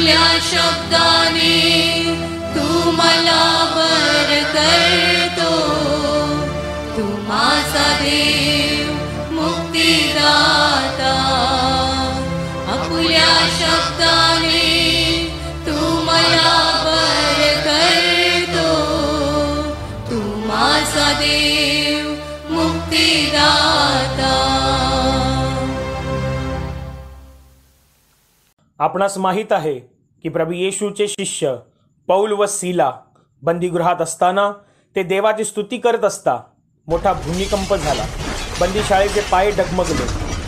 आपुल्या शब्दाने तू मला बर करतो, तू माझा देव मुक्तिदाता। आपुल्या शब्दाने तू मला बर करतो, तू माझा देव मुक्तिदाता। आपणास माहीत आहे की प्रभू येशूचे शिष्य पौल व सीला बंदीगृहात असताना ते देवाची स्तुती करत असता मोठा भूमिकंप झाला। बंदीशाळेचे पाय डगमगले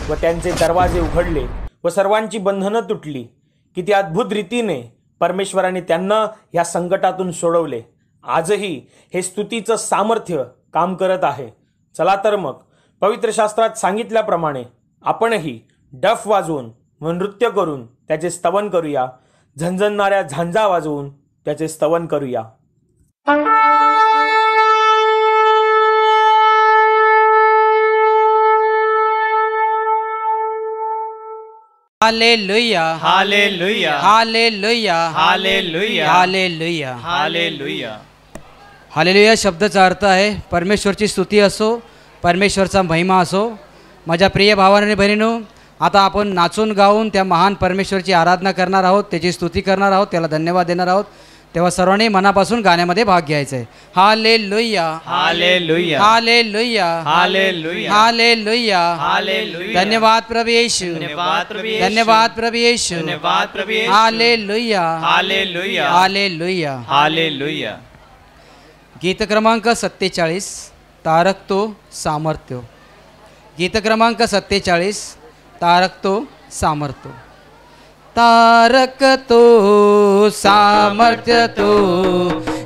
व त्यांचे दरवाजे उघडले व सर्वांची बंधनं तुटली। किती अद्भुत रीतीने परमेश्वराने त्यांना या संकटातून सोडवले। आजही हे स्तुतीचं सामर्थ्य काम करत आहे। चला तर मग पवित्र शास्त्रात सांगितल्याप्रमाणे आपणही डफ वाजवून व नृत्य करून त्याचे स्तवन करूया, झणझणणाऱ्या झांजा वाजवून त्याचे स्तवन करूया। Hallelujah hallelujah hallelujah hallelujah hallelujah hallelujah. Hallelujah शब्दाचा अर्थ आहे परमेश्वरची स्तुती असो, परमेश्वरचा महिमा असो। माझ्या प्रिय भावांनी बहिणींनो, आता आपण नाचून गाऊन त्या महान परमेश्वरची आराधना करणार आहोत, त्याची स्तुती करणार आहोत, त्याला धन्यवाद देणार आहोत। तेव्हा सर्वांनी मनापासून गाण्यामध्ये भाग घ्यायचा आहे। Hallelujah hallelujah hallelujah hallelujah hallelujah hallelujah. धन्यवाद प्रभु येशू, धन्यवाद प्रभु येशू, धन्यवाद प्रभु येशू, धन्यवाद प्रभु Yeshu. Hallelujah hallelujah hallelujah hallelujah. गीत क्रमांक 47 तारकतो सामर्थ्य। गीत क्रमांक 47 तारकतो सामर्थ्य। तारकतो सामर्थ्य तो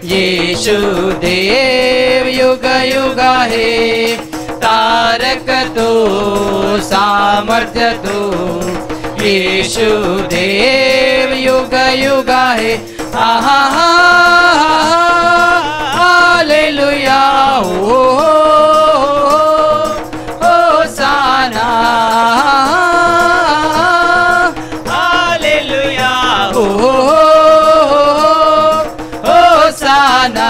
येशू देव युग युग आहे। तारकतो सामर्थ्य तो येशू देव युग युग आहे। आहा हालेलुया हो होसाना हालेलुया हो hosanna.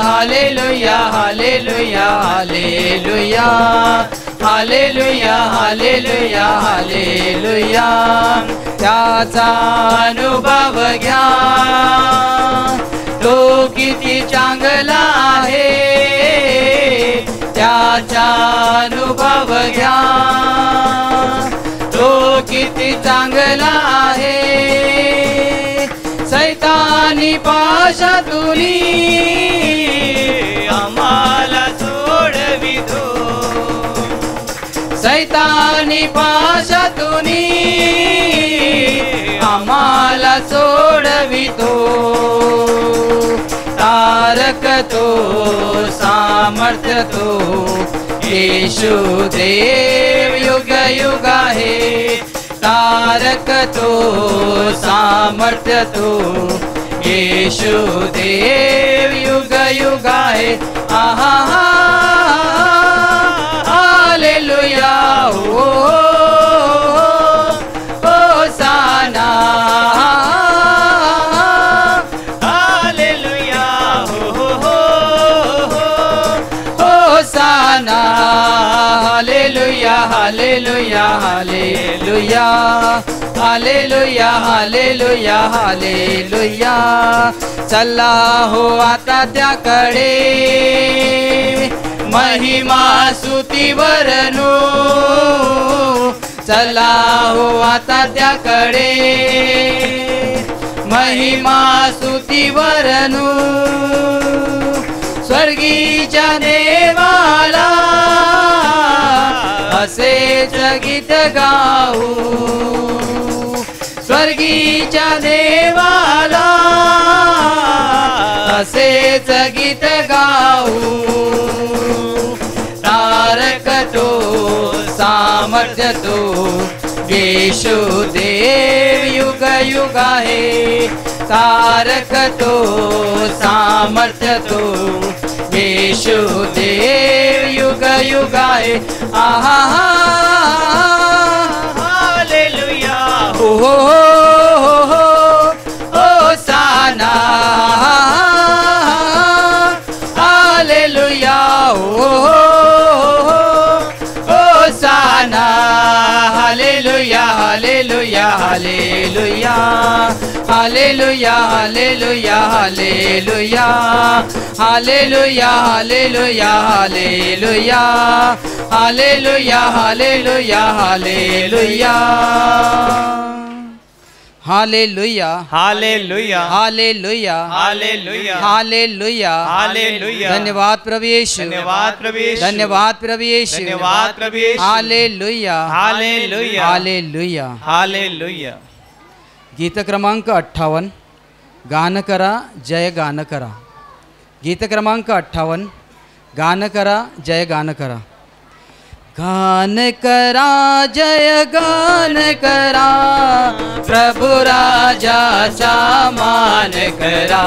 Hallelujah hallelujah hallelujah hallelujah hallelujah hallelujah. त्याचा अनुभव घ्या, तो किती चांगला आहे। त्याचा अनुभव घ्या, तो किती चांगला आहे। सैतानी पाशातून आम्हाला सोडवितो, सैतानी पाशातून आम्हाला सोडवितो। तारकतो सामर्थ्य तो येशू देव युग युग आहे। तारकतो सामर्थ्य तो येशू देव युग युग आहे। आहा हालेलुया हो होसाना। हालेलुया हो hosanna. Hallelujah hallelujah hallelujah hallelujah hallelujah hallelujah. चला हो आता त्याकडे महिमा स्तुती वर्णू। चला हो आता त्याकडे महिमा स्तुती वर्णू। स्वर्गीच्या देवाला असेच गीत गाऊ, स्वर्गीच्या देवाला असेच गीत गाऊ। तारकतो सामर्थ्य तो येशू देव युग युग आहे। तारकतो सामर्थ्य तो येशू देव युग युग आहे। आहा हालेलुया हो hallelujah hallelujah hallelujah hallelujah hallelujah hallelujah hallelujah hallelujah hallelujah hallelujah hallelujah hallelujah hallelujah hallelujah hallelujah hallelujah धन्यवाद प्रभु यीशु धन्यवाद प्रभु यीशु धन्यवाद प्रभु यीशु धन्यवाद प्रभु Yishu hallelujah hallelujah hallelujah hallelujah गीत क्रमांक 58 गान करा जय गान करा गीत क्रमांक 58 गान करा जय गान करा गान करा जय गान करा प्रभु राजाचा मान करा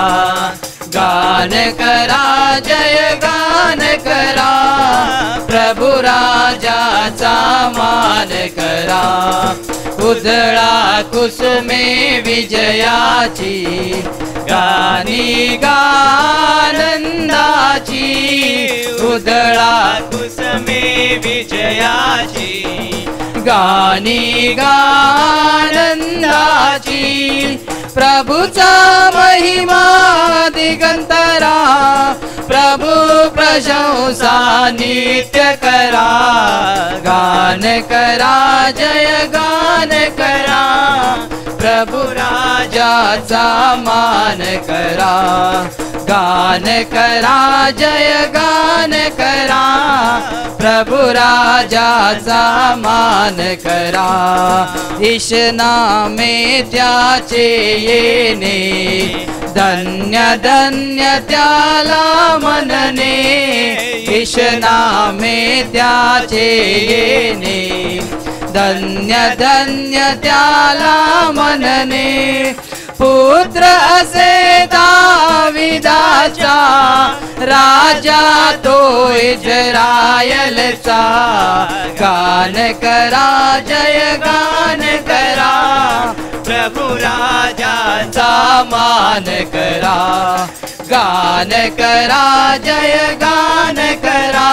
गान करा जय गान करा प्रभु राजाचा मान करा उधळा कुसुमे विजयाची गाणी गानंदाची उधळा कुसमे विजयाची गाणी गानंदाची प्रभूचा महिमा दिगंतरा प्रभु प्रशंसा नित्य करा गान करा जय गान करा प्रभु राजाचा मान करा गान करा जय गान करा प्रभु राजाचा मान करा ईश नामे त्याचे येणे धन्य धन्य त्याला मनने ईश नामे त्याचे येणे धन्य धन्य त्याला मनने पुत्र असे दाविदाचा राजा तो इस्रायलचा गान करा जय गान करा प्रभु राजाचा मान करा गान करा जय गान करा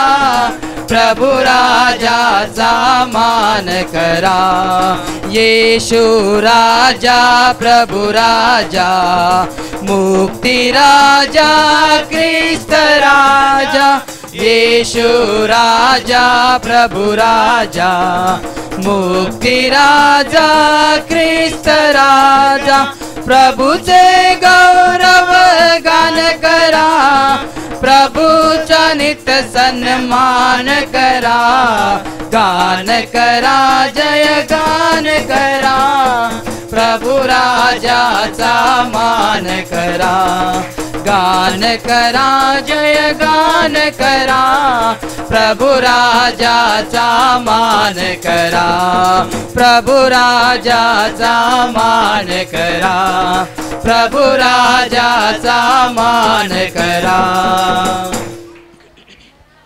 प्रभु राजाचा मान करा येशू राजा प्रभु राजा मुक्ती राजा ख्रिस्त राजा येशू राजा प्रभु राजा मुक्ती राजा ख्रिस्त राजा प्रभुचे गौरव गान करा प्रभुचा नित्य सन्मान करा गान करा जय गान करा प्रभु राजाचा मान करा गान करा जय गान करा प्रभु राजाचा मान करा प्रभु राजाचा मान करा प्रभु राजाचा मान करा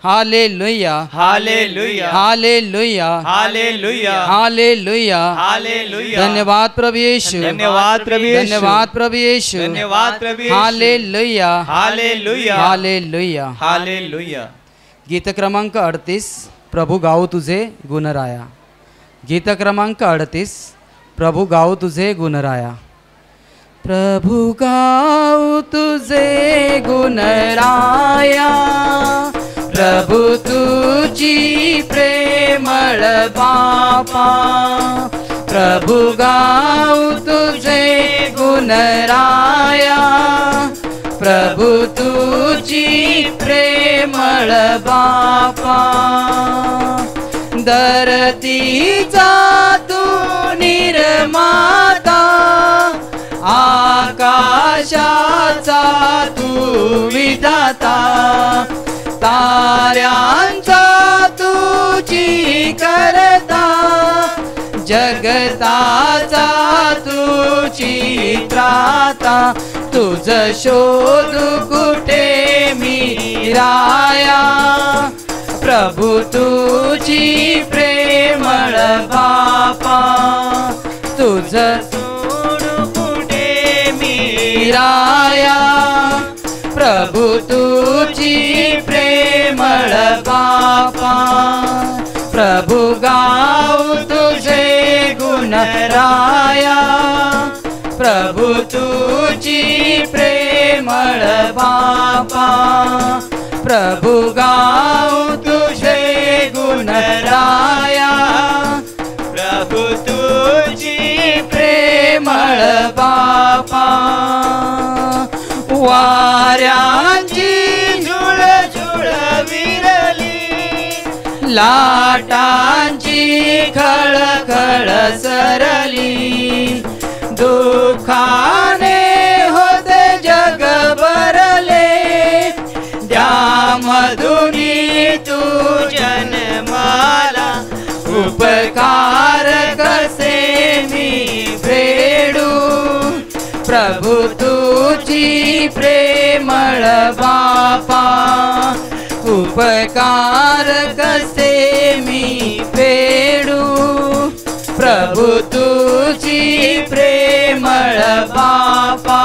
hallelujah hallelujah hallelujah hallelujah hallelujah hallelujah धन्यवाद प्रभु यीशु धन्यवाद प्रभु यीशु धन्यवाद प्रभु यीशु धन्यवाद प्रभु Yishu hallelujah hallelujah hallelujah hallelujah गीत क्रमांक 38 प्रभु गाऊ तुझे गुणराया गीत क्रमांक 38 प्रभु गाऊ तुझे गुणराया प्रभु गाऊ तुझे गुणराया प्रभु तुझी प्रेमळ बापा प्रभु गाऊ तुझे गुणराया प्रभु तुझी प्रेमळ बापा धरतीचा तू निर्माता आकाशाचा तू विधाता ताऱ्यांचा तुझी करता जगताचा तुझी त्राता तुझ शोध कुठे मी राया प्रभु तुझी प्रेमळ बापा तुझ राया प्रभु तुझी प्रेमळ बापा प्रभु गाऊ तुझे गुण राया प्रेमळ बापा, प्रभु गाऊ तुझे गुण राया, प्रभु तुझी प्रेमळ बापा. वाऱ्यांची झुळझुळ विरली, लाटांची खळखळ सरली, दुःखाने होते जग भरले, त्यामधुनी तू जन्माला, उपकार कसे मी फेडू, प्रभु तुझी प्रेमळ बापा, उपकार कसे मी फेडू, प्रभु तुझी प्रेमळ बापा,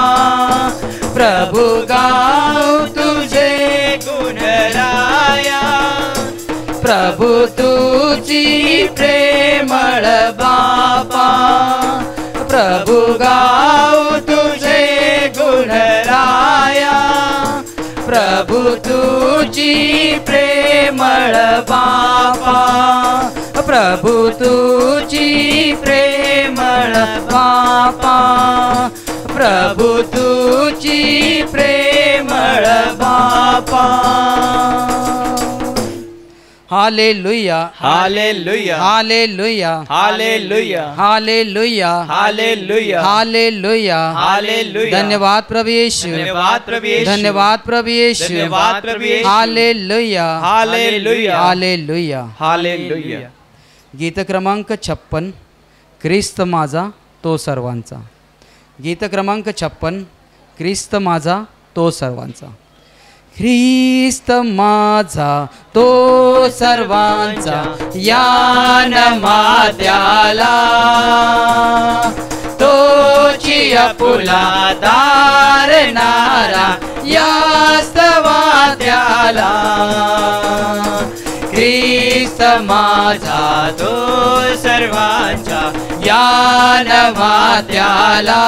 प्रभु गाऊ तुझे गुण राया, प्रभु तुझी प्रेमळ बापा, प्रभु गाऊ तुझे गुण राया, प्रभु तुझी प्रेमळ बापा, प्रभु तुझी प्रेमळ बापा, प्रभु तुझी प्रेमळ बापा. Hallelujah, hallelujah, hallelujah, hallelujah, hallelujah, hallelujah, hallelujah, hallelujah. धन्यवाद प्रभु येशू, धन्यवाद प्रभु येशू, धन्यवाद प्रभु येशू, धन्यवाद प्रभु Yeshu. Hallelujah, hallelujah, hallelujah. Hallelujah. गीत क्रमांक 56, ख्रिस्त माझा तो सर्वांचा. गीत क्रमांक 56, ख्रिस्त माझा तो सर्वांचा. ख्रिस्त माझा तो सर्वांचा, यान मात्याला, तोची आपुला तारणारा, यास्तवा त्याला. ख्रिस्त माझा तो सर्वांचा, यान मात्याला,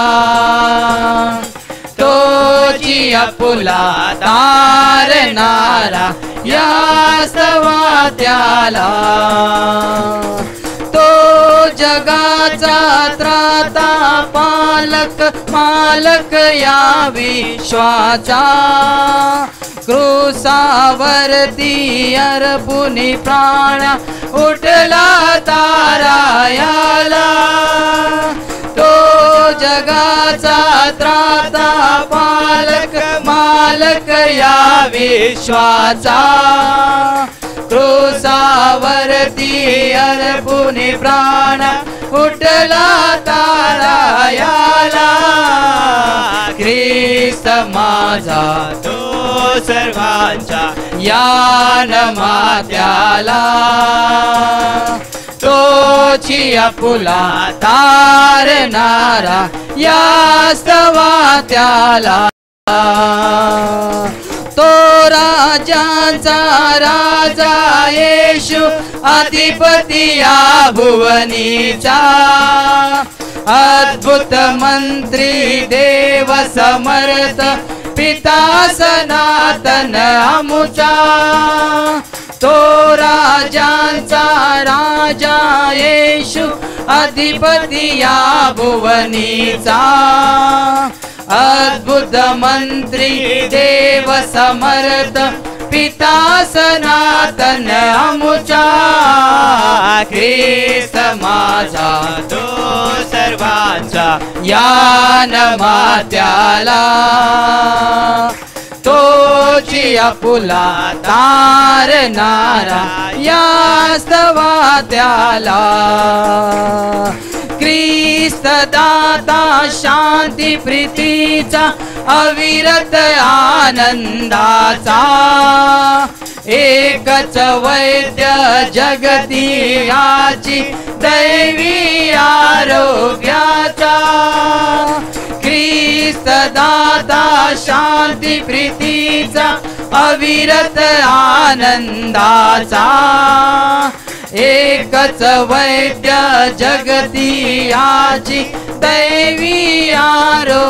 तोची आपुला तारणारा, यास्तवा त्याला. तो जगाचा त्राता पालक, मालक या विश्वाचा, क्रूसावरती अर्पुनी प्राण उठला तारायाला. तो जगाचा त्राता पालक, मालक या विश्वाचा, क्रूसावरती अर्पुनी प्राण उठला तारायाला. ख्रिस्त माझा तो सर्वांचा, यान मात्याला, तोची आपुला तारणारा, यास्तवा त्याला. तो राजांचा राजा येशू, अधिपती या भुवनीचा, अद्भुत मंत्री देव समर्थ, पिता सनातन अमुचा. तो राजांचा राजा येशू, अधिपती या भुवनीचा, अद्भुत मंत्री देव समर्थ, पिता सनातन अमुचा. ख्रिस्त माझा तो सर्वांचा, यान मात्याला, तोची आपुला तारणारा, यास्तवा त्याला. ख्रिस्त दाता शांती प्रीतीचा, अविरत आनंदाचा, एकच वैद्य जगती याची, दैवी आरोग्याचा. ख्रिस्त दाता शांती प्रीतीचा, अविरत आनंदाचा, एकच वैद्य जगती याची, दैवी आरोग्याचा.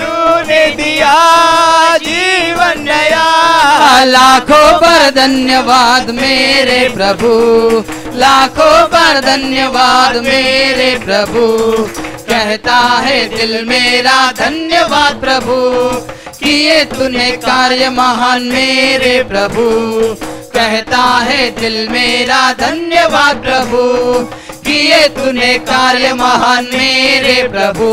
तूने दिया जीवन नया। लाखों पर धन्यवाद मेरे प्रभु, लाखों पर धन्यवाद मेरे प्रभु। कहता है दिल मेरा धन्यवाद प्रभु, किए तूने कार्य महान मेरे प्रभु। कहता है दिल मेरा धन्यवाद प्रभु, किए तूने कार्य महान मेरे प्रभु।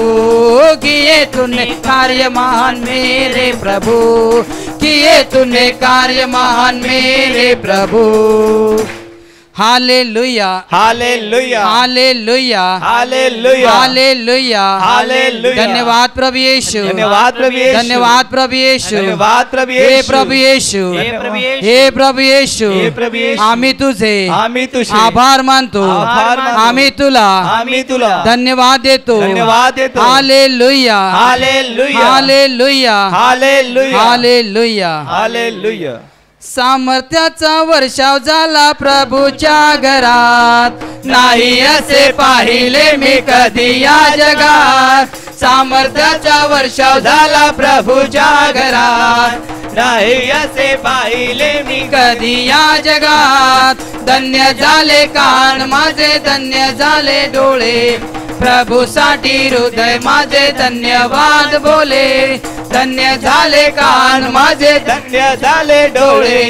किए तूने कार्य महान मेरे प्रभु, किए तूने कार्य महान मेरे प्रभु। Hallelujah hallelujah hallelujah hallelujah hallelujah hallelujah. धन्यवाद प्रभु यीशु, धन्यवाद प्रभु यीशु, धन्यवाद प्रभु यीशु, धन्यवाद प्रभु हे यीशु, प्रभु यीशु, हे प्रभु यीशु, हे प्रभु यीशु, हे प्रभु यीशु। आम्ही तुझे आम्ही तुझे आभार मानतो, आभार मानतो। आम्ही तुला आम्ही तुला धन्यवाद देतो, धन्यवाद देतो। Hallelujah hallelujah hallelujah hallelujah hallelujah. Hallelujah. सामर्थ्याचा वर्षाव झाला प्रभूच्या घरात, नाही असे पाहिले मी कधी या जगात। सामर्थ्याचा वर्षाव झाला प्रभूच्या घरात, नाही असे पाहिले मी कधी या जगात। धन्य झाले कान माझे, धन्य झाले डोळे, प्रभूसाठी हृदय माझे धन्यवाद बोले। धन्य झाले कान माझे, धन्य झाले डोळे,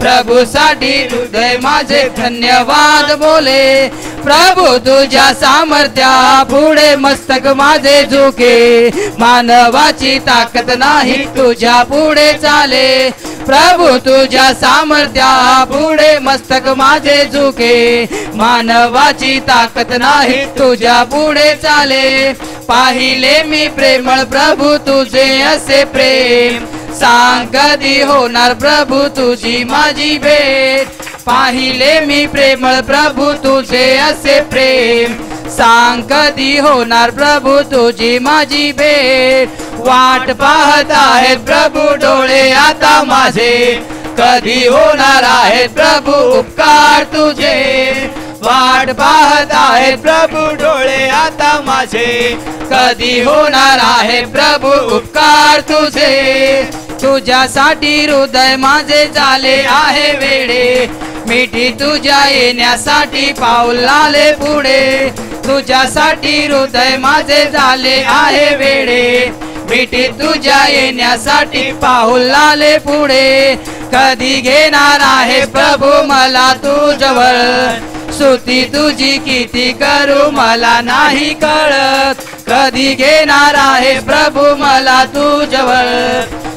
प्रभूसाठी हृदय माझे धन्यवाद बोले। प्रभू तुझ्या सामर्थ्या पुढे मस्तक माझे झुके, मानवाची ताकद नाही तुझ्या पुढे चाले। प्रभू तुझ्या सामर्थ्या पुढे मस्तक माझे झुके, मानवाची ताकद नाही तुझ्या पुढे चाले। पाहिले मी प्रेमळ प्रभू तुझे असे प्रेम, सांग कधी होणार प्रभू तुझी माझी भेट। पाहिले मी प्रेमळ प्रभू तुझे असे प्रेम, सांग कधी होणार प्रभू तुझी माझी भेट। वाट पाहत आहेत प्रभू डोळे आता माझे, कधी होणार आहेत प्रभू उपकार तुझे। वाट पाहत आहेत प्रभू डोळे आता माझे, कधी होणार आहे प्रभू उपकार तुझे। तुझ्यासाठी हृदय माझे झाले आहे वेडे, मिठी तुझ्या येण्यासाठी पाऊल आले पुढे। तुझ्यासाठी हृदय माझे झाले आहे वेडे, मिठी तुझ्या येण्यासाठी पाऊल आले पुढे। कधी घेणार आहे प्रभू मला तू जवळ, स्तुती तुझी किती करू मला नाही कळत। कधी घेणार आहे प्रभू मला तू जवळ,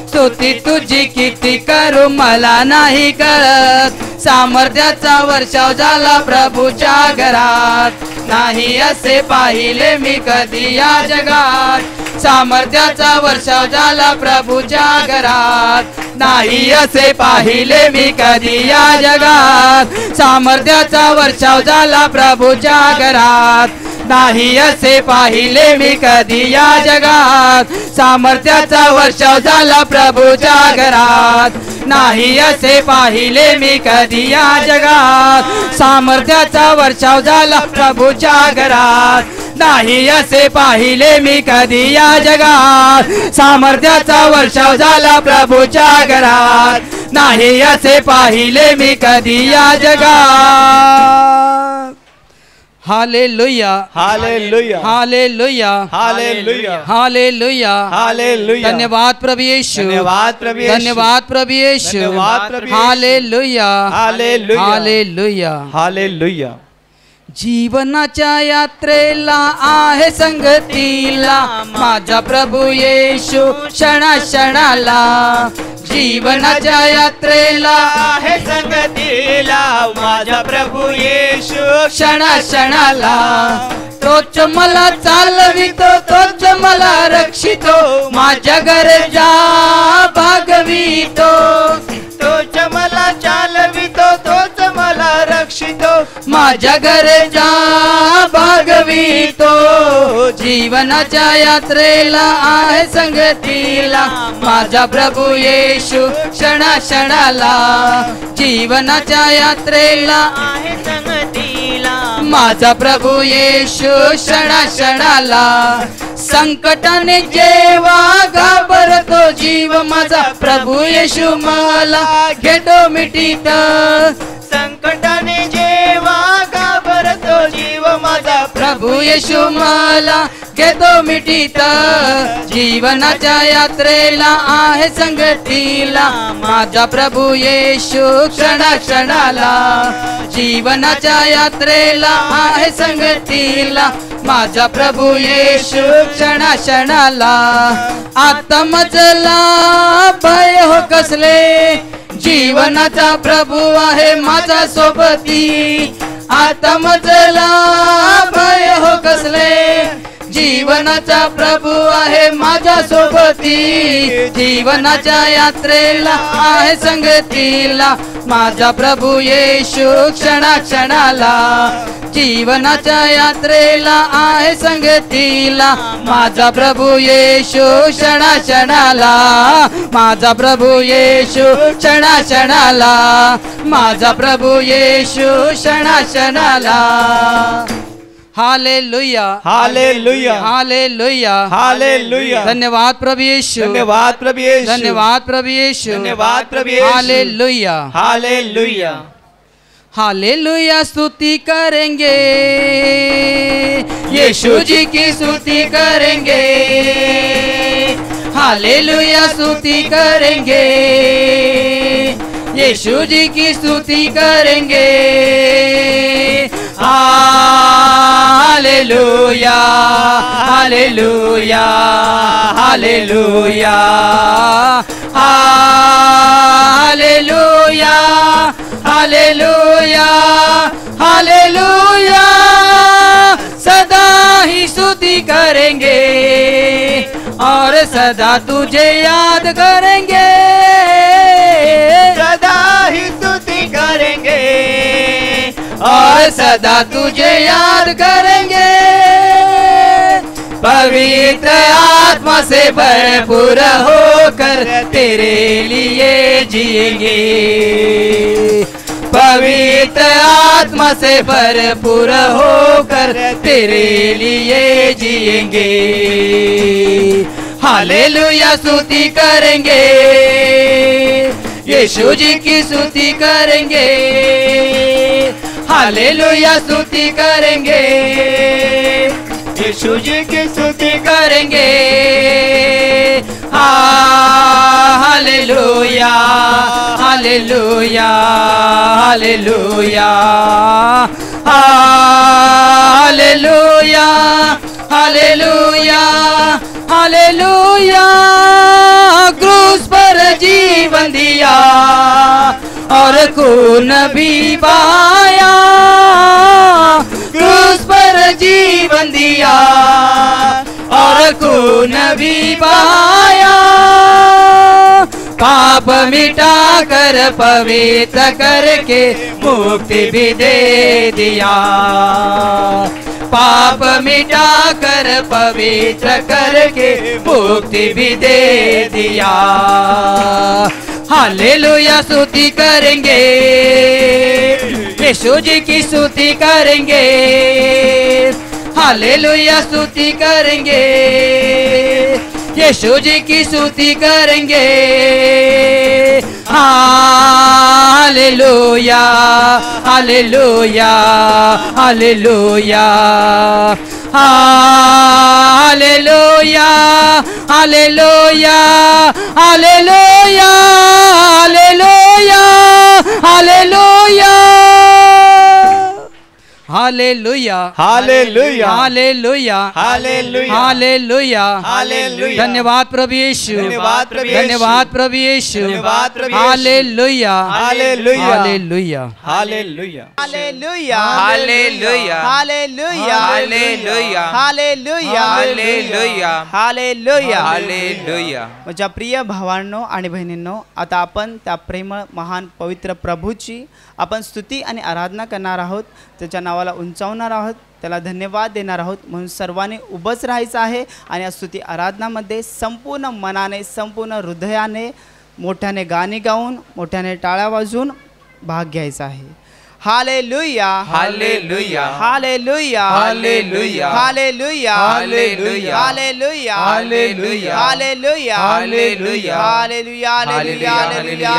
स्तुती तुझी किती करू मला नाही कळत। सामर्थ्याचा वर्षाव झाला प्रभूच्या घरात, नाही असे पाहिले मी कधी या जगात। सामर्थ्याचा वर्षाव झाला प्रभूच्या घरात, नाही असे पाहिले मी कधी या जगात। सामर्थ्याचा वर्षाव झाला प्रभूच्या घरात, नाही असे पाहिले मी कधी या जगात। सामर्थ्याचा वर्षाव झाला प्रभूच्या घरात, नाही असे पाहिले मी कधी या जगात। सामर्थ्याचा वर्षाव झाला प्रभूच्या घरात, नाही असे पाहिले मी कधी या जगात। सामर्थ्याचा वर्षाव झाला प्रभूच्या घरात, नाही असे पाहिले मी कधी या जगात। Hallelujah hallelujah hallelujah hallelujah hallelujah hallelujah. धन्यवाद प्रभु यीशु, धन्यवाद प्रभु यीशु, धन्यवाद प्रभु यीशु, धन्यवाद प्रभु Yishu. Hallelujah hallelujah hallelujah. Hallelujah. जीवनाच्या यात्रेला आहे संगतीला माझा प्रभू येशू क्षणा क्षणाला। जीवनाच्या यात्रेला आहे संगतीला माझा प्रभू येशू क्षणा क्षणाला। तोच मला चालवितो, तोच मला रक्षितो, माझ्या गरजा भागवितो। तोच मला चालवितो, तोच मला रक्षितो, माझ्या गरजा भागवितो। जीवनाच्या यात्रेला आहे संगतीला माझा प्रभू येशू क्षणा क्षणाला। जीवनाच्या यात्रेला आहे संगतीला माझा प्रभू येशू क्षणा क्षणाला संकटाने जेव्हा घाबरतो जीव माझा प्रभू येशू मला घेतो मिठीत संकटाने जेव्हा घाबरतो जीव माझा प्रभू येशू मला घेतो मिठीत जीवनाच्या यात्रेला आहे संगतीला माझा प्रभू येशू क्षणा क्षणाला जीवनाच्या यात्रेला आहे संगतीला माझा प्रभू येशू क्षणा क्षणाला आता मजला भय हो कसले जीवनाचा प्रभू आहे माझा सोबती आता मजला भय हो कसले जीवनाचा प्रभू आहे माझ्या सोबती जीवनाच्या यात्रेला आहे संगतीला माझा प्रभू येशू क्षणा क्षणाला जीवनाच्या यात्रेला आहे संगतीला माझा प्रभू येशू क्षणा क्षणाला माझा प्रभू येशू क्षणा क्षणाला माझा प्रभू येशू क्षणा क्षणाला हालेलुया हालेलुया हालेलुया हालेलुया धन्यवाद प्रभु यीशु धन्यवाद प्रभु यीशु धन्यवाद प्रभु यीशु धन्यवाद प्रभु यीशु हालेलुया हालेलुया हालेलुया स्तुति करेंगे यीशु जी की स्तुति करेंगे हालेलुया स्तुति करेंगे यीशु जी की स्तुति करेंगे hallelujah hallelujah hallelujah hallelujah hallelujah hallelujah सदा ही स्तुति करेंगे और सदा तुझे याद करेंगे सदा ही स्तुति करेंगे और सदा तुझे याद करेंगे पवित्र आत्मा से भरपूर होकर तेरे लिए जिएंगे पवित्र आत्मा से भरपूर होकर तेरे लिए जिएंगे हालेलुया स्तुति करेंगे यीशु जी की स्तुति करेंगे हालेलुया स्तुति करेंगे यीशु जी की स्तुति करेंगे hallelujah hallelujah hallelujah hallelujah hallelujah hallelujah क्रूस पर जीवन दिया और खून भी बहाया क्रूस पर जीवन दिया और खून भी बहाया पाप मिटा कर पवित्र करके मुक्ति भी दे दिया पाप मिटा कर पवित्र करके मुक्ति भी दे दिया हालेलुया स्तुति करेंगे यीशु जी की स्तुति करेंगे हालेलुया स्तुति करेंगे यीशु जी की स्तुति करेंगे hallelujah hallelujah hallelujah hallelujah hallelujah hallelujah hallelujah hallelujah hallelujah hallelujah hallelujah hallelujah hallelujah hallelujah धन्यवाद प्रभु यीशु धन्यवाद प्रभु यीशु धन्यवाद प्रभु यीशु धन्यवाद प्रभु Yishu hallelujah hallelujah hallelujah hallelujah hallelujah hallelujah hallelujah hallelujah hallelujah hallelujah hallelujah hallelujah माझ्या प्रिय भावांनो आणि बहिणींनो आता आपण त्या प्रेमळ महान पवित्र प्रभूची आपण स्तुती आणि आराधना करणार आहोत त्याच्या नावाला उंचावणार आहोत त्याला धन्यवाद देणार आहोत म्हणून सर्वांनी उभंच राहायचं आहे आणि या स्तुती आराधनामध्ये संपूर्ण मनाने संपूर्ण हृदयाने मोठ्याने गाणी गाऊन मोठ्याने टाळ्या वाजवून भाग घ्यायचा आहे hallelujah hallelujah hallelujah hallelujah hallelujah hallelujah hallelujah hallelujah hallelujah hallelujah hallelujah hallelujah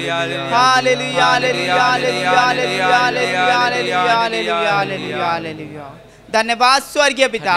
hallelujah hallelujah hallelujah hallelujah hallelujah hallelujah. धन्यवाद स्वर्गीय पिता,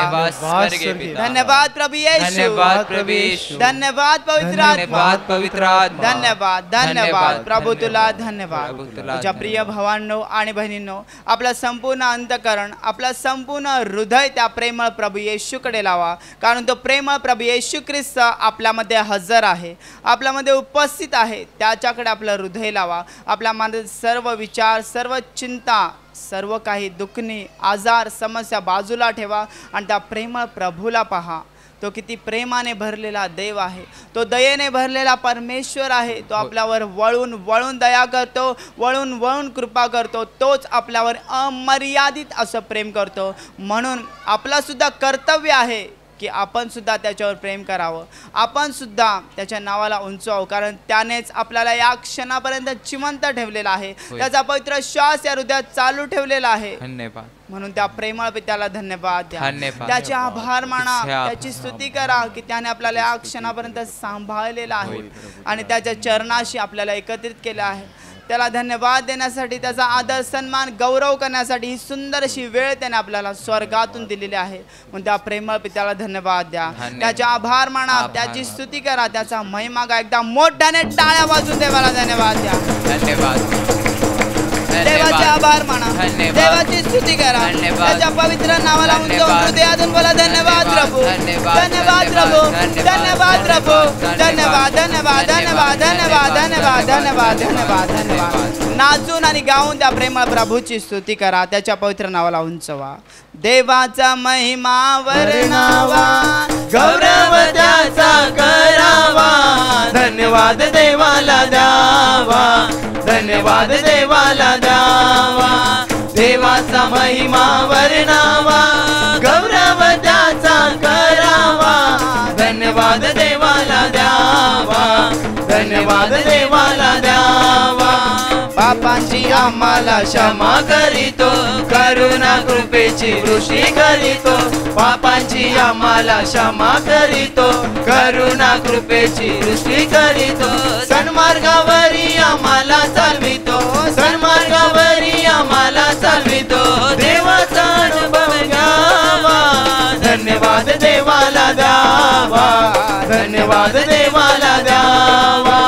धन्यवाद प्रभु यीशु, धन्यवाद प्रभु येशू, धन्यवाद पवित्र आत्मा, धन्यवाद पवित्र आत्मा, धन्यवाद धन्यवाद प्रभू तुला धन्यवाद। प्रभू तुला तुझ्या प्रिय भावांनो आणि बहिणींनो, आपला संपूर्ण अंतःकरण, आपला संपूर्ण हृदय त्या प्रेमळ प्रभू येशूकडे लावा, कारण तो प्रेमळ प्रभू येशू ख्रिस्त आपल्यामध्ये हजर आहे, आपल्यामध्ये उपस्थित आहे। त्याच्याकडे आपलं हृदय लावा, आपल्या मनात सर्व विचार, सर्व चिंता, सर्व काही दुखणी, आजार, समस्या बाजूला ठेवा आणि त्या प्रेमळ प्रभूला पहा। तो किती प्रेमाने भरलेला देव आहे, तो दयेने भरलेला परमेश्वर आहे। तो आपल्यावर वळून वळून दया करतो, वळून वळून कृपा करतो। तोच आपल्यावर अमर्यादित असं प्रेम करतो। म्हणून आपला सुद्धा कर्तव्य आहे की आपण सुद्धा त्याच्यावर प्रेम करावं, आपण सुद्धा त्याच्या नावाला उंचवावं, कारण त्यानेच आपल्याला या क्षणापर्यंत जिवंत ठेवलेला आहे, त्याचा पवित्र श्वास या हृदयात चालू ठेवलेला आहे। धन्यवाद। म्हणून त्या प्रेमळ पित्याला धन्यवाद द्या, धन्यवाद। त्याचे आभार माना, त्याची स्तुती करा की त्याने आपल्याला या क्षणापर्यंत सांभाळलेला आहे आणि त्याच्या चरणाशी आपल्याला एकत्रित केलं आहे। त्याला धन्यवाद देण्यासाठी, त्याचा आदर सन्मान गौरव करण्यासाठी ही सुंदर अशी वेळ त्याने आपल्याला स्वर्गातून दिलेली आहे। म्हणून त्या प्रेमळ पित्याला धन्यवाद द्या, त्याचे आभार माना, त्याची स्तुती करा, त्याचा महिमा गा। एकदा मोठ्याने टाळ्या वाजून देवाला धन्यवाद द्या। धन्यवाद। देवाचे आभार माना, देवाची स्तुती करा, त्याच्या पवित्र नावाला उंचावून हृदयातून बोला धन्यवाद प्रभू, धन्यवाद प्रभू, धन्यवाद प्रभू, धन्यवाद धन्यवाद धन्यवाद धन्यवाद धन्यवाद धन्यवाद धन्यवाद धन्यवाद। नाचून आणि गाऊन त्या प्रेमळ प्रभूची स्तुती करा, त्याच्या पवित्र नावाला उंचवा। देवाचा महिमा वर्णावा, गौरव त्याचा करावा, धन्यवाद देवाला द्यावा, धन्यवाद देवाला द्यावा। देवाचा महिमा वर्णावा, गौरव त्याचा करावा, धन्यवाद देवाला द्यावा, धन्यवाद देवाला द्यावा। पापांची आम्हाला क्षमा करीतो, करुणा कृपेची वृष्टी करीतो। पापांची आम्हाला क्षमा करीतो, करुणा कृपेची वृष्टी करीतो। सन्मार्गावरी आम्हाला चालवितो, सन्मार्गावरी आम्हाला चालवितो। देवाचा अनुभव घ्यावा, धन्यवाद देवाला द्यावा, धन्यवाद देवाला द्यावा।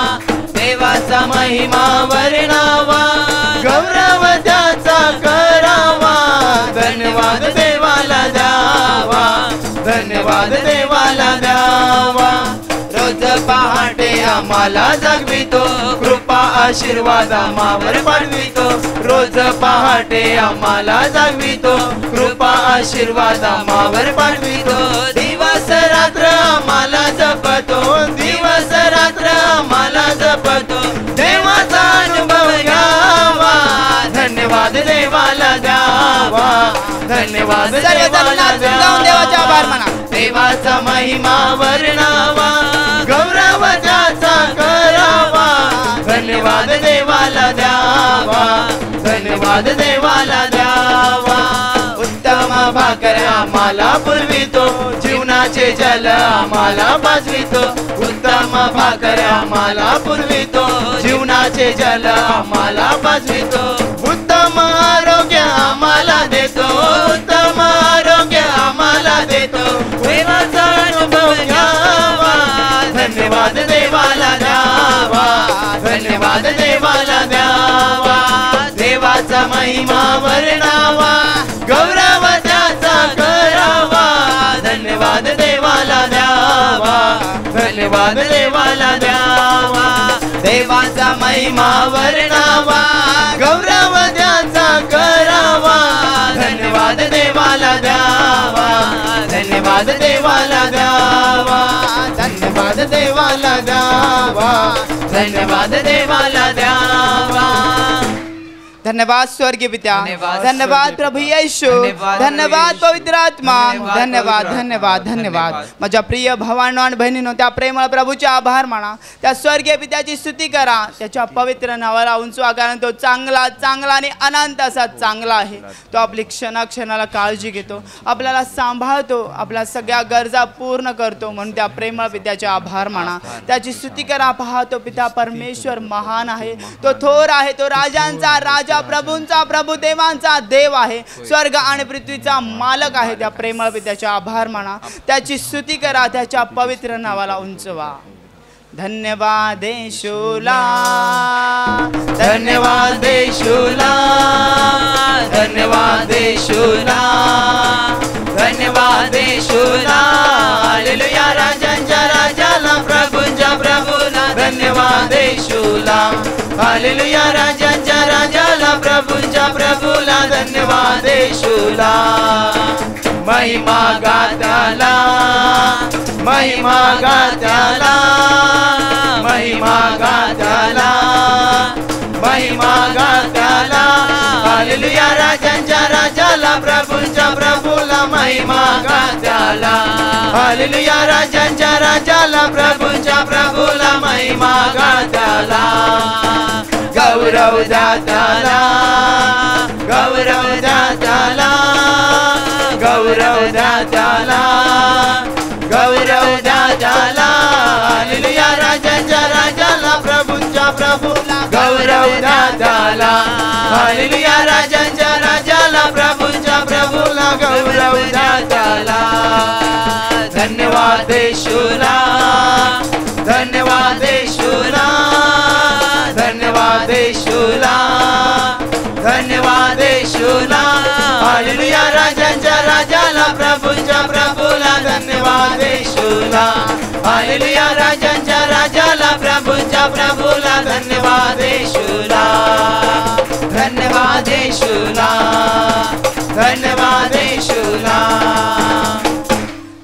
देवाचा महिमा वर्णावा, गौरव त्याचा करावा, धन्यवाद देवाला द्यावा, धन्यवाद देवाला द्यावा। रोज पहाटे आम्हाला जागवितो, कृपा आशीर्वाद आम्हावर पाठवितो। रोज पहाटे आम्हाला जागवितो, कृपा आशीर्वाद आम्हावर पाठवितो। दिवस रात्र आम्हाला जपतो, दिवस रात्र आम्हाला जपतो। देवाचा अनुभव घ्यावा, धन्यवाद देवाला द्यावा, धन्यवाद देवाला द्यावा। देवाचा आभार माना, देवाचा महिमा वर्णावा, गौरव त्याचा करावा, धन्यवाद देवाला द्यावा, धन्यवाद देवाला द्यावा। उत्तम भाकर आम्हाला पुरवितो, जीवनाचे जल आम्हाला पाजवितो। उत्तम भाकर आम्हाला पुरवितो, जीवनाचे जल आम्हाला पाजवितो। उत्तम आरोग्य आम्हाला देतो, उत्तम आरोग्य आम्हाला देतो। देवाचा अनुभव घ्यावा, धन्यवाद देवाला द्यावा, धन्यवाद देवाला द्यावा। देवाचा महिमा वर्णावा, गौरव त्याचा करावा, धन्यवाद देवाला द्यावा, धन्यवाद देवाला द्यावा। देवाचा महिमा वर्णावा, गौरव त्याचा करावा, धन्यवाद देवाला द्यावा, धन्यवाद देवाला द्यावा, धन्यवाद देवाला द्यावा, धन्यवाद देवाला द्यावा। धन्यवाद स्वर्गीय पित्या, धन्यवाद धन्यवाद स्वर्गीय प्रभू पिता. येशू, धन्यवाद धन्यवाद प्रभू येशू. पवित्र आत्मा, धन्यवाद धन्यवाद पवित्र धन्यवाद आत्मा. धन्यवाद. धन्यवाद. माझ्या प्रिय भावांनो आणि बहिणींनो, त्या प्रेमळ प्रभूचे आभार माना, त्या स्वर्गीय पित्याची स्तुती करा, त्याच्या पवित्र नावाला उंचवा, कारण तो चांगला चांगला आणि अनंत असा चांगला आहे. तो आपली क्षणाक्षणाला काळजी घेतो, आपल्याला सांभाळतो, आपल्या सगळ्या गरजा पूर्ण करतो. म्हणून त्या प्रेमळ पित्याचे आभार माना, त्याची स्तुती करा. पहा, तो पिता परमेश्वर महान आहे, तो थोर आहे, तो राजांचा राजा, प्रभूंचा प्रभू, देवांचा देव आहे, स्वर्ग आणि पृथ्वीचा मालक आहे. त्या प्रेमळ पित्याचे आभार माना, त्याची स्तुती करा, त्याच्या पवित्र नावाला उंचवा. धन्यवाद येशूला, धन्यवाद येशूला, धन्यवाद येशूला, धन्यवाद येशूला. हालेलुया. राजांच्या राजाला, प्रभूंच्या प्रभूला, धन्यवाद येशूला. हालेलुया. राजांच्या राजाला, प्रभूंच्या प्रभूला, धन्यवाद येशूला. महिमा गात्याला, महिमा गात्याला, महिमा गात्याला, महिमा गात्याला. हालेलुया. राजांच्या राजाला, प्रभूंच्या प्रभूला, महिमा गात्याला. हालेलुया. राजांच्या राजाला, प्रभूंच्या प्रभूला, महिमा गात्याला. गौरव दात्याला, गौरव दात्याला, गौरव दात्याला, गौरव दात्याला. हालेलुया. राजांच्या राजाला, प्रभूंच्या प्रभूला, गौरव दात्याला. हालेलुया. राजांच्या राजाला, प्रभूंच्या प्रभूला, गौरव दात्याला. धन्यवाद येशूला, धन्यवाद येशूला, धन्यवाद येशूला, धन्यवाद येशूला. हालेलुया. राजांच्या राजाला, प्रभूंच्या प्रभूला, धन्यवाद येशूला. हालेलुया. राजांच्या राजाला, प्रभूंच्या प्रभूला, धन्यवाद येशूला. धन्यवाद येशूला, धन्यवाद येशूला.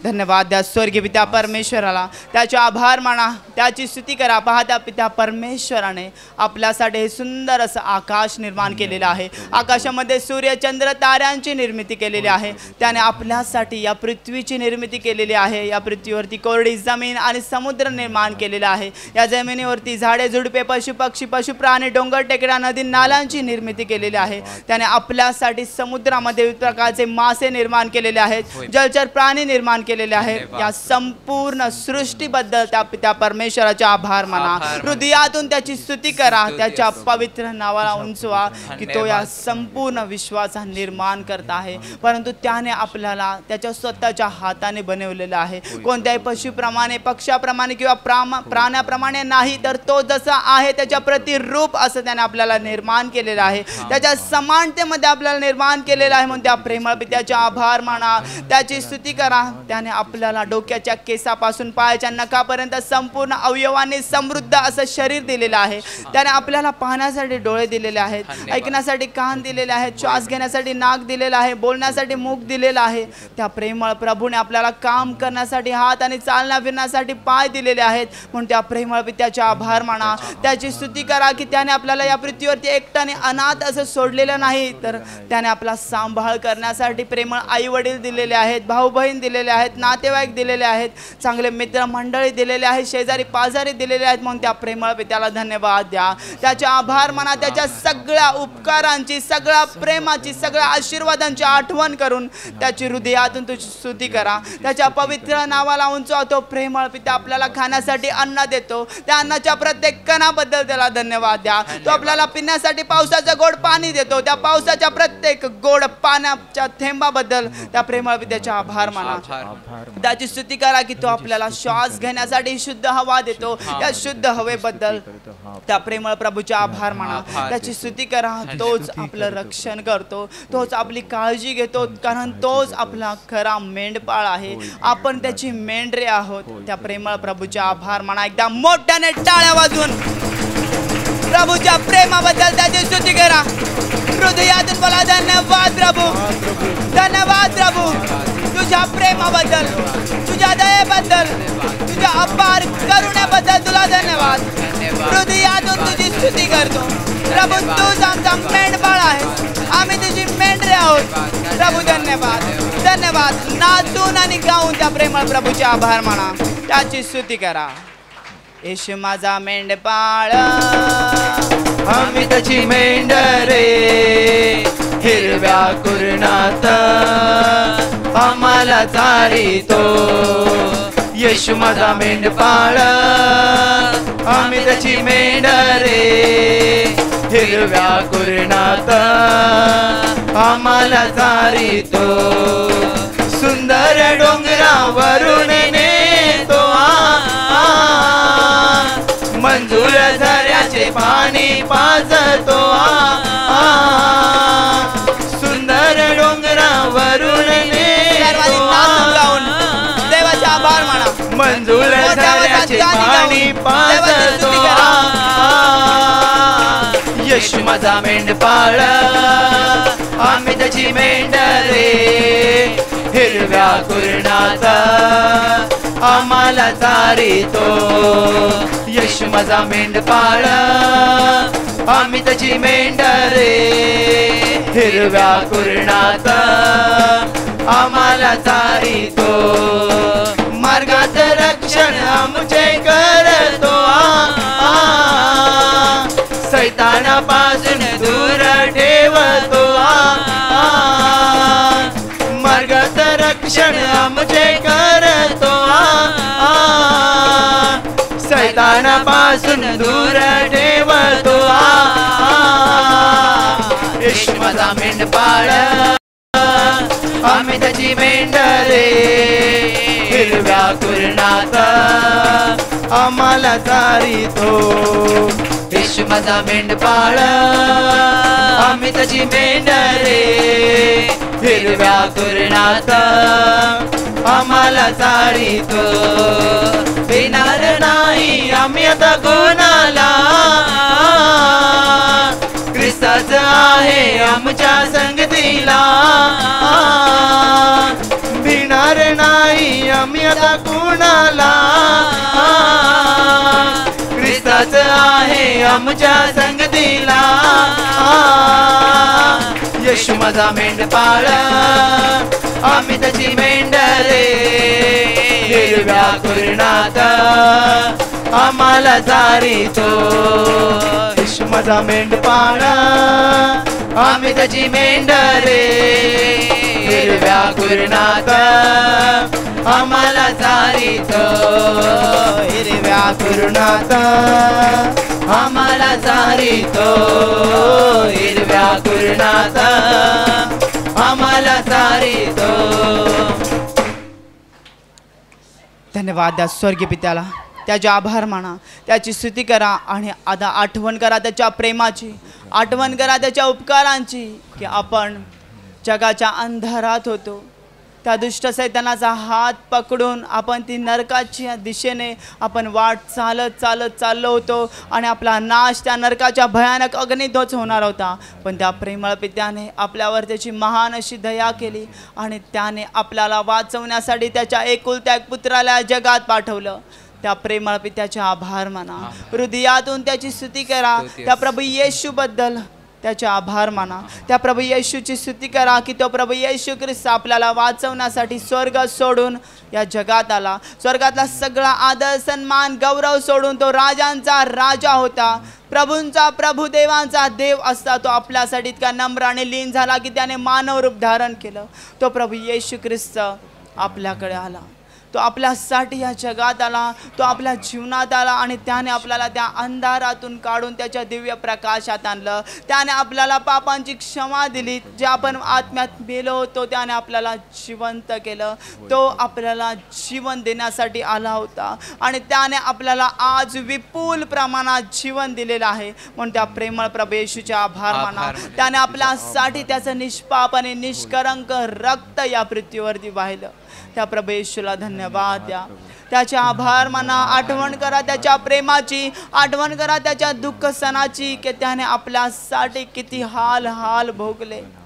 धन्यवाद द्या स्वर्गीय पित्या परमेश्वराला, त्याचे आभार माना, त्याची स्तुती करा. पहा, त्या पित्या परमेश्वराने आपल्यासाठी हे सुंदर असं आकाश निर्माण केलेलं आहे. आकाशामध्ये सूर्य चंद्र ताऱ्यांची निर्मिती केलेली आहे. त्याने आपल्यासाठी या पृथ्वीची निर्मिती केलेली आहे. या पृथ्वीवरती कोरडी जमीन आणि समुद्र निर्माण केलेला आहे. या जमिनीवरती झाडे झुडपे, पशु पक्षी, पशु प्राणी, डोंगर टेकड्या, नदी नाल्यांची निर्मिती केलेली आहे. त्याने आपल्यासाठी समुद्रामध्ये विविध प्रकारचे मासे निर्माण केलेले आहेत, जलचर प्राणी निर्माण केलेले आहेत. या संपूर्ण सृष्टीबद्दल त्या पित्या परमेश्वराचे आभार माना, हृदयातून त्याची स्तुती करा, त्याच्या पवित्र नावाला उंचवा, की तो या संपूर्ण विश्वाचा निर्माण करत आहे. परंतु त्याने आपल्याला त्याच्या स्वतःच्या हाताने बनवलेलं आहे. कोणत्याही पशुप्रमाणे, पक्षाप्रमाणे किंवा प्राण्याप्रमाणे नाही, तर तो जसा आहे त्याच्या प्रतिरूप असं त्याने आपल्याला निर्माण केलेलं आहे. त्याच्या समानतेमध्ये आपल्याला निर्माण केलेलं आहे. म्हणून त्या प्रेमळ पित्याचे आभार माना, त्याची स्तुती करा. त्याने आपल्याला डोक्याच्या केसापासून पायाच्या नखापर्यंत संपूर्ण अवयवांनी समृद्ध असं शरीर दिलेलं आहे. त्याने आपल्याला पाहण्यासाठी डोळे दिलेले आहेत, ऐकण्यासाठी कान दिलेले आहेत, श्वास घेण्यासाठी नाक दिलेला आहे, बोलण्यासाठी मुख दिलेलं आहे. त्या प्रेमळ प्रभूने आपल्याला काम करण्यासाठी हात आणि चालण्या फिरण्यासाठी पाय दिलेले आहेत. म्हणून त्या प्रेमळ पित्याचे आभार माना, त्याची स्तुती करा, की त्याने आपल्याला या पृथ्वीवरती एकट्याने अनाथ असं सोडलेलं नाही, तर त्याने आपला सांभाळ करण्यासाठी प्रेमळ आई वडील दिलेले आहेत, भाऊ बहीण दिलेले आहेत, नातेवाईक दिलेले आहेत, चांगले मित्र मंडळी दिलेले आहेत, शेजारी पाजारी दिलेले आहेत. म्हणून त्या प्रेमळ पित्याला धन्यवाद द्या, त्याचे आभार माना. त्याच्या सगळ्या उपकारांची, सगळ्या प्रेमाची, सगळ्या आशीर्वादांची आठवण करून त्याची हृदयातून तुझी स्तुती करा. त्याच्या पवित्र नावाला उंचवा. तो प्रेमळ पिता आपल्याला खाण्यासाठी अन्न देतो, त्या अन्नाच्या प्रत्येक कणाबद्दल त्याला धन्यवाद द्या. तो आपल्याला पिण्यासाठी पावसाचं गोड पाणी देतो, त्या पावसाच्या प्रत्येक गोड पाण्याच्या थेंबाबद्दल त्या प्रेमळ पित्याचे आभार माना. त्याची स्तुती करा, की तो आपल्याला श्वास घेण्यासाठी शुद्ध हवा देतो, त्या शुद्ध हवेबद्दल त्या प्रेमळ प्रभूचे आभार माना. त्याची स्तुती करा. तोच आपलं रक्षण करतो, तोच आपली काळजी घेतो, कारण तोच आपला खरा मेंढपाळ आहे. आपण त्याची मेंढरे आहोत. त्या प्रेमळ प्रभूचे आभार माना. एकदा मोठ्याने टाळ्या वाजवून प्रभूच्या प्रेमाबद्दल त्याची स्तुती करा. हृदयातून बोला, धन्यवाद प्रभू, धन्यवाद प्रभू, तुझ्या प्रेमाबद्दल, तुझ्या दयेबद्दल, तुझ्या अपार करुण्याबद्दल तुला धन्यवाद. हृदयातून तुझी स्तुती करतो. प्रभू तूच आमचा मेंढपाळ आहे, आम्ही तुझी मेंढरे आहोत. प्रभू धन्यवाद, धन्यवाद. नाचून आणि गाऊन त्या प्रेमळ प्रभूचे आभार माना, त्याची स्तुती करा. येशू माझा मेंढपाळ, आम्ही त्याची मेंढरे, हिरव्या कुरणात आम्हाला चारितो. येशू माझा मेंढपाळ, आम्ही त्याची मेंढरे, हिरव्या कुरणात आम्हाला चारितो. सुंदर डोंगरावरून नेतो, मंजूळ झऱ्याचे पाणी पाजतो. सुंदर डोंगरावरून नेतो, देवाचे आभार माना. मंजूळ झऱ्याचे पाणी पाजतो. येशू माझा मेंढपाळ, आम्ही त्याची मेंढरे, हिरव्या कुरणात आम्हाला चारितो. येशू माझा मेंढपाळ, आम्ही त्याची मेंढरे, हिरव्या कुरणात आम्हाला चारितो. मार्गात रक्षण आमचे करतो, सैतानापासून दूर ठेवतो. मार्गात रक्षण आमचे करतो, सैतानापासून दूर ठेवतो. येशू माझा मेंढपाळ, आम्ही त्याची मेंढरे, हिरव्या कुरणात आम्हाला चारितो. येशू माझा मेंढपाळ, आम्ही त्याची मेंढरे, हिरव्या कुरणात आम्हाला चारितो. येणार नाही आम्ही आता कोणाला, ख्रिस्ताच आहे आमच्या संगतीला. भिणार नाही आम्ही आता कोणाला, ख्रिस्ताच आहे आमच्या संगतीला. येशू माझा मेंढपाळ, आम्ही त्याची मेंढरे, हिरव्या कुरणात आम्हाला चारितो. येशू माझा मेंढपाळ, आम्ही त्याची मेंढरे, हिरव्या कुरणात आम्हाला चारितो. हिरव्या कुरणात आम्हाला चारितो. हिरव्या कुरणात आम्हाला चारितो. धन्यवाद द्या स्वर्गीय पित्याला, त्याचे आभार माना, त्याची स्तुती करा. आणि आता आठवण करा त्याच्या प्रेमाची, आठवण करा त्याच्या उपकारांची, की आपण जगाच्या अंधारात होतो. त्या दुष्ट सैतानाचा हात पकडून आपण ती नरकाच्या दिशेने आपण वाट चालत चालत चाललो होतो. आणि आपला नाश त्या नरकाच्या भयानक अग्नीतच होणार होता. पण त्या प्रेमळ पित्याने आपल्यावर त्याची महान अशी दया केली आणि त्याने आपल्याला वाचवण्यासाठी त्याच्या एकुलत्या एक पुत्राला जगात पाठवलं. त्या प्रेमळ पित्याचे आभार माना, हृदयातून त्याची स्तुती करा. त्या प्रभू येशूबद्दल त्याचे आभार माना, त्या प्रभू येशूची स्तुती करा की तो प्रभू येशू ख्रिस्त आपल्याला वाचवण्यासाठी स्वर्ग सोडून या जगात आला. स्वर्गातला सगळा आदर सन्मान गौरव सोडून तो राजांचा राजा होता, प्रभूंचा प्रभू, देवांचा देव असता तो आपल्यासाठी इतका नम्र आणि लीन झाला की त्याने मानव रूप धारण केलं. तो प्रभू येशू ख्रिस्त आपल्याकडे आला, तो आपल्यासाठी या जगात आला, तो आपल्या जीवनात आला आणि त्याने आपल्याला त्या अंधारातून काढून त्याच्या दिव्य प्रकाशात आणलं. त्याने आपल्याला पापांची क्षमा दिली. जे आपण आत्म्यात मेलो होतो त्याने आपल्याला जिवंत केलं. तो आपल्याला जीवन देण्यासाठी आला होता आणि त्याने आपल्याला आज विपुल प्रमाणात जीवन दिलेलं आहे. म्हणून त्या प्रेमळ प्रभू येशूचे आभार माना. त्याने आपल्यासाठी त्याचं निष्पाप आणि निष्कलंक रक्त या पृथ्वीवरती वाहिलं. त्या प्रभू येशूला धन्यवाद द्या, त्याचे आभार माना. आठवण करा त्याच्या प्रेमाची, आठवण करा त्याच्या दुःख सणाची की त्याने आपल्यासाठी किती हाल हाल भोगले.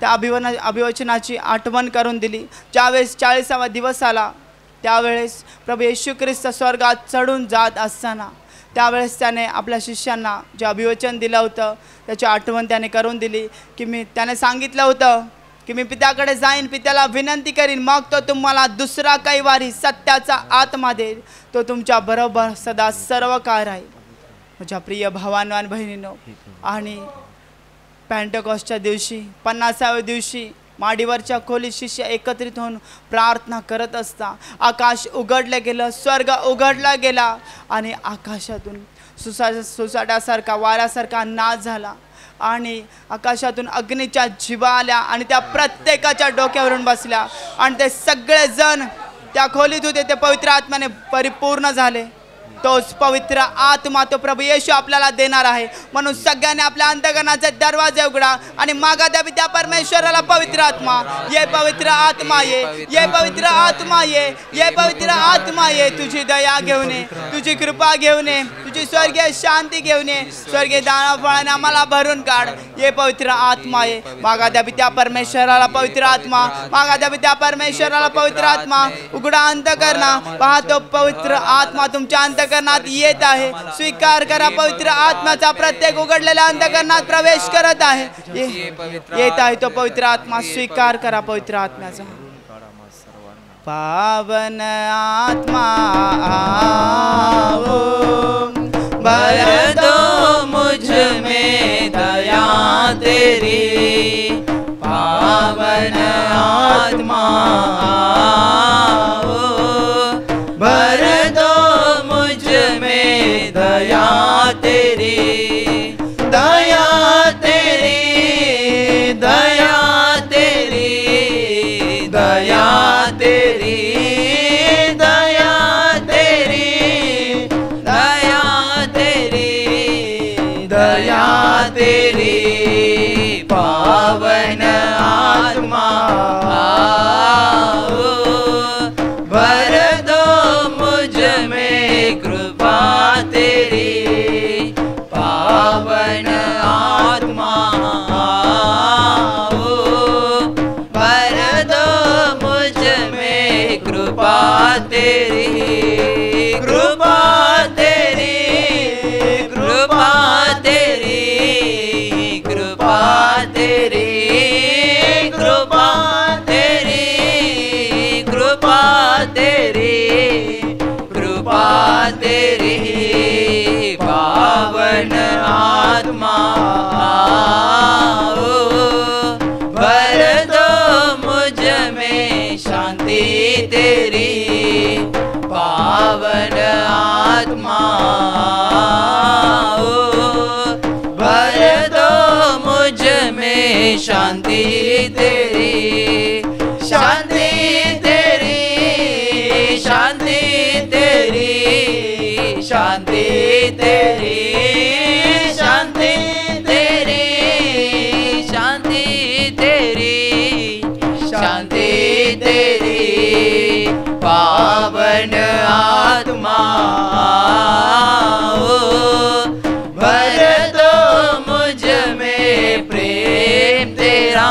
त्या अभिवचनाची आठवण करून दिली. ज्यावेळेस 40वा दिवस आला त्यावेळेस प्रभू येशू ख्रिस्त स्वर्गात चढून जात असताना त्यावेळेस त्याने आपल्या शिष्यांना जे अभिवचन दिलं होतं त्याची आठवण त्याने करून दिली की त्याने सांगितलं होतं की मी पित्याकडे जाईन, पित्याला विनंती करीन, मग तो तुम्हाला दुसरा कैवारी सत्याचा आत्मा देईल, तो तुमच्या बरोबर सदा सर्व काळ राहील. माझ्या प्रिय भावांनो आणि बहिणींनो, आणि पेंटेकॉस्टच्या दिवशी 50व्या दिवशी माडीवरच्या खोलीत शिष्य एकत्रित होऊन प्रार्थना करत असता आकाश उघडलं गेलं, स्वर्ग उघडला गेला आणि आकाशातून सुसाट्यासारखा वाऱ्यासारखा नाद झाला आणि आकाशातून अग्नीच्या जिवा आल्या आणि त्या प्रत्येकाच्या डोक्यावरून बसल्या आणि ते सगळेजण त्या खोलीत होते ते पवित्र आत्म्याने परिपूर्ण झाले. तोच पवित्र आत्मा तो प्रभू येशू आपल्याला देणार आहे. म्हणून सगळ्यांनी आपल्या अंतःकरणाचे दरवाजे उघडा आणि मागा द्या त्या परमेश्वराला पवित्र आत्मा, ये पवित्र आत्मा ये, ये पवित्र आत्मा ये, ये पवित्र आत्मा ये. तुझी दया घेऊन ये, तुझी कृपा घेऊन ये, तुझी स्वर्गीय शांती घेऊन ये, स्वर्गीय दानफळाने आम्हाला भरून काढ. ये पवित्र आत्मा ये. मागा द्या त्या परमेश्वराला पवित्र आत्मा, मागा द्या त्या परमेश्वराला पवित्र आत्मा. उघडा अंतःकरणा, पाहतो पवित्र आत्मा तुमच्या अंतःकरणात येत आहे. स्वीकार करा, पवित्र आत्म्याचा प्रत्येक उघडलेल्या अंतःकरणात प्रवेश करत आहे, येत आहे तो पवित्र आत्मा. स्वीकार करा पवित्र आत्म्याचा. पावन आत्मा आओ, भर दो मुझ में दया तेरी. पावन आत्मा आओ, भर दो मुझ में दया तेरी. दया तेरी, दया तेरी, दया तेरी, दया तेरी, दया तेरी, दया तेरी. पावन आत्मा आओ, भर दो मुझ में कृपा तेरी. पावन आत्मा आओ, भर दो मुझ में कृपा तेरी. कृपा तेरी, कृपा तेरी, कृपा तेरी, कृपा तेरी, कृपा तेरी, कृपा तेरी. पावन आत्मा आओ, भर दो मुझ में शांति तेरी. पावन आत्मा आओ, भर दो मुझ में शांति तेरी. शांति तेरी, शांति तेरी, शांति तेरी, शांति तेरी, शांति तेरी, शांति तेरी. पावन आत्मा आओ, भर दो मुझ में प्रेम तेरा.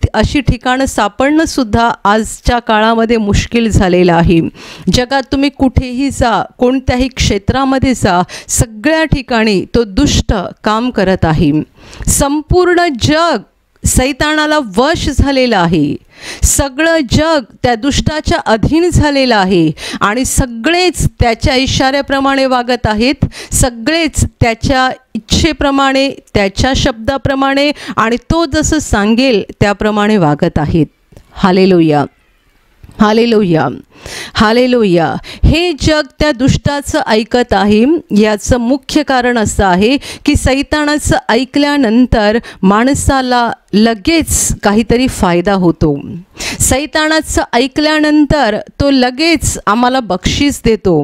अशी ठिकाणं सापडणं सुद्धा आजच्या काळामध्ये मुश्किल झालेलं आहे. जगात तुम्ही कुठेही जा, कोणत्याही क्षेत्रामध्ये जा, सगळ्या ठिकाणी तो दुष्ट काम करत आहे. संपूर्ण जग सैतानाला वश झालेलं आहे. सगळं जग त्या दुष्टाच्या अधीन झालेलं आहे आणि सगळेच त्याच्या इशाऱ्याप्रमाणे वागत आहेत. सगळेच त्याच्या इच्छेप्रमाणे, त्याच्या शब्दाप्रमाणे आणि तो जसं सांगेल त्याप्रमाणे वागत आहेत. Hallelujah, hallelujah, hallelujah. हे जग त्या दुष्टाचं ऐकत आहे. याचं मुख्य कारण असं आहे की सैतानाचं ऐकल्यानंतर माणसाला लगेच काहीतरी फायदा होतो. सैतानाचं ऐकल्यानंतर तो लगेच आम्हाला बक्षीस देतो.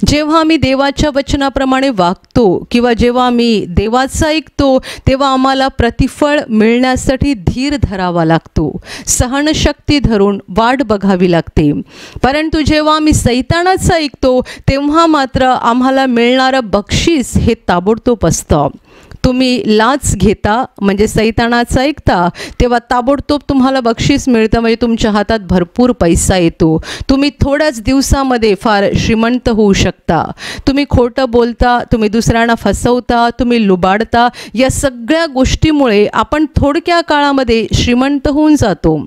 जेव्हा आम्ही देवाच्या वचनाप्रमाणे वागतो किंवा जेव्हा आम्ही देवाचं ऐकतो तेव्हा आम्हाला प्रतिफळ मिळण्यासाठी धीर धरावा लागतो, सहनशक्ती धरून वाट बघावी लागते. परंतु जेव्हा आम्ही सैतानाचं ऐकतो तेव्हा मात्र आम्हाला मिळणारं बक्षीस हे ताबडतोब असतं. तुम्ही लाच घेता म्हणजे सैतानाचं ऐकता तेव्हा ताबडतोब तुम्हाला बक्षीस मिळतं, म्हणजे तुमच्या हातात भरपूर पैसा येतो. तुम्ही थोड्याच दिवसामध्ये फार श्रीमंत होऊ शकता. तुम्ही खोटं बोलता, तुम्ही दुसऱ्यांना फसवता, तुम्ही लुबाडता. या सगळ्या गोष्टीमुळे आपण थोडक्या काळामध्ये श्रीमंत होऊन जातो.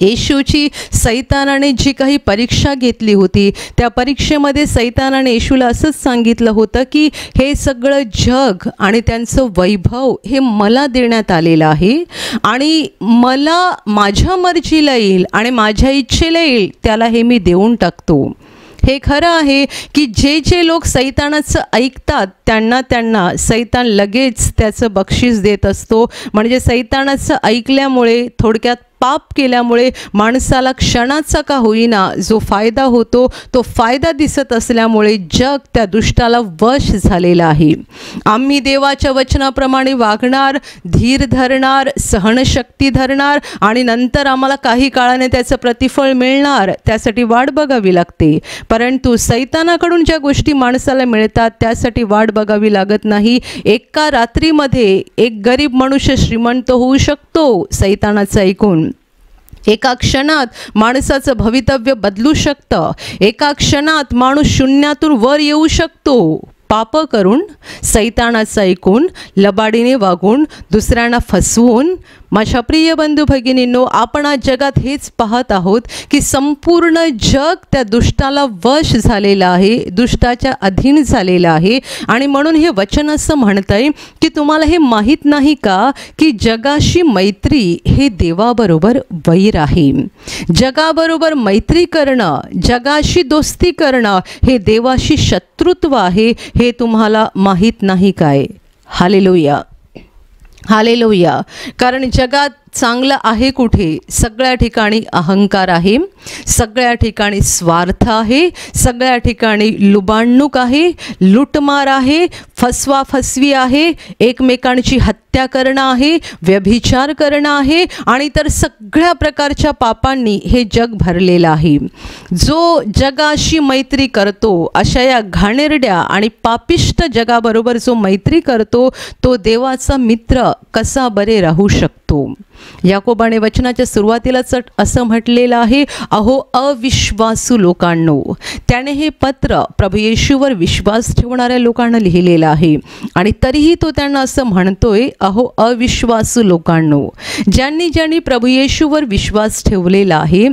येशूची सैतानाने जी काही परीक्षा घेतली होती त्या परीक्षेमध्ये सैतानाने येशूला असंच सांगितलं होतं की हे सगळं जग आणि त्यांचं वैभव हे मला देण्यात आलेलं आहे आणि मला माझ्या मर्जीला येईल आणि माझ्या इच्छेला येईल त्याला हे मी देऊन टाकतो. हे खरं आहे की जे जे लोक सैतानाचं ऐकतात त्यांना सैतान लगेच त्याचं बक्षीस देत असतो. म्हणजे सैतानाचं ऐकल्यामुळे, थोडक्यात पाप केल्यामुळे माणसाला क्षणाचा का होईना जो फायदा होतो तो फायदा दिसत असल्यामुळे जग त्या दुष्टाला वश झालेलं आहे. आम्ही देवाच्या वचनाप्रमाणे वागणार, धीर धरणार, सहनशक्ती धरणार आणि नंतर आम्हाला काही काळाने त्याचं प्रतिफळ मिळणार, त्यासाठी वाट बघावी लागते. परंतु सैतानाकडून ज्या गोष्टी माणसाला मिळतात त्यासाठी वाट बघावी लागत नाही. एका रात्रीमध्ये एक गरीब मनुष्य श्रीमंत होऊ शकतो सैतानाचं ऐकून. एका क्षणात माणसाचं भवितव्य बदलू शकतं. एका क्षणात माणूस शून्यातून वर येऊ शकतो. पाप करून, सैतानाचं ऐकून, लबाडीने वागून, दुसऱ्यांना फसवून. माझ्या प्रिय बंधू भगिनींनो, आपण आज जगात हेच पाहत आहोत की संपूर्ण जग त्या दुष्टाला वश झालेलं आहे, दुष्टाच्या अधीन झालेलं आहे. आणि म्हणून हे वचन असं म्हणतंय की तुम्हाला हे माहीत नाही का की जगाशी मैत्री हे देवाबरोबर वैर आहे. जगाबरोबर मैत्री करणं, जगाशी दोस्ती करणं हे देवाशी शत्रुत्व आहे. हे तुम्हाला माहीत नाही काय? Hallelujah, hallelujah. कारण जगात चांगलं आहे कुठे? सगळ्या ठिकाणी अहंकार आहे, सगळ्या ठिकाणी स्वार्थ आहे, सगळ्या ठिकाणी लुबाडणूक आहे, लूटमार आहे, फसवाफसवी आहे, एकमेकांची हत्या करणं आहे, व्यभिचार करणं आहे आणि तर सगळ्या प्रकारच्या पापांनी हे जग भरलेलं आहे. जो जगाशी मैत्री करतो, अशा या घाणेरड्या आणि पापिष्ट जगाबरोबर जो मैत्री करतो तो देवाचा मित्र कसा बरे राहू शकतो? याकोबाने वचनाच्या सुरुवातीलाच असं म्हटलेलं आहे, अहो अविश्वासू लोकांनो. त्याने हे पत्र प्रभू येशूवर विश्वास ठेवणाऱ्या लोकांना लिहिलेलं आहे आणि तरीही तो त्यांना असं म्हणतोय, अहो अविश्वासू लोकांनो. ज्यांनी प्रभू येशूवर विश्वास ठेवलेला आहे,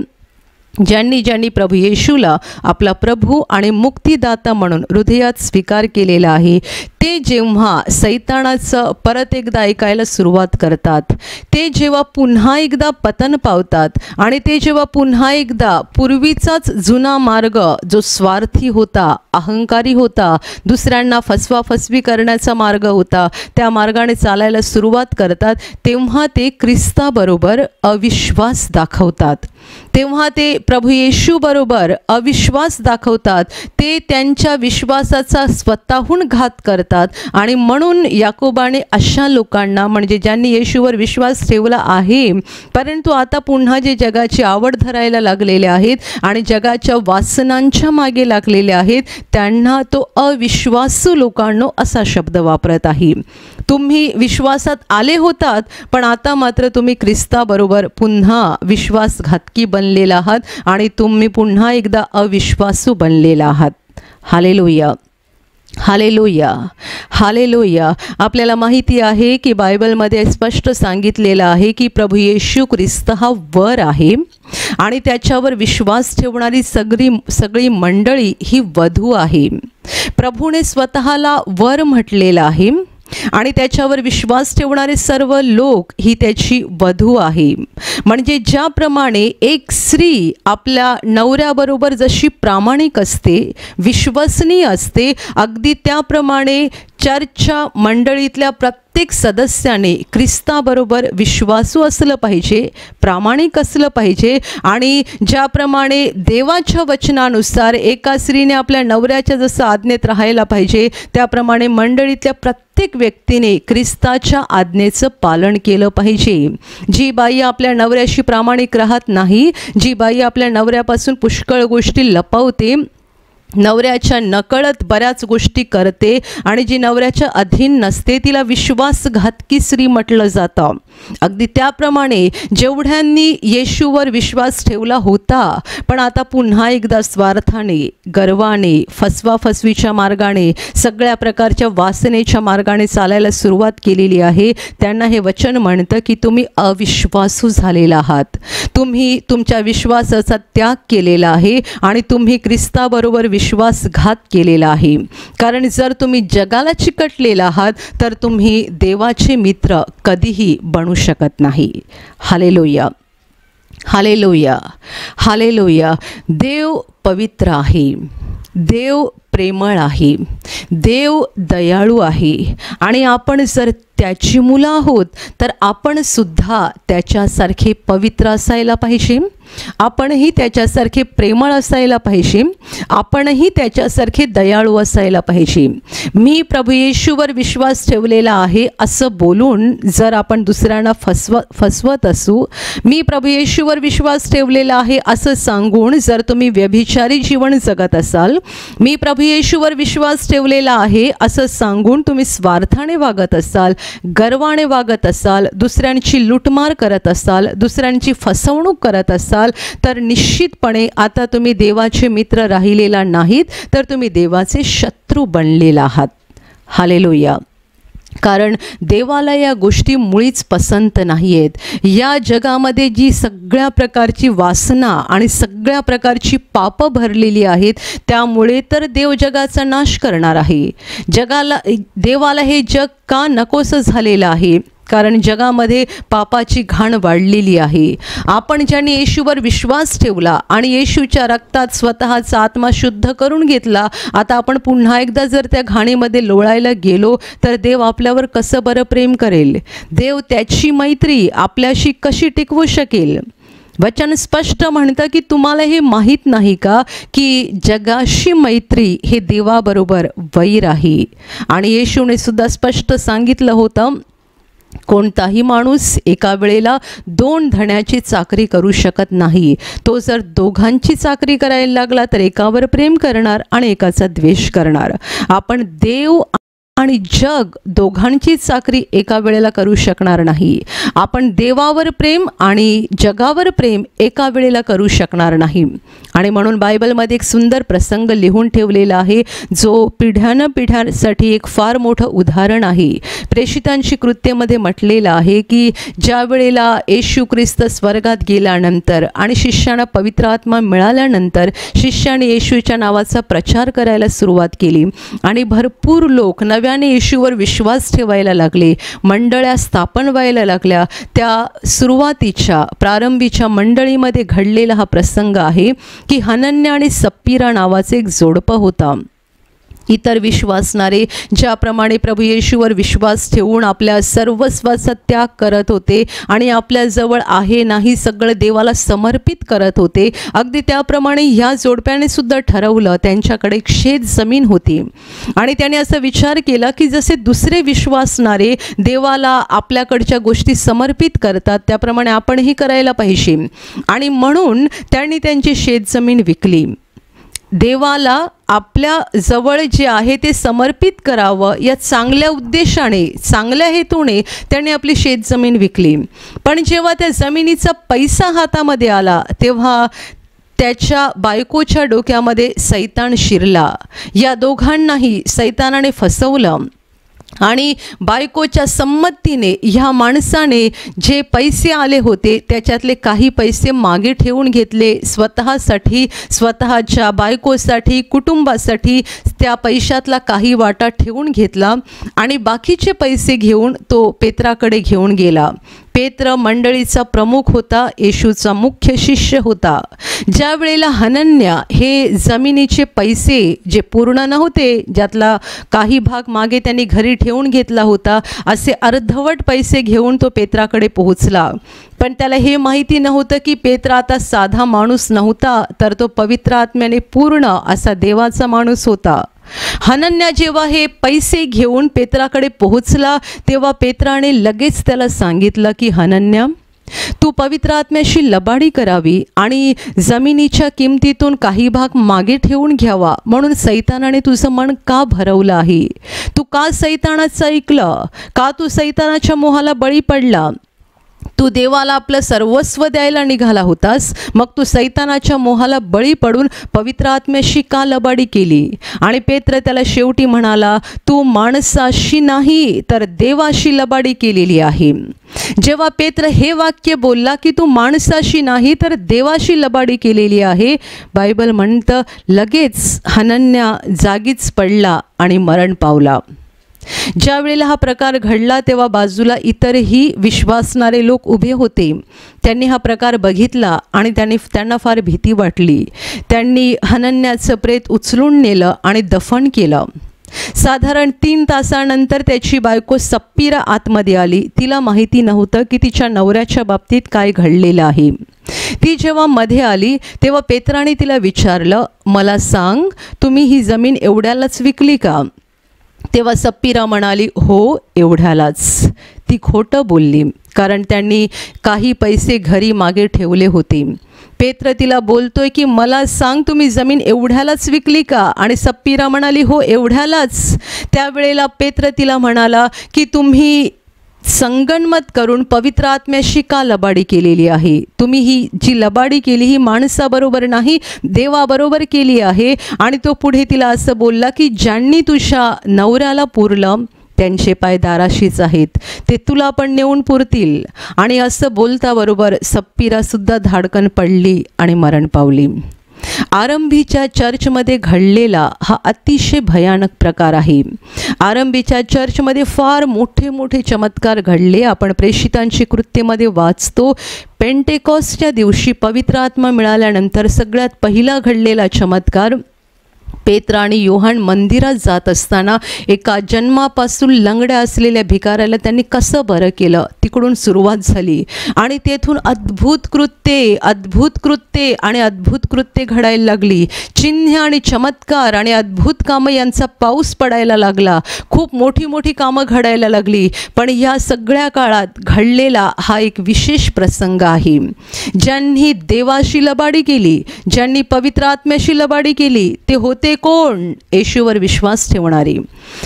ज्यांनी प्रभू येशूला आपला प्रभू आणि मुक्तिदाता म्हणून हृदयात स्वीकार केलेला आहे, ते जेव्हा सैतानाचं परत एकदा ऐकायला सुरुवात करतात, ते जेव्हा पुन्हा एकदा पतन पावतात आणि ते जेव्हा पुन्हा एकदा पूर्वीचाच जुना मार्ग जो स्वार्थी होता, अहंकारी होता, दुसऱ्यांना फसवाफसवी करण्याचा मार्ग होता, त्या मार्गाने चालायला सुरुवात करतात, तेव्हा ते ख्रिस्ताबरोबर अविश्वास दाखवतात. तेव्हा ते प्रभू येशू बरोबर अविश्वास दाखवतात, ते त्यांच्या विश्वासाचा स्वतःहून घात करतात. आणि म्हणून याकोबाने अशा लोकांना, म्हणजे ज्यांनी येशूवर विश्वास ठेवला आहे परंतु आता पुन्हा जे जगाची आवड धरायला लागलेले आहेत आणि जगाच्या वासनांच्या मागे लागलेले आहेत, त्यांना तो अविश्वासू लोकांनो असा शब्द वापरत आहे. तुम्ही विश्वासात आले होतात, पण आता मात्र तुम्ही ख्रिस्ताबरोबर पुन्हा विश्वासघातकी बनलेला आहात आणि तुम्ही पुन्हा एकदा अविश्वासू बनलेला आहात. Hallelujah, hallelujah, hallelujah. आपल्याला माहिती आहे की बायबलमध्ये स्पष्ट सांगितलेलं आहे की प्रभू येशू ख्रिस्त हा वर आहे आणि त्याच्यावर विश्वास ठेवणारी सगळी मंडळी ही वधू आहे. प्रभूने स्वतःला वर म्हटलेलं आहे आणि त्याच्यावर विश्वास ठेवणारे सर्व लोक ही त्याची वधू आहे. म्हणजे ज्याप्रमाणे एक स्त्री आपल्या नवऱ्याबरोबर जशी प्रामाणिक असते, विश्वसनीय असते, अगदी त्याप्रमाणे चर्चच्या मंडळीतल्या प्रत्येक सदस्याने ख्रिस्ताबरोबर विश्वासू असलं पाहिजे, प्रामाणिक असलं पाहिजे. आणि ज्याप्रमाणे देवाच्या वचनानुसार एका स्त्रीने आपल्या नवऱ्याच्या जसं आज्ञेत राहायला पाहिजे, त्याप्रमाणे मंडळीतल्या प्रत्येक व्यक्तीने ख्रिस्ताच्या आज्ञेचं पालन केलं पाहिजे. जी बाई आपल्या नवऱ्याशी प्रामाणिक राहत नाही, जी बाई आपल्या नवऱ्यापासून पुष्कळ गोष्टी लपवते, नवऱ्याच्या नकळत बऱ्याच गोष्टी करते आणि जी नवऱ्याच्या अधीन नसते, तिला विश्वासघातकी स्त्री म्हटलं जातं. अगदी त्याप्रमाणे जेवढ्यांनी येशूवर विश्वास ठेवला होता पण आता पुन्हा एकदा स्वार्थाने, गर्वाने, फसवाफसवीच्या मार्गाने, सगळ्या प्रकारच्या वासनेच्या मार्गाने चालायला सुरुवात केलेली आहे, त्यांना हे वचन म्हणतं की तुम्ही अविश्वासू झालेला आहात. तुम्ही तुमच्या विश्वासाचा त्याग केलेला आहे आणि तुम्ही ख्रिस्ताबरोबर विश्वासघात केलेला आहे. कारण जर तुम्ही जगाला चिकटलेला आहात तर तुम्ही देवाचे मित्र कधीही बनू शकत नाही. Hallelujah, hallelujah, hallelujah. देव पवित्र आहे, देव प्रेमळ आहे, देव दयाळू आहे आणि आपण जर त्याची मुलं आहोत तर आपण सुद्धा त्याच्यासारखे पवित्र असायला पाहिजे, आपणही त्याच्यासारखे प्रेमळ असायला पाहिजे, आपणही त्याच्यासारखे दयाळू असायला पाहिजे. मी प्रभू येशूवर विश्वास ठेवलेला आहे असं बोलून जर आपण दुसऱ्यांना फसवत असू, मी प्रभू येशूवर विश्वास ठेवलेला आहे असं सांगून जर तुम्ही व्यभिचारी जीवन जगत असाल, मी प्रभू येशूवर विश्वास ठेवलेला आहे असं सांगून तुम्ही स्वार्थाने वागत असाल, गर्वाने वागत असाल, दुसऱ्यांची लूटमार करत असाल, दुसऱ्यांची फसवणूक करत असाल, तर निश्चितपणे आता तुम्ही देवाचे मित्र राहिलेला नाहीत, तर तुम्ही देवाचे शत्रू बनलेला आहात. हालेलुया. कारण देवाला या गोष्टी मुळीच पसंत नाही आहेत. या जगामध्ये जी सगळ्या प्रकारची वासना आणि सगळ्या प्रकारची पापं भरलेली आहेत, त्यामुळे तर देव जगाचा नाश करणार आहे. देवाला हे जग का नकोसं झालेलं आहे? कारण जगामध्ये पापाची घाण वाढलेली आहे. आपण ज्यांनी येशूवर विश्वास ठेवला आणि येशूच्या रक्तात स्वतःचा आत्मा शुद्ध करून घेतला, आता आपण पुन्हा एकदा जर त्या घाणीमध्ये लोळायला गेलो तर देव आपल्यावर कसं बरं प्रेम करेल? देव त्याची मैत्री आपल्याशी कशी टिकवू शकेल? वचन स्पष्ट म्हणतं की तुम्हाला हे माहीत नाही का की जगाशी मैत्री हे देवाबरोबर वैर आहे. आणि येशूने सुद्धा स्पष्ट सांगितलं होतं, कोणताही माणूस एका वेळेला 2 धण्याची चाकरी करू शकत नाही. तो जर दोघांची चाकरी करायला लागला तर एकावर प्रेम करणार आणि एकाचा द्वेष करणार. आपण देव आणि जग दोघांची चाकरी एका वेळेला करू शकणार नाही. आपण देवावर प्रेम आणि जगावर प्रेम एका वेळेला करू शकणार नाही. आणि म्हणून बायबलमध्ये एक सुंदर प्रसंग लिहून ठेवलेला आहे, जो पिढ्यानपिढ्यांसाठी एक फार मोठं उदाहरण आहे. प्रेषितांची कृत्यमध्ये म्हटलेलं आहे की ज्या वेळेला येशू ख्रिस्त स्वर्गात गेल्यानंतर आणि शिष्यांना पवित्र आत्मा मिळाल्यानंतर शिष्याने येशूच्या नावाचा प्रचार करायला सुरुवात केली आणि भरपूर लोक नव्याने येशूवर विश्वास ठेवायला लागले, मंडळ्या स्थापन व्हायला लागल्या. त्या सुरुवातीच्या प्रारंभीच्या मंडळीमध्ये घडलेला हा प्रसंग आहे की हनन्या आणि सप्पिरा नावाचे एक जोडपं होता. इतर विश्वासणारे ज्याप्रमाणे प्रभू येशूवर विश्वास ठेवून आपल्या सर्वस्वाचा त्याग करत होते आणि आपल्याजवळ आहे नाही सगळं देवाला समर्पित करत होते, अगदी त्याप्रमाणे ह्या जोडप्याने सुद्धा ठरवलं. त्यांच्याकडे एक शेत जमीन होती आणि त्याने असा विचार केला की जसे दुसरे विश्वासणारे देवाला आपल्याकडच्या गोष्टी समर्पित करतात त्याप्रमाणे आपणही करायला पाहिजे. आणि म्हणून त्यांनी त्यांची शेतजमीन विकली. देवाला आपल्या जवळ जे आहे ते समर्पित करावं या चांगल्या उद्देशाने, चांगल्या हेतूने त्याने आपली शेतजमीन विकली. पण जेव्हा त्या जमिनीचा पैसा हातामध्ये आला तेव्हा त्याच्या बायकोच्या डोक्यामध्ये सैतान शिरला. या दोघांनाही सैतानाने फसवलं आणि बायकोच्या संमतीने ह्या माणसाने जे पैसे आले होते त्याच्यातले काही पैसे मागे ठेवून घेतले स्वतःसाठी, स्वतःच्या बायकोसाठी, कुटुंबासाठी. त्या पैशातला काही वाटा ठेवून घेतला आणि बाकीचे पैसे घेऊन तो पेत्राकडे घेऊन गेला. पेत्र मंडळीचा प्रमुख होता, येशूचा मुख्य शिष्य होता. ज्या वेळेला हनन्या हे जमिनीचे पैसे जे पूर्ण नव्हते, ज्यातला काही भाग मागे त्यांनी घरी ठेवून घेतला होता, असे अर्धवट पैसे घेऊन तो पेत्राकडे पोहोचला. पण त्याला हे माहिती नव्हतं की पेत्र आता साधा माणूस नव्हता, तर तो पवित्र आत्म्याने पूर्ण असा देवाचा माणूस होता. हनन्या जेव्हा हे पैसे घेऊन पेत्राकडे पोहोचला तेव्हा पेत्राने लगेच त्याला सांगितलं की हनन्या, तू पवित्र आत्म्याशी लबाडी करावी आणि जमिनीच्या किमतीतून काही भाग मागे ठेवून घ्यावा म्हणून सैतानाने तुझं मन का भरवलं आहे? तू का सैतानाचं ऐकलं? का तू सैतानाच्या मोहाला बळी पडला? तू देवाला आपलं सर्वस्व द्यायला निघाला होतास, मग तू सैतानाच्या मोहाला बळी पडून पवित्र आत्म्याशी का लबाडी केली? आणि पेत्र त्याला शेवटी म्हणाला, तू माणसाशी नाही तर देवाशी लबाडी केलेली आहे. जेव्हा पेत्र हे वाक्य बोलला की तू माणसाशी नाही तर देवाशी लबाडी केलेली आहे, बायबल म्हणतं लगेच हनन्या जागीच पडला आणि मरण पावला. ज्या वेळेला हा प्रकार घडला तेव्हा बाजूला इतरही विश्वासणारे लोक उभे होते. त्यांनी हा प्रकार बघितला आणि त्यांना फार भीती वाटली. त्यांनी हनन्याचं प्रेत उचलून नेलं आणि दफन केलं. साधारण 3 तासानंतर त्याची बायको सप्पिरा आतमध्ये आली. तिला माहिती नव्हतं की तिच्या नवऱ्याच्या बाबतीत काय घडलेलं आहे. ती जेव्हा मध्ये आली तेव्हा पेत्राने तिला विचारलं, मला सांग, तुम्ही ही जमीन एवढ्यालाच विकली का? तेव्हा सप्पिरा म्हणाली, हो, एवढ्यालाच. ती खोटं बोलली कारण त्यांनी काही पैसे घरी मागे ठेवले होते. पेत्र तिला बोलतोय की मला सांग, तुम्ही जमीन एवढ्यालाच विकली का? आणि सप्पिरा म्हणाली, हो, एवढ्यालाच. त्यावेळेला पेत्र तिला म्हणाला की तुम्ही संगनमत करून पवित्र आत्म्याशी का लबाडी केलेली आहे? तुम्ही ही जी लबाडी केली ही माणसाबरोबर नाही, देवाबरोबर केली आहे. आणि तो पुढे तिला असं बोलला की ज्यांनी तुझ्या नवऱ्याला पुरलं त्यांचे पाय दाराशीच आहेत, ते तुला पण नेऊन पुरतील. आणि असं बोलता बरोबर सप्पिरासुद्धा धाडकन पडली आणि मरण पावली. आरंभीच्या चर्चमध्ये घडलेला हा अतिशय भयानक प्रकार आहे. आरंभीच्या चर्चमध्ये फार मोठे मोठे चमत्कार घडले. आपण प्रेषितांची कृत्येमध्ये वाचतो. पेंटेकॉस्टच्या दिवशी पवित्र आत्मा मिळाल्यानंतर सगळ्यात पहिला घडलेला चमत्कार, पेत्र आणि योहान मंदिरात जात असताना एका जन्मापासून लंगड्या असलेल्या भिकाऱ्याला त्यांनी कसं बरं केलं, तिकडून सुरुवात झाली. आणि तेथून अद्भुत कृत्ये घडायला लागली. चिन्ह आणि चमत्कार आणि अद्भुत कामं यांचा पाऊस पडायला लागला. खूप मोठी मोठी कामं घडायला लागली. पण या सगळ्या काळात घडलेला हा एक विशेष प्रसंग आहे. ज्यांनी देवाशी लबाडी केली, ज्यांनी पवित्र आत्म्याशी लबाडी केली, ते होते कोण? येशूवर विश्वास ठेवणारी.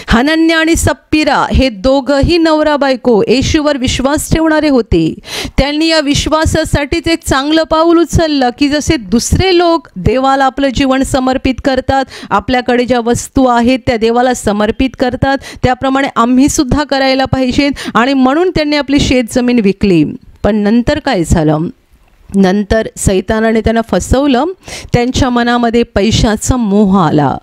हनन्या आणि सप्पिरा हे दोघंही नवरा बायको येशूवर विश्वास ठेवणारे होते. त्यांनी या विश्वासासाठीच एक चांगलं पाऊल उचललं की जसे दुसरे लोक देवाला आपलं जीवन समर्पित करतात, आपल्याकडे ज्या वस्तू आहेत त्या देवाला समर्पित करतात, त्याप्रमाणे आम्ही सुद्धा करायला पाहिजेत. आणि म्हणून त्यांनी आपली शेतजमीन विकली. पण नंतर काय झालं? नंतर सैतानाने त्यांना फसवलं. त्यांच्या मनामध्ये पैशाचा मोह आला.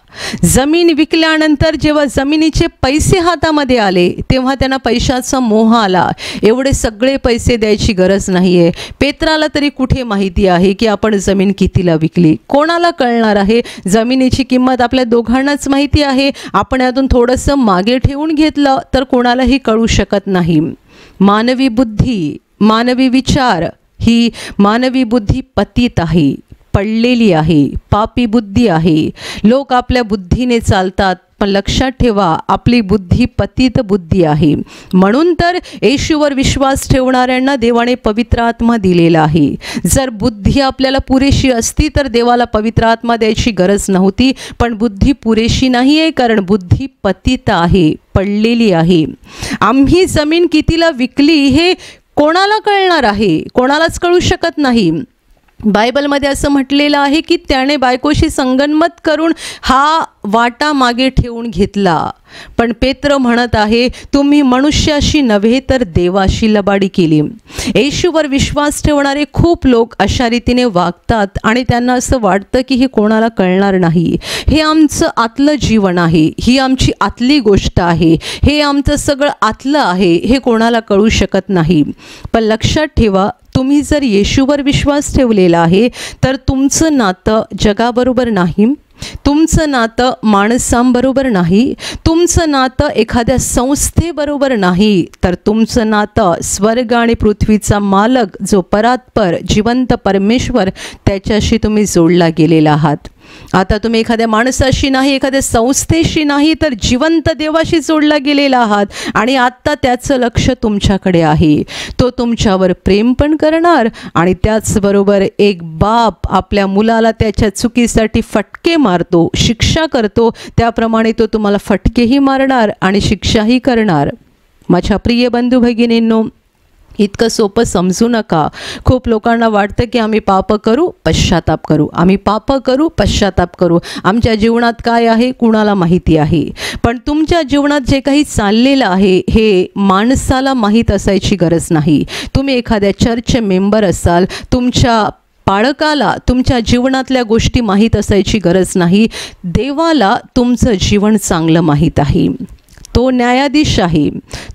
जमीन विकल्यानंतर जेव्हा जमिनीचे पैसे हातामध्ये आले तेव्हा त्यांना पैशाचा मोह आला. एवढे सगळे पैसे द्यायची गरज नाही आहे. पेत्राला तरी कुठे माहिती आहे की आपण जमीन कितीला विकली? कोणाला कळणार आहे? जमिनीची किंमत आपल्या दोघांनाच माहिती आहे. आपण यातून थोडंसं मागे ठेवून घेतलं तर कोणालाही कळू शकत नाही. मानवी बुद्धी, मानवी विचार, ही मानवी बुद्धी पतित आहे, पडलेली आहे, पापी बुद्धी आहे. लोक आपल्या बुद्धीने चालतात, पण लक्षात ठेवा आपली बुद्धी पतित बुद्धी आहे. म्हणून तर येशूवर विश्वास ठेवणाऱ्यांना देवाने पवित्र आत्मा दिलेला आहे. जर बुद्धी आपल्याला पुरेशी असती तर देवाला पवित्र आत्मा द्यायची गरज नव्हती. पण बुद्धी पुरेशी नाही आहे, कारण बुद्धी पतित आहे, पडलेली आहे. आम्ही जमीन कितीला विकली हे कोणाला कळणार आहे? कोणालाच कळू शकत नाही. बायबलमध्ये असं म्हटलेलं आहे की त्याने बायकोशी संगनमत करून हा वाटा मागे ठेवून घेतला. पण पेत्र म्हणत आहे, तुम्ही मनुष्याशी नव्हे तर देवाशी लबाडी केली. येशूवर विश्वास ठेवणारे खूप लोक अशा रीतीने वागतात आणि त्यांना असं वाटतं की हे कोणाला कळणार नाही. हे आमचं आतलं जीवन आहे, ही आमची आतली गोष्ट आहे, हे आमचं सगळं आतलं आहे, हे कोणाला कळू शकत नाही. पण लक्षात ठेवा, तुम्ही जर येशूवर विश्वास ठेवलेला आहे तर तुमचं नातं जगाबरोबर नाही, तुमचं नातं माणसांबरोबर नाही, तुमचं नातं एखाद्या संस्थेबरोबर नाही, तर तुमचं नातं स्वर्ग आणि पृथ्वीचा मालक जो परात्पर जिवंत परमेश्वर त्याच्याशी तुम्ही जोडला गेलेला आहात. आता तुम्ही एखाद्या माणसाशी नाही, एखाद्या संस्थेशी नाही, तर जिवंत देवाशी जोडला गेलेला आहात. आणि आत्ता त्याचं लक्ष तुमच्याकडे आहे. तो तुमच्यावर प्रेम पण करणार आणि त्याचबरोबर एक बाप आपल्या मुलाला त्याच्या चुकीसाठी फटके मारतो, शिक्षा करतो, त्याप्रमाणे तो तुम्हाला फटकेही मारणार आणि शिक्षाही करणार. माझ्या प्रिय बंधू भगिनींनो, इतकं सोपं समजू नका. खूप लोकांना वाटतं की आम्ही पाप करू, पश्चाताप करू, आम्ही पाप करू, पश्चाताप करू. आमच्या जीवनात काय आहे कुणाला माहिती आहे. पण तुमच्या जीवनात जे काही चाललेलं आहे हे माणसाला माहीत असायची गरज नाही. तुम्ही एखाद्या चर्च मेंबर असाल, तुमच्या पाळकाला तुमच्या जीवनातल्या गोष्टी माहीत असायची गरज नाही. देवाला तुमचं जीवन चांगलं माहीत आहे. तो न्यायाधीश आहे,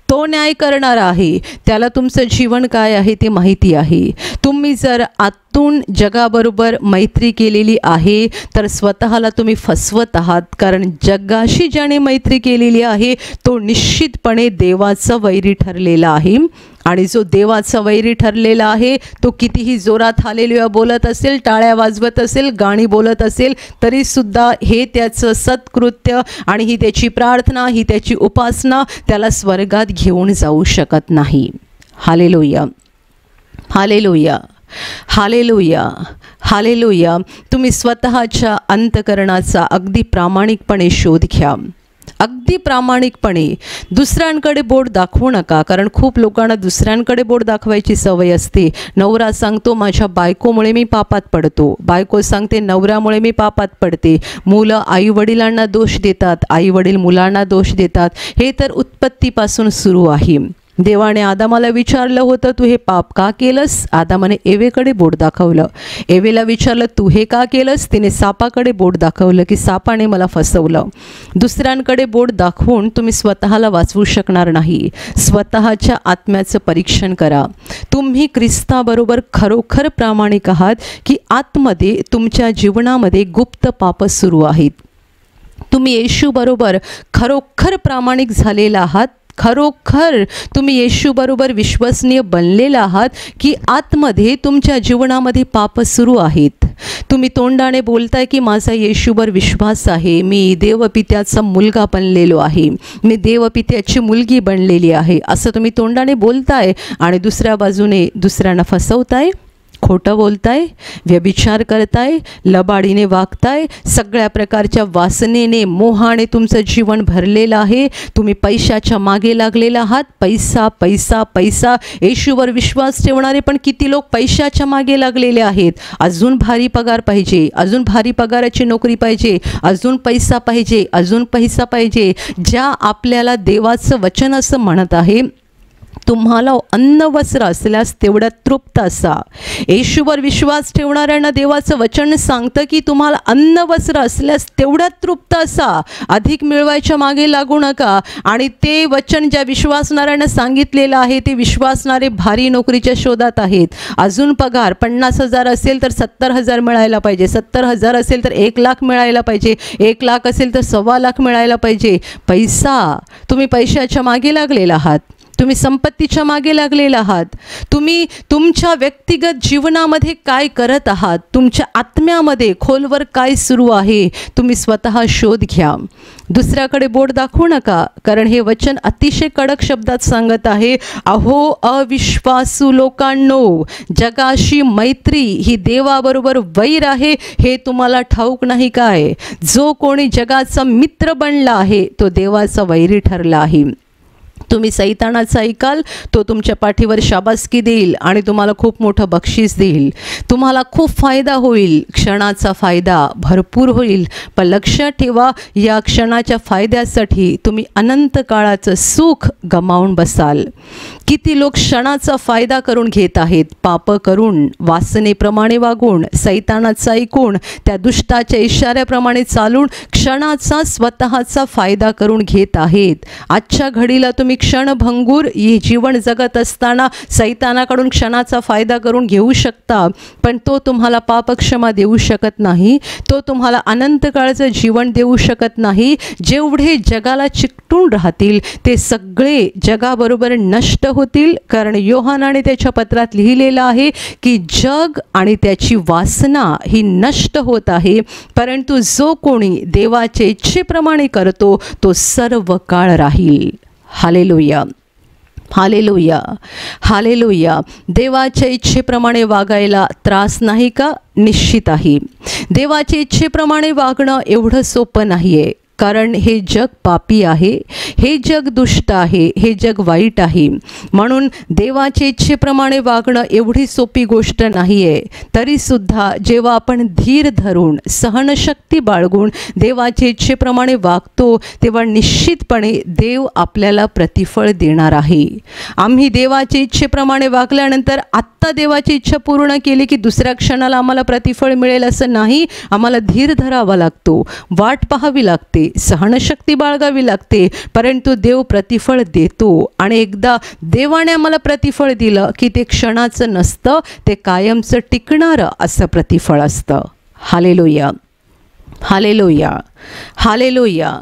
तो न्याय करणारा आहे, त्याला तुमचं जीवन काय आहे ते माहिती आहे. तुम्ही जर आतून जगाबरोबर मैत्री केलेली आहे तर स्वतःला तुम्ही फसवत आहात. कारण जगाशी ज्याने मैत्री केलेली आहे तो निश्चितपणे देवाचा वैरी ठरलेला आहे. आणि जो देवाचा वैरी ठरलेला आहे तो कितीही जोरात हालेलुया बोलत असेल, टाळ्या वाजवत असेल, गाणी बोलत असेल, तरीसुद्धा हे त्याचं सत्कृत्य आणि ही त्याची प्रार्थना, ही त्याची उपासना त्याला स्वर्गात घेऊन जाऊ शकत नाही. Hallelujah, hallelujah, hallelujah, hallelujah. तुम्ही स्वतःच्या अंतकरणाचा अगदी प्रामाणिकपणे शोध घ्या, अगदी प्रामाणिकपणे. दुसऱ्यांकडे बोट दाखवू नका, कारण खूप लोकांना दुसऱ्यांकडे बोट दाखवायची सवय असते. नवरा सांगतो माझ्या बायकोमुळे मी पापात पडतो, बायको सांगते नवऱ्यामुळे मी पापात पडते, मुलं आईवडिलांना दोष देतात, आईवडील मुलांना दोष देतात. हे तर उत्पत्तीपासून सुरू आहे. देवाने आदामाला विचारलं होतं तू हे पाप का केलंस? आदामाने एवेकडे बोट दाखवलं. एवेला विचारलं तू हे का केलंस? तिने सापाकडे बोट दाखवलं की सापाने मला फसवलं. दुसऱ्यांकडे बोट दाखवून तुम्ही स्वतःला वाचवू शकणार नाही. स्वतःच्या आत्म्याचं परीक्षण करा. तुम्ही ख्रिस्ताबरोबर खरोखर प्रामाणिक आहात की आतमध्ये तुमच्या जीवनामध्ये गुप्त पाप सुरू आहेत? तुम्ही येशूबरोबर खरोखर प्रामाणिक झालेला आहात? खरोखर तुम्ही येशूबरोबर विश्वसनीय बनलेला आहात की आतमध्ये तुमच्या जीवनामध्ये पाप सुरू आहेत? तुम्ही तोंडाने बोलताय की माझा येशूवर विश्वास आहे, मी देवपित्याचा मुलगा बनलेलो आहे, मी देवपित्याची मुलगी बनलेली आहे, असं तुम्ही तोंडाने बोलताय आणि दुसऱ्या बाजूने दुसऱ्यांना फसवताय, खोटं बोलताय, व्यभिचार करताय, लबाडीने वागताय, सगळ्या प्रकारच्या वासनेने, मोहाने तुमचं जीवन भरलेलं आहे. तुम्ही पैशाच्या मागे लागलेला आहात. पैसा, पैसा, पैसा. येशूवर विश्वास ठेवणारे पण किती लोक पैशाच्या मागे लागलेले आहेत. अजून भारी पगार पाहिजे, अजून भारी पगाराची नोकरी पाहिजे, अजून पैसा पाहिजे, अजून पैसा पाहिजे. ज्या आपल्याला देवाचं वचन असं म्हणत आहे तुम्हाला अन्न वस्त्र असल्यास तेवढ्यात तृप्त असा. येशूवर विश्वास ठेवणाऱ्यांना देवाचं वचन सांगतं की तुम्हाला अन्न वस्त्र असल्यास तेवढ्यात तृप्त असा, अधिक मिळवायच्या मागे लागू नका. आणि ते वचन ज्या विश्वासणाऱ्यांना सांगितलेलं आहे ते विश्वासणारे भारी नोकरीच्या शोधात आहेत. अजून पगार 50,000 असेल तर 70,000 मिळायला पाहिजे, 70,000 असेल तर 1,00,000 मिळायला पाहिजे, 1,00,000 असेल तर 1,25,000 मिळायला पाहिजे. पैसा, तुम्ही पैशाच्या मागे लागलेला आहात, तुम्ही संपत्तीच्या मागे लागलेला आहात. तुम्ही तुमच्या व्यक्तिगत जीवनामध्ये काय करत आहात, तुमच्या आत्म्यामध्ये खोलवर काय सुरू आहे, तुम्ही स्वतः शोध घ्या. दुसऱ्याकडे बोट दाखवू नका, कारण हे वचन अतिशय कडक शब्दात सांगत आहे, अहो अविश्वासू लोकांनो, जगाशी मैत्री ही देवाबरोबर वैर आहे, हे तुम्हाला ठाऊक नाही काय? जो कोणी जगाचा मित्र बनला आहे तो देवाचा वैरी ठरला आहे. तुम्ही सैतानाचा ऐकाल, तो तुमच्या पाठीवर शाबासकी देईल आणि तुम्हाला खूप मोठं बक्षीस देईल. तुम्हाला खूप फायदा होईल, क्षणाचा फायदा भरपूर होईल, पण लक्षात ठेवा, या क्षणाच्या फायद्यासाठी तुम्ही अनंत काळाचं सुख गमावून बसाल. किती लोक क्षणाचा फायदा करून घेत आहेत, पाप करून, वासनेप्रमाणे वागून, सैतानाचं ऐकून, त्या दुष्टाच्या इशाऱ्याप्रमाणे चालून क्षणाचा स्वतःचा फायदा करून घेत आहेत. आजच्या घडीला तुम्ही क्षणभंगूर हे जीवन जगत असताना सैतानाकडून क्षणाचा फायदा करून घेऊ शकता, पण तो तुम्हाला पापक्षमा देऊ शकत नाही, तो तुम्हाला अनंत काळचं जीवन देऊ शकत नाही. जेवढे जगाला चिकटून राहतील ते सगळे जगाबरोबर नष्ट होतील, कारण योहानाने त्याच्या पत्रात लिहिलेलं आहे की जग आणि त्याची वासना ही नष्ट होत आहे, परंतु जो कोणी देवाच्या इच्छेप्रमाणे करतो तो सर्व काळ राहील. Hallelujah, hallelujah, hallelujah. देवाच्या इच्छेप्रमाणे वागायला त्रास नाही का? निश्चित आहे. देवाच्या इच्छेप्रमाणे वागणं एवढं सोपं नाही आहे, कारण हे जग पापी आहे, हे जग दुष्ट आहे, हे जग वाईट आहे. म्हणून देवाच्या इच्छेप्रमाणे वागणं एवढी सोपी गोष्ट नाही आहे. तरीसुद्धा जेव्हा आपण धीर धरून, सहनशक्ती बाळगून देवाच्या इच्छेप्रमाणे वागतो, तेव्हा निश्चितपणे देव आपल्याला प्रतिफळ देणार आहे. आम्ही देवाच्या इच्छेप्रमाणे वागल्यानंतर आत्ता देवाची इच्छा पूर्ण केली की दुसऱ्या क्षणाला आम्हाला प्रतिफळ मिळेल असं नाही. आम्हाला धीर धरावा लागतो, वाट पाहावी लागते, सहनशक्ती बाळगावी लागते, परंतु देव प्रतिफळ देतो. आणि एकदा देवाने आम्हाला प्रतिफळ दिलं की ते क्षणाचं नसतं, ते कायमचं टिकणारं असं प्रतिफळ असतं. Hallelujah, hallelujah, hallelujah,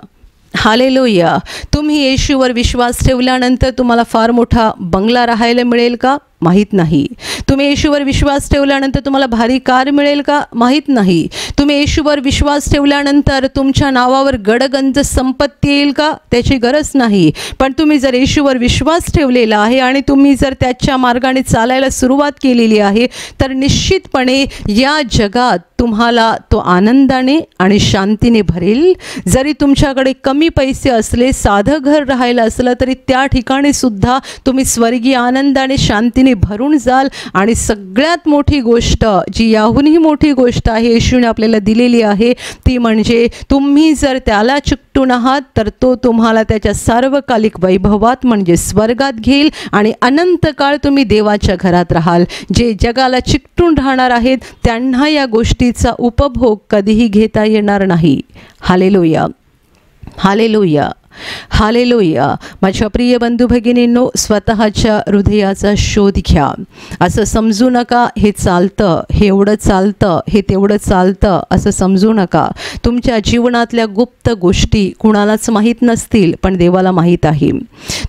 hallelujah. तुम्ही येशूवर विश्वास ठेवल्यानंतर तुम्हाला फार मोठा बंगला राहायला मिळेल का? माहीत नाही. तुम्ही येशूवर विश्वास ठेवल्यानंतर तुम्हाला भारी कार मिळेल का? माहीत नाही. तुम्ही येशूवर विश्वास ठेवल्यानंतर तुमच्या नावावर गडगंज संपत्ती येईल का? त्याची गरज नाही. पण तुम्ही जर येशूवर विश्वास ठेवलेला आहे आणि तुम्ही जर त्याच्या मार्गाने चालायला सुरुवात केलेली आहे, तर निश्चितपणे या जगात तुम्हाला तो आनंदाने आणि शांतीने भरेल. जरी तुमच्याकडे कमी पैसे असले, साधं घर राहायला असलं, तरी त्या ठिकाणी सुद्धा तुम्ही स्वर्गीय आनंदाने, शांतीने भरून जाल. आणि सगळ्यात मोठी गोष्ट, जी याहूनही मोठी गोष्ट आहे येशूने आपल्याला दिलेली आहे, ती म्हणजे तुम्ही जर त्याला चिकटून आहात तर तो तुम्हाला त्याच्या सार्वकालिक वैभवात म्हणजे स्वर्गात घेईल आणि अनंत काळ तुम्ही देवाच्या घरात राहाल. जे जगाला चिकटून राहणार आहेत त्यांना या गोष्टीचा उपभोग कधीही घेता येणार नाही. Hallelujah, hallelujah, hallelujah. माझ्या प्रिय बंधू भगिनींनो, स्वतःच्या हृदयाचा शोध घ्या. असं समजू नका हे चालतं, हे एवढं चालतं, हे तेवढं चालतं असं समजू नका. तुमच्या जीवनातल्या गुप्त गोष्टी कुणालाच माहीत नसतील, पण देवाला माहीत आहे.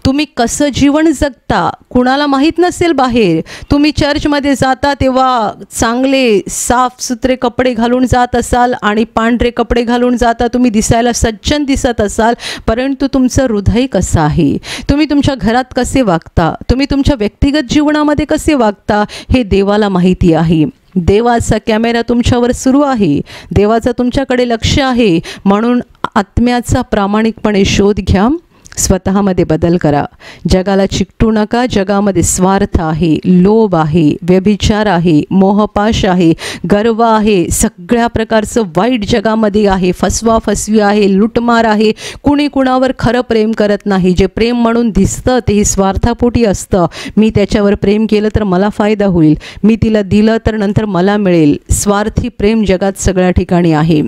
तुम्ही कसं जीवन जगता कुणाला माहीत नसेल बाहेर. तुम्ही चर्चमध्ये जाता तेव्हा चांगले साफसुथरे कपडे घालून जात असाल आणि पांढरे कपडे घालून जाता, तुम्ही दिसायला सज्जन दिसत असाल, परंतु तुमचं हृदय कसं आहे, तुम्ही तुमच्या घरात कसे वागता, तुम्ही तुमच्या व्यक्तिगत जीवनामध्ये कसे वागता, हे देवाला माहिती आहे. देवाचा कॅमेरा तुमच्यावर सुरू आहे, देवाचं तुमच्याकडे लक्ष आहे. म्हणून आत्म्याचा प्रामाणिकपणे शोध घ्या, स्वतःमध्ये बदल करा. जगाला चिकटू नका. जगामध्ये स्वार्थ आहे, लोभ आहे, व्यभिचार आहे, मोहपाश आहे, गर्व आहे, सगळ्या प्रकारचं वाईट जगामध्ये आहे. फसवी आहे, लुटमार आहे. कुणी कुणावर खरं प्रेम करत नाही. जे प्रेम म्हणून दिसतं तेही स्वार्थापोटी असतं. मी त्याच्यावर प्रेम केलं तर मला फायदा होईल, मी तिला दिलं तर नंतर मला मिळेल. स्वार्थी प्रेम जगात सगळ्या ठिकाणी आहे.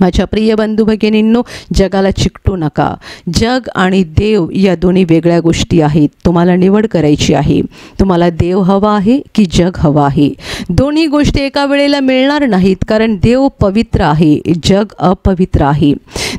माझ्या प्रिय बंधू भगिनींनो, जगाला चिकटू नका. जग आणि देव या दोन्ही वेगळ्या गोष्टी आहेत. तुम्हाला निवड करायची आहे. तुम्हाला देव हवा आहे की जग हवा आहे. दोन्ही गोष्टी एका वेळेला मिळणार नाहीत, कारण देव पवित्र आहे, जग अपवित्र आहे.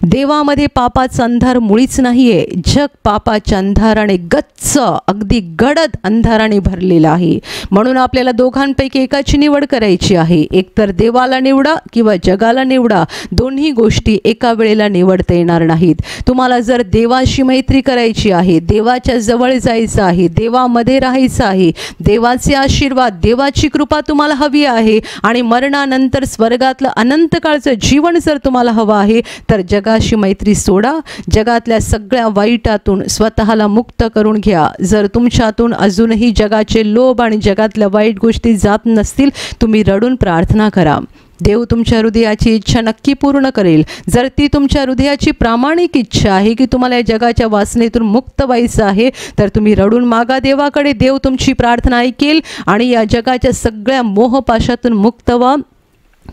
देवामध्ये पापाचा अंधार मुळीच नाही आहे. जग पापाच्या अंधाराने गच्च, अगदी गडद अंधाराने भरलेला आहे. म्हणून आपल्याला दोघांपैकी एकाची निवड करायची आहे. एकतर देवाला निवडा किंवा जगाला निवडा. दोन्ही गोष्टी एका वेळेला निवडता येणार नाहीत. तुम्हाला जर देवाशी मैत्री करायची आहे, देवाच्या जवळ जायचं आहे, देवामध्ये राहायचं आहे, देवाचे आशीर्वाद, देवाची कृपा तुम्हाला हवी आहे आणि मरणानंतर स्वर्गातलं अनंत काळचं जीवन जर तुम्हाला हवं आहे, तर जगाशी मैत्री सोडा. जगातल्या सगळ्या वाईटातून स्वतःला मुक्त करून घ्या. जर तुमच्यातून अजूनही जगाचे लोभ आणि जगातल्या वाईट गोष्टी जात नसतील, तुम्ही रडून प्रार्थना करा. देव तुमच्या हृदयाची इच्छा नक्की पूर्ण करेल. जर ती तुमच्या हृदयाची प्रामाणिक इच्छा आहे की तुम्हाला या जगाच्या वासनेतून मुक्त व्हायचं आहे, तर तुम्ही रडून मागा देवाकडे. देव तुमची प्रार्थना ऐकेल आणि या जगाच्या सगळ्या मोहपाशातून मुक्त व्हा.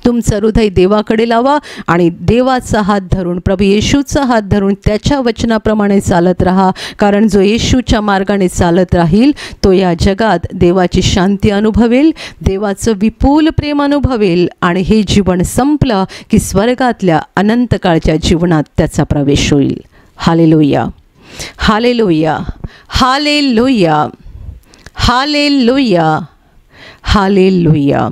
तुमचं हृदय देवाकडे लावा आणि देवाचा हात धरून, प्रभू येशूचा हात धरून त्याच्या वचनाप्रमाणे चालत राहा. कारण जो येशूच्या मार्गाने चालत राहील तो या जगात देवाची शांती अनुभवेल, देवाचं विपुल प्रेम अनुभवेल आणि हे जीवन संपलं की स्वर्गातल्या अनंत काळच्या जीवनात त्याचा प्रवेश होईल. Hallelujah, hallelujah, hallelujah, hallelujah, hallelujah.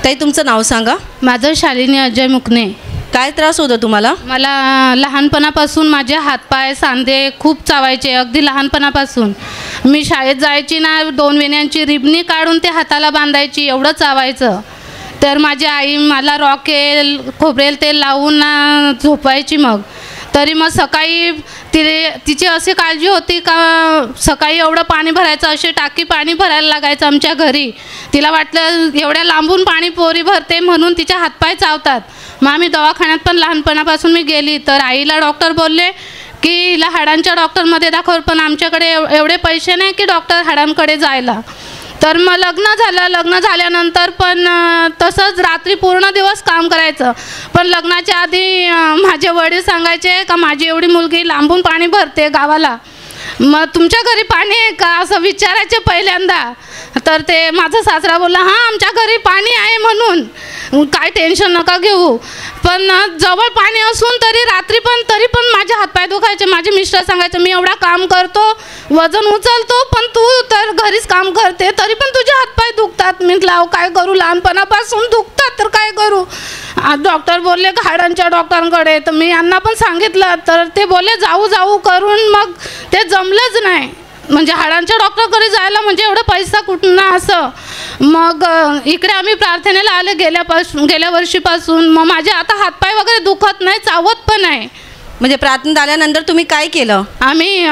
ताई, तुमचं नाव सांगा. माझं शालिनी अजय मुकणे. काय त्रास होतो तुम्हाला? मला लहानपणापासून माझे हातपाय सांधे खूप चावायचे, अगदी लहानपणापासून. मी शाळेत जायची ना, 2 वेण्यांची रिबणी काढून ते हाताला बांधायची, एवढं चावायचं. तर माझी आई मला रॉकेल, खोबरेल तेल लावून झोपायची. मग तरी मग सकाळी तिची अशी काळजी होती का सकाळी एवढं पाणी भरायचं, अशी टाकी पाणी भरायला लागायचं आमच्या घरी. तिला वाटलं एवढ्या लांबून पाणी पोरी भरते म्हणून तिचे हातपाय चावतात. मग आम्ही दवाखान्यात पण लहानपणापासून मी गेली, तर आईला डॉक्टर बोलले की हिला हाडांच्या डॉक्टरमध्ये दाखव, पण आमच्याकडे एवढे पैसे नाही की डॉक्टर हाडांकडे जायला. तर मग लग्न झालं. लग्न झाल्यानंतर पण तसंच रात्री पूर्ण दिवस काम करायचं. पण लग्नाच्या आधी माझे वडील सांगायचे का माझी एवढी मुलगी लांबून पाणी भरते गावाला, मग तुमच्या घरी पाणी आहे का असं विचारायचे पहिल्यांदा. तर ते माझा सासरा बोलला हां आमच्या घरी पाणी आहे म्हणून काय टेन्शन नका घेऊ. पण जवळ पाणी असून तरी रात्री पण माझे हातपाय दुखायचे. माझे मिस्टर सांगायचे मी एवढा काम करतो, वजन उचलतो, पण तू तर घरीच काम करते तरी पण तुझे हातपाय दुखतात. म्हटलं अहो काय करू, लहानपणापासून दुखतात तर काय करू. डॉक्टर बोलले हाडांच्या डॉक्टरांकडे. तर मी यांना पण सांगितलं, तर ते बोलले जाऊ जाऊ करून मग ते जमलंच नाही. म्हणजे हाडांच्या डॉक्टरकडे जायला म्हणजे एवढा पैसा कुठून असं. मग इकडे आम्ही प्रार्थनेला आले गेल्या वर्षीपासून. मग माझे आता हातपाय वगैरे दुखत नाही, चावत पण आहे. म्हणजे प्रार्थना झाल्यानंतर तुम्ही काय केलं? आम्ही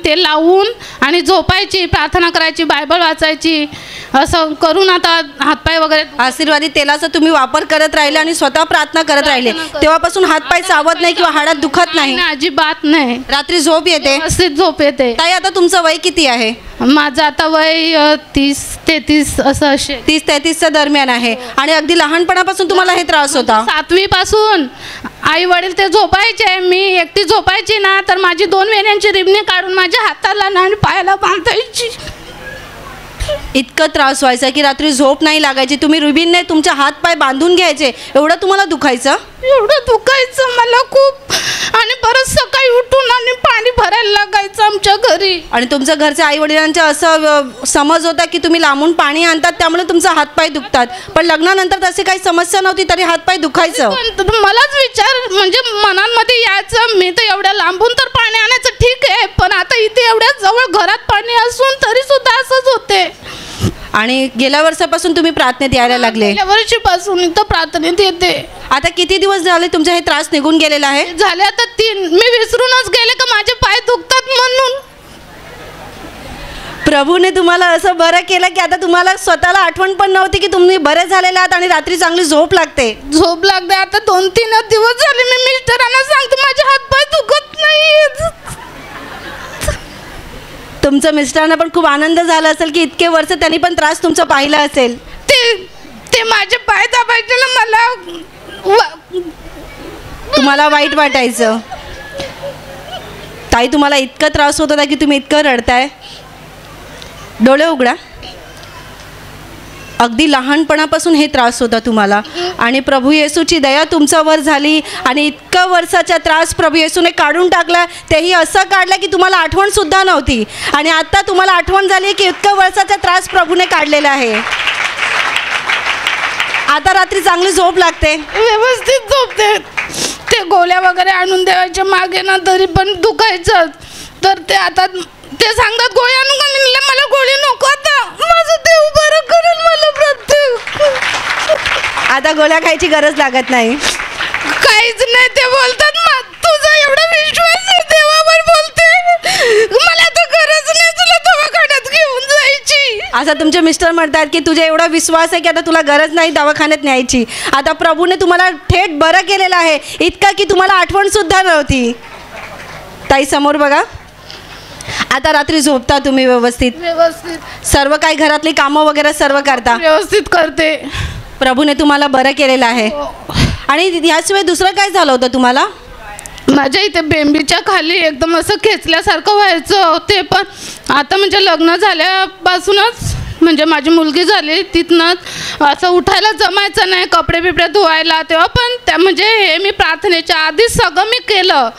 तेल लावून आणि झोपायची, प्रार्थना करायची, बायबल वाचायची, असं करून आता हातपाय वगैरे. आशीर्वादी तेलाचा तुम्ही वापर करत राहिले आणि स्वतः प्रार्थना करत राहिले, तेव्हापासून हातपाय चावत नाही किंवा हाडात दुखत नाही? अजिबात नाही. रात्री झोप येते? झोप येते. ताई, आता तुमचं वय किती आहे? माझं आता वय 30-33 असं असे. 30-33च्या दरम्यान आहे. आणि अगदी लहानपणापासून तुम्हाला हे त्रास होता? 7वी पासून आई वडील ते झोपायचे, मी एकटी झोपायची ना, तर माझी 2 वेण्यांची रिबणी काढून माझ्या हाताला आणि पायाला बांधायची. इतकं त्रास व्हायचा की रात्री झोप नाही लागायची. तुम्ही रिबीनने तुमच्या हात पाय बांधून घ्यायचे, एवढं तुम्हाला दुखायचं? एवढं दुखायचं मला खूप. आणि परत सकाळी उठून आणि पाणी भरायला लागायचं. आमच्या घरी. आणि तुमच्या घरच्या आई वडिलांचा असं समज होता की तुम्ही लांबून पाणी आणतात त्यामुळे तुमचा हातपाय दुखतात, पण लग्नानंतर तशी काही समस्या नव्हती तरी हातपाय दुखायचं. पण मलाच विचार म्हणजे मनांमध्ये यायचं, मी तर एवढ्या लांबून तर पाणी आणायचं ठीक आहे, पण आता इथे एवढ्या जवळ घरात पाणी असून तरी सुद्धा असंच होते. आणि गेल्या वर्षापासून तुम्ही प्रार्थनेत यायला लागले? गेल्या वर्षीपासून इथं प्रार्थनेत येते. आता किती दिवस झाले तुमचा हे त्रास निघून गेलेला आहे? झाले आता 3. मी विसरूनच गेले का माझे पाय दुखतात म्हणून. प्रभूने तुम्हाला असं बरं केलं की आता तुम्हाला स्वतःला आठवण पण नव्हती की तुम्ही बरे झालेले आहात आणि रात्री चांगली झोप लागते. झोप लागते. आता 2-3 दिवस झाले मी मिस्टरांना सांगते माझे हातपाय दुखत नाही. तुमच्या मिस्टरांना पण खूप आनंद झाला असेल की इतके वर्ष त्यांनी पण त्रास तुमचा पाहिला असेल. ते माझे पाय दाबायचे ना, मला तुम्हाला वाईट वाटायचं. ताई तुम्हाला इतका त्रास होत होता की तुम्ही इतकं रडताय? डोळे उघडा. अगदी लहानपणापासून हे त्रास होता तुम्हाला आणि प्रभू येशूची दया तुमच्यावर झाली आणि इतका वर्षाचा त्रास प्रभू येशूने काढून टाकला. तेही असं काढलं की तुम्हाला आठवणसुद्धा नव्हती आणि आता तुम्हाला आठवण झाली की इतका वर्षाचा त्रास प्रभूने काढलेला आहे. आता रात्री चांगली झोप लागते, व्यवस्थित झोपते. ते गोळ्या वगैरे आणून द्यायच्या मागे ना तरी पण दुखायचं, तर ते आता ते सांगतात गोळी आणू का? मी मला गोळी नको, आता माझं देव बरं करेल मला प्रत्येक. आता गोळ्या खायची गरज लागत नाही, काहीच नाही. ते बोलतात तुझा एवढा विश्वास आहे देवावर, बोलते मला तर गरज नाही तुला दवाखान्यात घेऊन जायची. असं तुमचे मिस्टर म्हणतात की तुझा एवढा विश्वास आहे की आता तुला गरज नाही दवाखान्यात न्यायची. आता प्रभूने तुम्हाला थेट बरं केलेलं आहे, इतका की तुम्हाला आठवण सुद्धा नव्हती. ताई समोर बघा. आता रात्री झोपता तुम्ही व्यवस्थित? व्यवस्थित. सर्व काही घरातली कामं वगैरे सर्व करता? व्यवस्थित करते. प्रभूने तुम्हाला बरं केलेलं आहे. आणि याशिवाय दुसरं काय झालं होतं तुम्हाला? माझ्या इथे बेंबीच्या खाली एकदम असं खेचल्यासारखं व्हायचं. ते पण आता म्हणजे लग्न झाल्यापासूनच म्हणजे माझी मुलगी झाली तिथनंच असं उठायला जमायचं नाही, कपडे बिपडे धुवायला. तेव्हा पण त्या म्हणजे हे मी प्रार्थनेच्या आधीच सगळं मी केलं.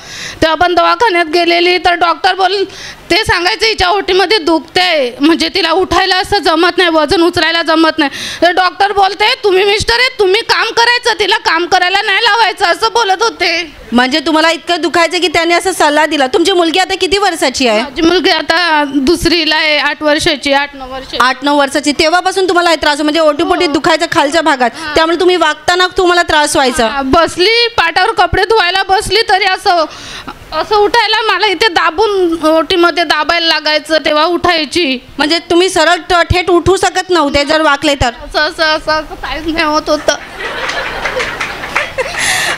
तेव्हा पण दवाखान्यात गेलेली तर डॉक्टर बोल ते सांगायचं हिच्या ओटीमध्ये दुखते, म्हणजे तिला उठायला असं जमत नाही, वजन उचलायला जमत नाही. तर डॉक्टर बोलते तुम्ही मिस्टर आहे तुम्ही काम करायचं, तिला काम करायला नाही लावायचं, असं बोलत होते. म्हणजे तुम्हाला इतकं दुखायचं की त्यांनी असं सल्ला दिला. तुमची मुलगी आता किती वर्षाची आहे? माझी मुलगी आता 2रीला आहे, 8 वर्षाची. 8-9 वर्षाची. 8-9 वर्षाची. तेव्हापासून तुम्हाला हे त्रास म्हणजे ओटीपोटी दुखायचं खालच्या भागात, त्यामुळे तुम्ही वागताना तुम्हाला त्रास व्हायचा. बसली पाटावर कपडे धुवायला बसली तरी असं उठायला मला इथे दाबून ओटीमध्ये दाबायला लागायचं, तेव्हा उठायची. म्हणजे तुम्ही सरळ थेट उठू शकत नव्हते जर वाकले तर? असं काहीच नाही होत होतं.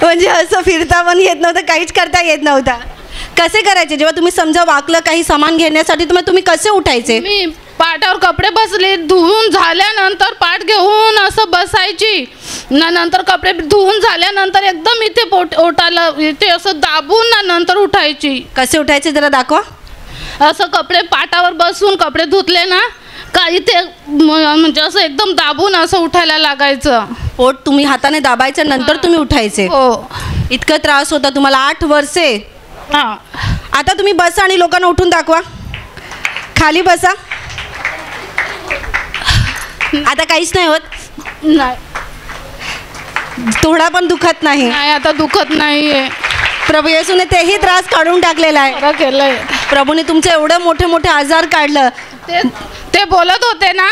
म्हणजे असं फिरता पण येत नव्हतं, काहीच करता येत नव्हता. कसे करायचे जेव्हा तुम्ही समजा वाकलं काही सामान घेण्यासाठी तर मग तुम्ही कसे उठायचे? मी पाटावर कपडे बसले, धुवून झाल्यानंतर पाट घेऊन असं बसायची. नंतर कपडे धुवून झाल्यानंतर एकदम इथे ओटाला इथे असं दाबून नंतर उठायची. कसे उठायचे जरा दाखवा. असं कपडे पाटावर बसून कपडे धुतले ना का इथे म्हणजे असं एकदम दाबून असं उठायला लागायचं. पोट तुम्ही हाताने दाबायचं नंतर तुम्ही उठायचे? हो. इतका त्रास होता तुम्हाला 8 वर्षे. हां. आता तुम्ही बसा आणि लोकांना उठून दाखवा. खाली बसा. आता काहीच नाही होत? नाही. थोडा पण दुखत नाही? नाही आता दुखत नाहीये. प्रभू येशूने तेही त्रास काढून टाकलेला आहे. केलंय प्रभूने तुमचे एवढे मोठे मोठे आजार काढलं. ते बोलत होते ना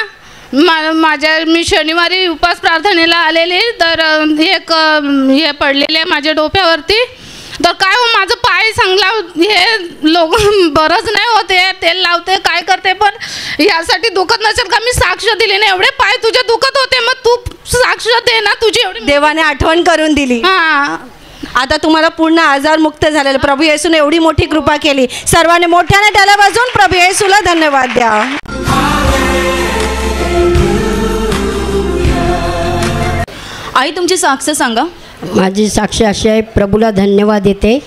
मी शनिवारी उपास प्रार्थनेला आलेली तर एक हे पडलेले माझ्या डोक्यावरती. तर काय हो माझं पाय चांगला हे लोक बरंच नाही होते, तेल लावते काय करते पण यासाठी दुखत नसेल का? मी साक्ष दिली नाही, एवढे पाय तुझे दुखत होते मग तू साक्ष दे ना, तुझी एवढी देवाने आठवण करून दिली. हां. आता तुम्हाला पूर्ण आजार मुक्त झालेला. प्रभू येशूने एवढी मोठी कृपा केली. सर्वांनी मोठ्याने टाळ्या वाजवून प्रभू येशूला धन्यवाद द्या. आई तुमची साक्ष सांगा. माझी साक्ष अशी आहे, प्रभूला धन्यवाद देते.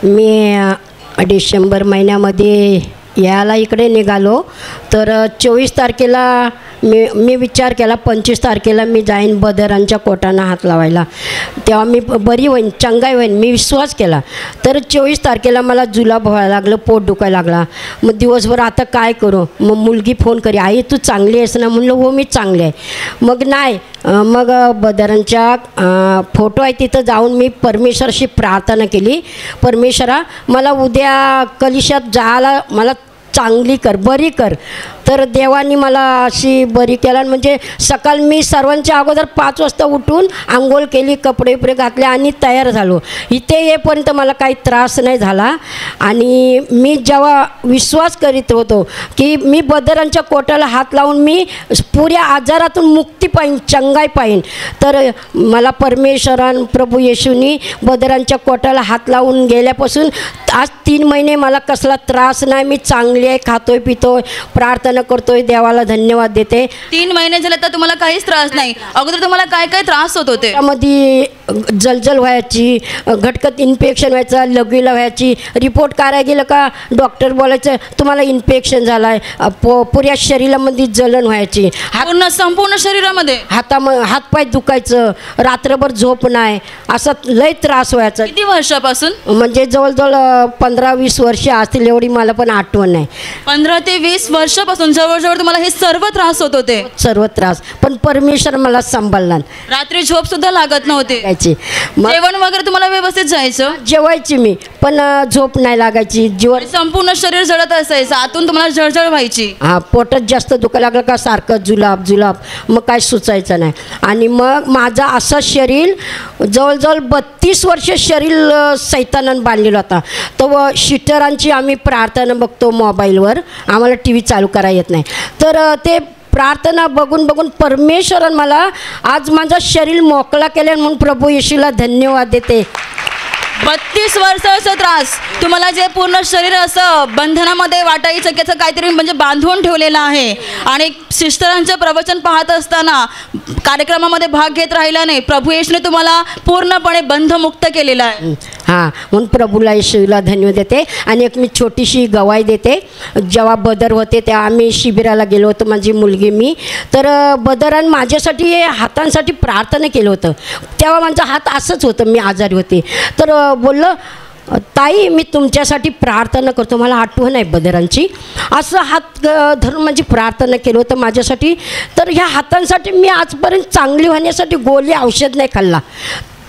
मी डिसेंबर महिन्यामध्ये यायला इकडे निघालो तर 24 तारखेला मी विचार केला 25 तारखेला मी जाईन बदरांच्या कोटांना हात लावायला, तेव्हा मी बरी होईन, चंगाई होईन, मी विश्वास केला. तर 24 तारखेला मला जुलाब व्हायला लागलं, पोट दुखायला लागला. मग दिवसभर आता काय करू, मग मुलगी फोन करी, आई तू चांगली आहेस ना? म्हणलं हो मी चांगली आहे. मग नाही, मग बदरांच्या फोटो आहे तिथं जाऊन मी परमेश्वराशी प्रार्थना केली, परमेश्वरा मला उद्या कलिशात जायला मला चांगली कर, बरी कर. तर देवानी मला अशी बरी केला. म्हणजे सकाळ मी सर्वांच्या अगोदर 5 वाजता उठून आंघोळ केली, कपडे बिपडे घातले आणि तयार झालो. इथे येईपर्यंत मला काही त्रास नाही झाला. आणि मी जेव्हा विश्वास करीत होतो की मी बदरांच्या कोटाला हात लावून मी पुऱ्या आजारातून मुक्ती पाहीन, चंगाई पाहीन, तर मला परमेश्वरान प्रभू येशूनी बदरांच्या कोटाला हात लावून गेल्यापासून आज 3 महिने मला कसला त्रास नाही. मी चांगली आहे, खातोय पितोय, प्रार्थना करतोय, देवाला धन्यवाद देते. 3 महिने झाले तर तुम्हाला काहीच त्रास नाही. अगोदर तुम्हाला काय काय त्रास होत होते? त्यामध्ये जलजल व्हायची, घटकत इन्फेक्शन व्हायचं, लघवीला व्हायची. रिपोर्ट करायला गेलं का डॉक्टर बोलायचं तुम्हाला इन्फेक्शन झालं आहे. पुऱ्या शरीरामध्ये जलन व्हायची, संपूर्ण शरीरामध्ये हातपाय दुखायचं, रात्रभर झोप नाही, असा लय त्रास व्हायचा. किती वर्षापासून? म्हणजे जवळजवळ 15-20 वर्ष असतील, एवढी मला पण आठवण नाही. 15 ते 20 वर्षापासून जवळजवळ तुम्हाला हे सर्व त्रास होत होते? सर्व त्रास. पण परमेश्वर मला सांभाळला. रात्री झोप सुद्धा लागत नव्हती? जेवण वगैरे तुम्हाला व्यवस्थित जायचं? जेवायची मी, पण झोप नाही लागायची. जीवन संपूर्ण शरीर जळत असायचं, आतून तुम्हाला जळजळ व्हायची? हा, पोटात जास्त दुखायला लागलं का सारखं जुलाब जुलाब, मग काय सुचायचं नाही. आणि मग माझं असं शरीर जवळजवळ 32 वर्ष शरीर सैतानानं बांधलेलं होता. तर शिटरांची आम्ही प्रार्थना बघतो मोबाईलवर, आम्हाला टी व्ही चालू करायला येत नाही. तर ते प्रार्थना बघून बघून परमेश्वरानं मला आज माझं शरीर मोकळा केलं, म्हणून प्रभू येशूला धन्यवाद देते. 32 वर्षाचा त्रास तुम्हाला जे पूर्ण शरीर असं बंधनामध्ये वाटायचं, त्याचं काहीतरी म्हणजे बांधून ठेवलेलं आहे. आणि सिस्टरांचं प्रवचन पाहत असताना कार्यक्रमामध्ये भाग घेत राहिला नाही, प्रभू येशूने तुम्हाला पूर्णपणे बंधमुक्त केलेला आहे. हां, म्हणून प्रभूला येशूला धन्यवाद देते. आणि एक मी छोटीशी गवाही देते. जेव्हा बदर होते तेव्हा आम्ही शिबिराला गेलो होतो, माझी मुलगी मी. तर बदरान माझ्यासाठी हातांसाठी प्रार्थना केलं होतं. तेव्हा माझा हात असंच होतं, मी आजारी होते. तर बोललं ताई मी तुमच्यासाठी प्रार्थना करतो, मला आठवण आहे बदरांची. असं हात धरून माझी प्रार्थना केलं होतं माझ्यासाठी. तर ह्या हातांसाठी मी आजपर्यंत चांगली होण्यासाठी गोळी औषध नाही खाल्ला.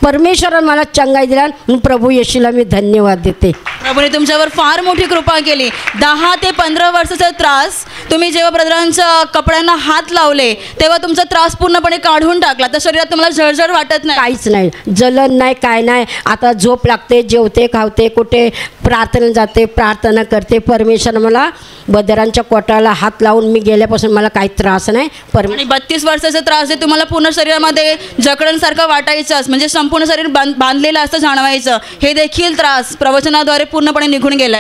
परमेश्वरानं मला चंगाई दिला, म्हणून प्रभू येशूला मी धन्यवाद देते. प्रभूने तुमच्यावर फार मोठी कृपा केली. 10 ते 15 वर्षाचा त्रास तुम्ही जेव्हा ब्रदरांच्या कपड्यांना हात लावले तेव्हा तुमचा त्रास पूर्णपणे काढून टाकला. तर शरीरात तुम्हाला जळजळ वाटत नाही? काहीच नाही, जलन नाही, काय नाही. आता झोप लागते, जेवते, खावते, कुठे प्रार्थना जाते, प्रार्थना करते. परमेश्वर मला बदरांच्या कोटाला हात लावून मी गेल्यापासून मला काही त्रास नाही. आणि 32 वर्षाचा त्रास आहे तुम्हाला, पूर्ण शरीरामध्ये जकडणसारखं वाटायचंच, म्हणजे संपूर्ण शरीर बांधलेलं असं जाणवायचं. हे देखील त्रास प्रवचनाद्वारे पूर्णपणे निघून गेला.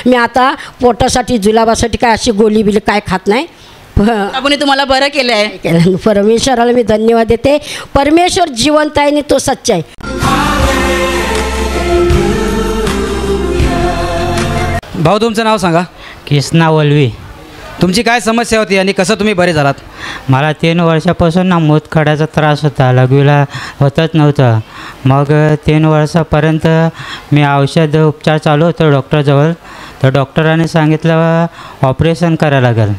मी आता पोटासाठी जुलाबासाठी काय अशी गोळी बिली काय खात नाही. प्रभूने तुम्हाला बरं केलं आहे. परमेश्वराला मी धन्यवाद देते. परमेश्वर जिवंत आहे आणि तो सच्चा आहे. भाऊ तुमचं नाव सांगा. कृष्णा वलवी. तुमची काय समस्या होती आणि कसं तुम्ही बरे झालात? मला 3 वर्षापासून ना मूतखड्याचा त्रास होता, लघवीला होतच नव्हतं. मग 3 वर्षापर्यंत मी औषध उपचार चालू होतो डॉक्टरजवळ. तर डॉक्टरांनी सांगितलं ऑपरेशन करायला लागेल.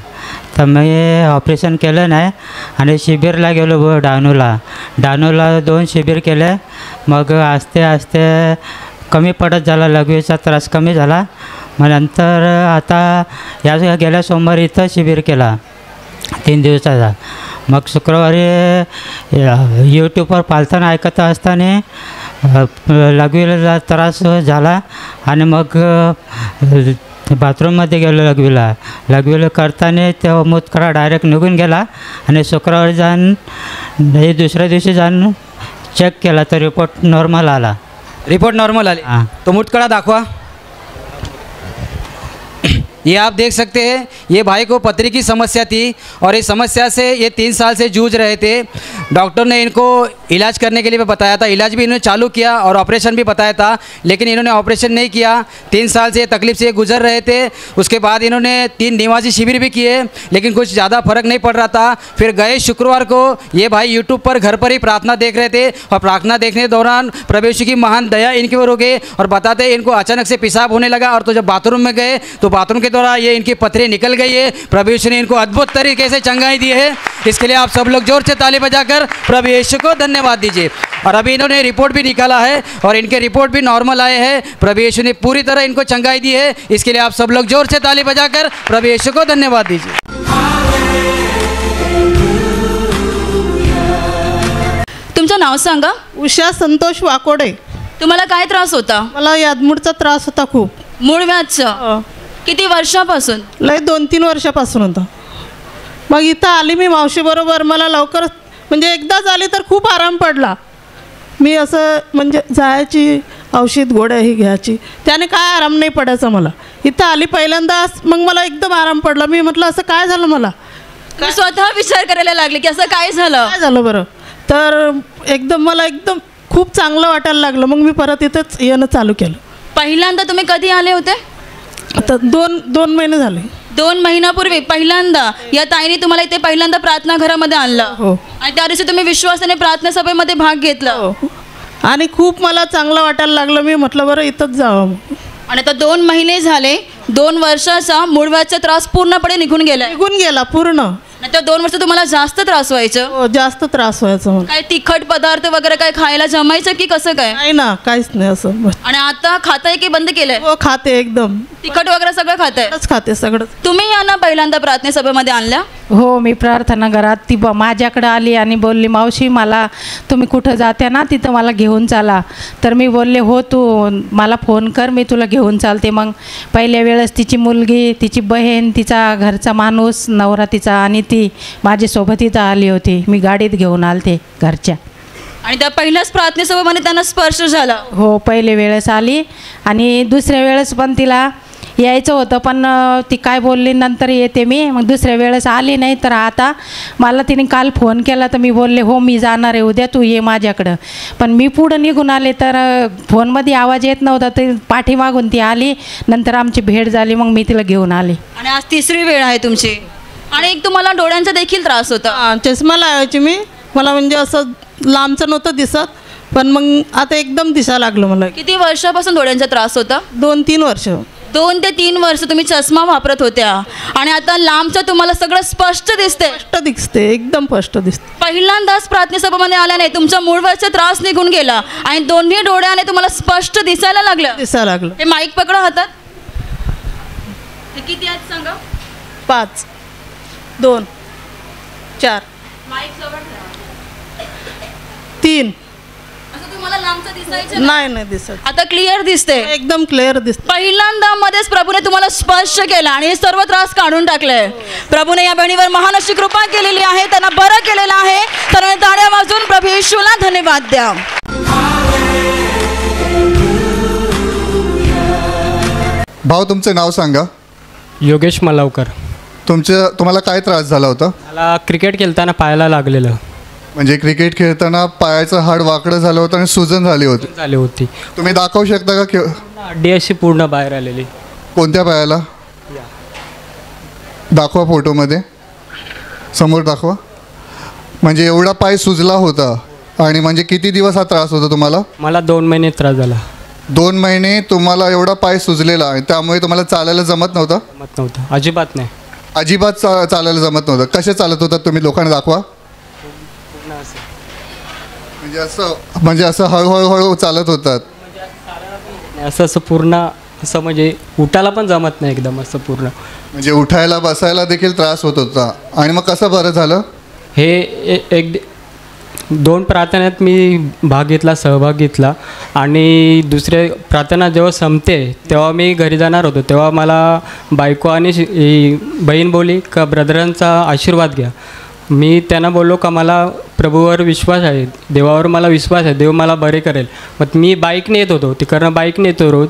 तर मी ऑपरेशन केलं नाही आणि शिबिरला गेलो डहाणूला 2 शिबिर केले. मग आस्ते आस्ते कमी पडत झाला, लघवीचा त्रास कमी झाला. मग नंतर आता या गेल्या सोमवारी इथं शिबिर केला 3 दिवसाचा. मग शुक्रवारी यूट्यूबवर पालताना ऐकत असताना लघवीला त्रास झाला आणि मग बाथरूममध्ये गेलो लघवीला करताना तेव्हा मूतखडा डायरेक्ट निघून गेला. आणि शुक्रवारी जाऊन दुसऱ्या दिवशी जाऊन चेक केला तर रिपोर्ट नॉर्मल आला. रिपोर्ट नॉर्मल आले? हां. तो मूतखडा दाखवा. ये आप देख सकते हैं, ये भाई को पथरी की समस्या थी और इस समस्या से ये 3 साल से जूझ रहे थे। डॉक्टर ने इनको इलाज करने के लिए बताया था, इलाज भी इन्होंने चालू किया और ऑपरेशन भी बताया था, लेकिन इन्होंने ऑपरेशन नहीं किया। 3 साल से ये तकलीफ से गुजर रहे थे। उसके बाद इन्होंने 3 निवासी शिविर भी किए, लेकिन कुछ ज़्यादा फर्क नहीं पड़ रहा था। फिर गए शुक्रवार को ये भाई यूट्यूब पर घर पर ही प्रार्थना देख रहे थे और प्रार्थना देखने के दौरान प्रभु यीशु की महान दया इनके ऊपर हो गई और बताते इनको अचानक से पेशाब होने लगा। और तो जब बाथरूम में गए तो बाथरूम के दौरान ये इनकी पथरी निकल गई है। प्रभु यीशु ने इनको अद्भुत तरीके से चंगाई दी है। इसके लिए आप सब लोग जोर से ताली बजाकर प्रभु यीशु को धन्यवाद दीजिए। और अभी इन्होंने रिपोर्ट भी निकाला है और इनके रिपोर्ट भी नॉर्मल आए हैं। प्रभु यीशु ने पूरी तरह इनको चंगाई दी है। इसके लिए आप सब लोग जोर से ताली बजाकर प्रभु यीशु को धन्यवाद दीजिए। तुमचं नाव सांगा। उषा संतोष वाकोडे। तुम्हाला काय त्रास होता? मला यादमूडचा त्रास होता खूप। मूळ व्याधचा? किती वर्षापासून? लय 2-3 वर्षापासून होता। मग इथं आली मी मावशीबरोबर, मला लवकर म्हणजे एकदाच आली तर खूप आराम पडला। मी असं म्हणजे जायची औषध गोळ्या ही घ्यायची, त्याने काय आराम नाही पडायचा मला। इथं आली पहिल्यांदा, मग मला एकदम आराम पडला। मी म्हटलं असं काय झालं मला, तुम्ही स्वतः विचार करायला लागले की असं काय झालं? काय झालं बरं, तर एकदम मला एकदम खूप चांगलं वाटायला लागलं। मग मी परत इथंच येणं चालू केलं। पहिल्यांदा तुम्ही कधी आले होते? आता 2 महिने झाले। 2 महिन्यापूर्वी पहिल्यांदा या ताईने तुम्हाला इथे पहिल्यांदा प्रार्थना घरामध्ये आणलं? हो। आणि त्या दिवशी तुम्ही विश्वासाने प्रार्थना सभेमध्ये भाग घेतला? हो। आणि खूप मला चांगलं वाटायला लागलं। मी म्हटलं बरं इथंच जावं। आणि आता 2 महिने झाले, 2 वर्षाचा मूळव्याधचा त्रास पूर्णपणे निघून गेला पूर्ण। तर 2 वर्ष तुम्हाला जास्त त्रास व्हायचं? हो, जास्त त्रास व्हायचा। काय तिखट पदार्थ वगैरे काय खायला जमायचं की कसं काय? नाही ना, काहीच नाही असं। आणि आता खाताय की बंद केलंय? हो, खाते एकदम। तिखट वगैरे सगळं खाताय? खाते सगळं। तुम्ही यांना पहिल्यांदा प्रार्थना सभेमध्ये आणल्या? हो, मी प्रार्थना घरात ती माझ्याकडे आली आणि बोलली, मावशी मला तुम्ही कुठं जात्या ना तिथं मला घेऊन चाला। तर मी बोलले हो, तू मला फोन कर, मी तुला घेऊन चालते। मग पहिल्या वेळेस तिची मुलगी, तिची बहीण, तिचा घरचा माणूस, नवरा तिचा आणि ती माझ्यासोबत इथं आली होती। मी गाडीत घेऊन आलते घरच्या। आणि त्या पहिल्याच प्रार्थना सभेमध्ये त्यांना स्पर्श झाला? हो, पहिले वेळेस आली आणि दुसऱ्या वेळेस पण तिला यायचं होतं, पण ती काय बोलली नंतर येते मी। मग दुसऱ्या वेळेस आली नाही, तर आता मला तिने काल फोन केला, तर मी बोलले हो मी जाणार आहे उद्या, तू ये माझ्याकडं। पण मी पुढं निघून आले तर फोनमध्ये आवाज येत नव्हता, तर पाठीमागून ती आली, नंतर आमची भेट झाली, मग मी तिला घेऊन आले। आणि आज 3री वेळ आहे तुमची। आणि एक तुम्हाला डोळ्यांचा देखील त्रास होता? चष्मा लावायची मी, मला म्हणजे असं लांबचं नव्हतं दिसत, पण मग आता एकदम दिसायला लागलं मला। किती वर्षापासून डोळ्यांचा त्रास होता? 2-3 वर्ष। 2 ते 3 वर्ष तुम्ही चष्मा वापरत होत्या आणि आता लांबचं तुम्हाला सगळं स्पष्ट दिसते? स्पष्ट दिसते, एकदम स्पष्ट दिसते। पहिल्यांदाच प्रार्थना सभेमध्ये आल्याने तुमचा मूळव्याधचा त्रास निघून गेला आणि दोन्ही डोळ्याने तुम्हाला स्पष्ट दिसायला लागलं? हे माईक पकडा हातात। हे किती आहेत सांगा? 5, 2, 4, माईक जवळ ठेवा। 3। असं तुम्हाला लांबचं दिसायचं? नाही दिसत। आता क्लिअर दिसते? एकदम क्लिअर दिसते। पहिल्यांदा मध्येच प्रभूने तुम्हाला स्पर्श केला आणि हे सर्व त्रास काढून टाकले। प्रभूने या बहिणीवर महान अशी कृपा केलेली आहे, त्यांना बरं केलेलं आहे। तर टाळ्या वाजवून प्रभू येशूला धन्यवाद द्या। भाऊ, तुमचं नाव सांगा। योगेश मलावकर। तुम्हाला काय त्रास झाला होता? मला क्रिकेट खेळताना पायाला लागलेलं। म्हणजे क्रिकेट खेळताना पायाचं हाड वाकडं झालं होतं आणि सुजन झाली होती? तुम्ही दाखवू शकता का? हड्डी अशी पूर्ण बाहेर आलेली। कोणत्या पायाला? दाखवा फोटोमध्ये, समोर दाखवा। म्हणजे एवढा पाय सुजला होता आणि म्हणजे किती दिवस हा त्रास होता तुम्हाला? मला 2 महिने त्रास झाला। 2 महिने तुम्हाला एवढा पाय सुजलेला आणि त्यामुळे तुम्हाला चालायला जमत नव्हतं? जमत नव्हतं, अजिबात नाही। अजिबात चालायला जमत नव्हतं। कसे चालत होतात तुम्ही? लोकांना दाखवा। म्हणजे असं हळूहळू चालत होतात? असं पूर्ण असं म्हणजे उठायला पण जमत नाही एकदम असं पूर्ण। म्हणजे उठायला बसायला देखील त्रास होत होता। आणि मग कसं बरं झालं? हे 2 प्रार्थनेत मी सहभाग घेतला आणि दुसरे प्रार्थना जेव्हा संपते तेव्हा मी घरी जाणार होतो, तेव्हा मला बायको आणि बहीण बोलली का ब्रदरांचा आशीर्वाद घ्या। मी त्यांना बोललो का मला प्रभूवर विश्वास आहे, देवावर मला विश्वास आहे, देव मला बरे करेल। मग मी बाईकने येत होतो, तिकडनं बाईकने येतो रोज,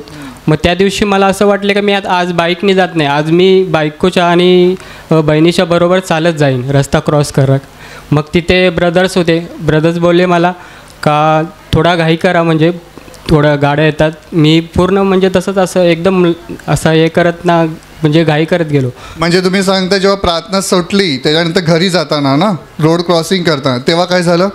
मग त्या दिवशी मला असं वाटलं की मी आज बाईकने जात नाही, आज मी बायकोच्या आणि बहिणीच्या बरोबर चालत जाईन रस्ता क्रॉस करत. मग तिथे ब्रदर्स होते, ब्रदर्स बोलले मला का थोडा घाई करा, म्हणजे थोड्या गाड्या येतात. मी पूर्ण म्हणजे तसंच असं एकदम असं हे करत ना, म्हणजे घाई करत गेलो. म्हणजे तुम्ही सांगता जेव्हा प्रार्थना सुटली त्याच्यानंतर घरी जाताना ना, रोड क्रॉसिंग करताना, तेव्हा काय झालं?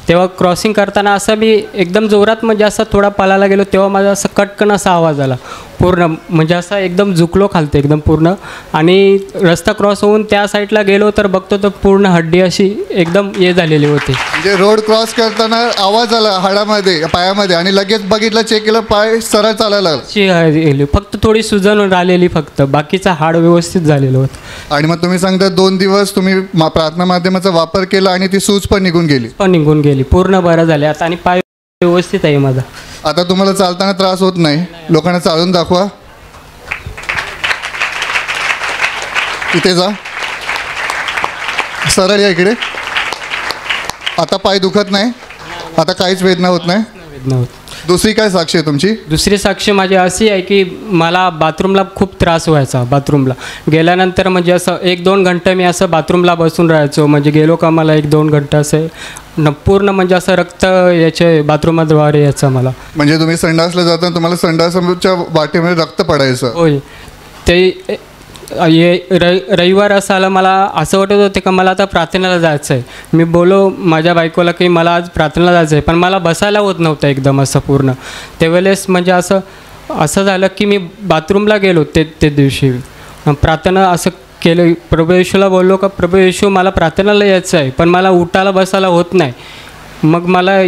तेव्हा क्रॉसिंग करताना असं मी एकदम जोरात म्हणजे असं थोडा पळायला गेलो, तेव्हा माझा असं कटकन असा आवाज आला पूर्ण, म्हणजे असा एकदम झुकलो खालते एकदम पूर्ण. आणि रस्ता क्रॉस होऊन त्या साईडला गेलो तर बघतो तर पूर्ण हड्डी अशी एकदम हे झालेली होती. म्हणजे रोड क्रॉस करताना आवाज आला हाडामध्ये, पायामध्ये, आणि लगेच बघितलं, चेक केलं, पाय सरळ चालायला लागला. फक्त थोडी सुजन राहिलेली, फक्त बाकीचा हाड व्यवस्थित झालेलं होतं. आणि मग तुम्ही सांगता 2 दिवस तुम्ही प्रार्थना माध्यमाचा वापर केला आणि ती सूज पण निघून गेली. पूर्ण बरं झाले आता आणि पाय व्यवस्थित आहे माझा. आता तुम्हाला चालताना त्रास होत नाही. लोकांना चालून दाखवा. इथे जा, सरळ या इकडे. आता पाय दुखत नाही, आता काहीच वेदना होत नाही. दुसरी काय साक्षी आहे तुमची? दुसरी साक्षी माझी अशी आहे की मला बाथरूमला खूप त्रास व्हायचा. बाथरूमला गेल्यानंतर म्हणजे असं 1-2 घंटे मी असं बाथरूमला बसून राहायचो. म्हणजे गेलो का मला 1-2 घंटे असं पूर्ण म्हणजे असं रक्त याचे बाथरूमद्वारे यायचं मला. म्हणजे तुम्ही संडासला जाताना तुम्हाला संडासच्या वाटेमध्ये रक्त पडायचं? होय. ते रविवार असायला मला असं वाटत होते का मला आता प्रार्थनेला जायचं आहे. मी बोलो माझ्या बायकोला की मला आज प्रार्थनेला जायचं आहे, पण मला बसायला होत नव्हतं एकदम असं पूर्ण. त्यावेळेस म्हणजे असं झालं की मी बाथरूमला गेलो ते दिवशी. प्रार्थना असं केलं, प्रभू येशूला बोललो का प्रभू येशू मला प्रार्थनेला यायचं आहे, पण मला उठायला बसायला होत नाही. मग मला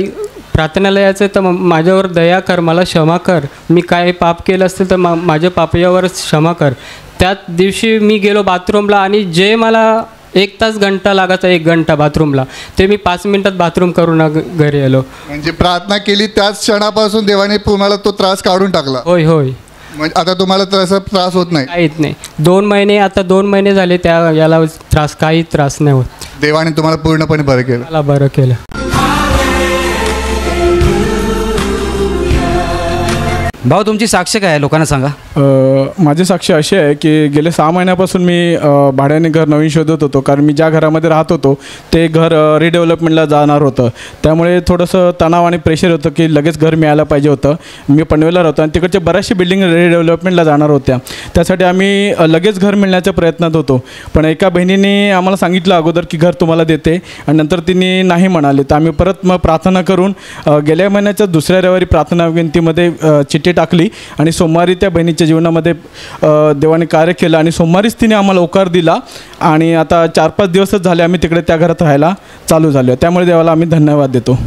प्रार्थनेला यायचं आहे तर माझ्यावर दया कर, मला क्षमा कर. मी काय पाप केलं असतील तर माझ्या पापावर क्षमा कर. त्याच दिवशी मी गेलो बाथरूमला आणि जे मला 1 तास घंटा लागायचा, 1 घंटा बाथरूमला, ते मी 5 मिनिटात बाथरूम करून घरी आलो. म्हणजे प्रार्थना केली त्याच क्षणापासून देवाने तुम्हाला तो त्रास काढून टाकला? होय होय. म्हणजे आता तुम्हाला तसा त्रास होत नाही? काहीच नाही. 2 महिने, आता 2 महिने झाले त्या याला काही त्रास नाही होत. देवाने तुम्हाला पूर्णपणे बरं केलं? मला बरं केलं. भाऊ तुमची साक्ष काय आहे, लोकांना सांगा. माझी साक्ष अशी आहे की गेले 6 महिन्यापासून मी भाड्याने घर नवीन शोधत होतो. कारण मी ज्या घरामध्ये राहत होतो ते घर रिडेव्हलपमेंटला जाणार होतं. त्यामुळे थोडंसं तणाव आणि प्रेशर होतं की लगेच घर मिळायला पाहिजे होतं. मी पनवेलला राहतो आणि तिकडच्या बऱ्याचशा बिल्डिंग रिडेव्हलपमेंटला जाणार होत्या. त्यासाठी आम्ही लगेच घर मिळण्याच्या प्रयत्नात होतो. पण एका बहिणीने आम्हाला सांगितलं अगोदर की घर तुम्हाला देते, आणि नंतर तिने नाही म्हणाले. तर आम्ही परत मग प्रार्थना करून गेल्या महिन्याच्या 2ऱ्या रविवारी प्रार्थना विनंतीमध्ये चिठ्ठी टाकली आणि सोमवारी त्या बहिणीच्या जीवनामध्ये देवाने कार्य केलं आणि सोमवारीच तिने आम्हाला होकार दिला. आणि आता 4-5 दिवसच झाले आम्ही तिकडे त्या घरात राहायला चालू झालो. त्यामुळे देवाला आम्ही धन्यवाद देतो.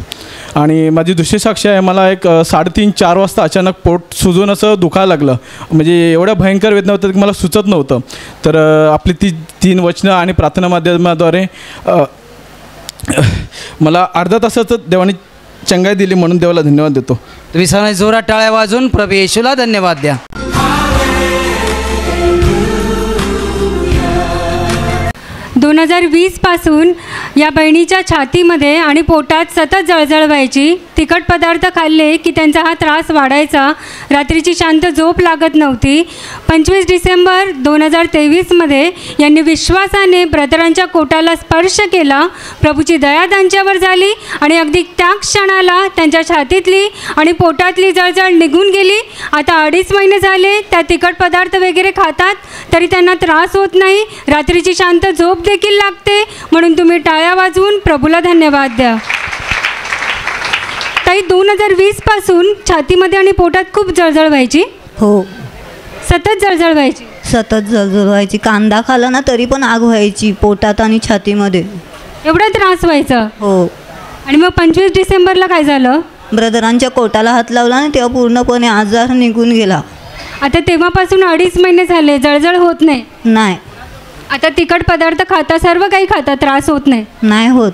आणि माझी दुसरी साक्ष आहे, मला एक 3:30-4 वाजता अचानक पोट सुजून असं दुखायला लागलं. म्हणजे एवढ्या भयंकर वेदना होत्या की मला सुचत नव्हतं. तर आपली 3 वचनं आणि प्रार्थना माध्यमाद्वारे मला अर्धा तासाचं देवाने चंगाई दिली, म्हणून देवाला धन्यवाद देतो. तुम्ही सगळ्यांना जोरात टाळ्या वाजून प्रभू येशूला धन्यवाद द्या. 2020 पासून या बहिणीच्या छातीमध्ये आणि पोटात सतत जळजळ व्हायची. तिखट पदार्थ खाल्ले की त्यांचा हा त्रास वाढायचा. रात्रीची शांत झोप लागत नव्हती. 25 डिसेंबर 2023मध्ये यांनी विश्वासाने ब्रदरांच्या कोटाला स्पर्श केला. प्रभूची दया त्यांच्यावर झाली आणि अगदी त्या क्षणाला त्यांच्या छातीतली आणि पोटातली जळजळ निघून गेली. आता 2.5 महिने झाले त्या तिखट पदार्थ वगैरे खातात तरी त्यांना त्रास होत नाही. रात्रीची शांत झोप देखील लागते. म्हणून तुम्ही टाळ्या वाजवून प्रभूला धन्यवाद द्या. ताई 2020 पासून छातीमध्ये आणि पोटात खूप जळजळ व्हायची? हो, सतत जळजळ व्हायची. सतत जळजळ व्हायची. कांदा खाला ना तरी पण आग व्हायची पोटात आणि छातीमध्ये. एवढा त्रास व्हायचा? हो. आणि मग 25 डिसेंबरला काय झालं? ब्रदरांच्या कोटाला हात लावला ना तेव्हा पूर्णपणे आजार निघून गेला. आता तेव्हापासून 2.5 महिने झाले, जळजळ होत नाही? नाही. आता तिखट पदार्थ खाता, सर्व काही खाता, त्रास होत नाही? नाही होत.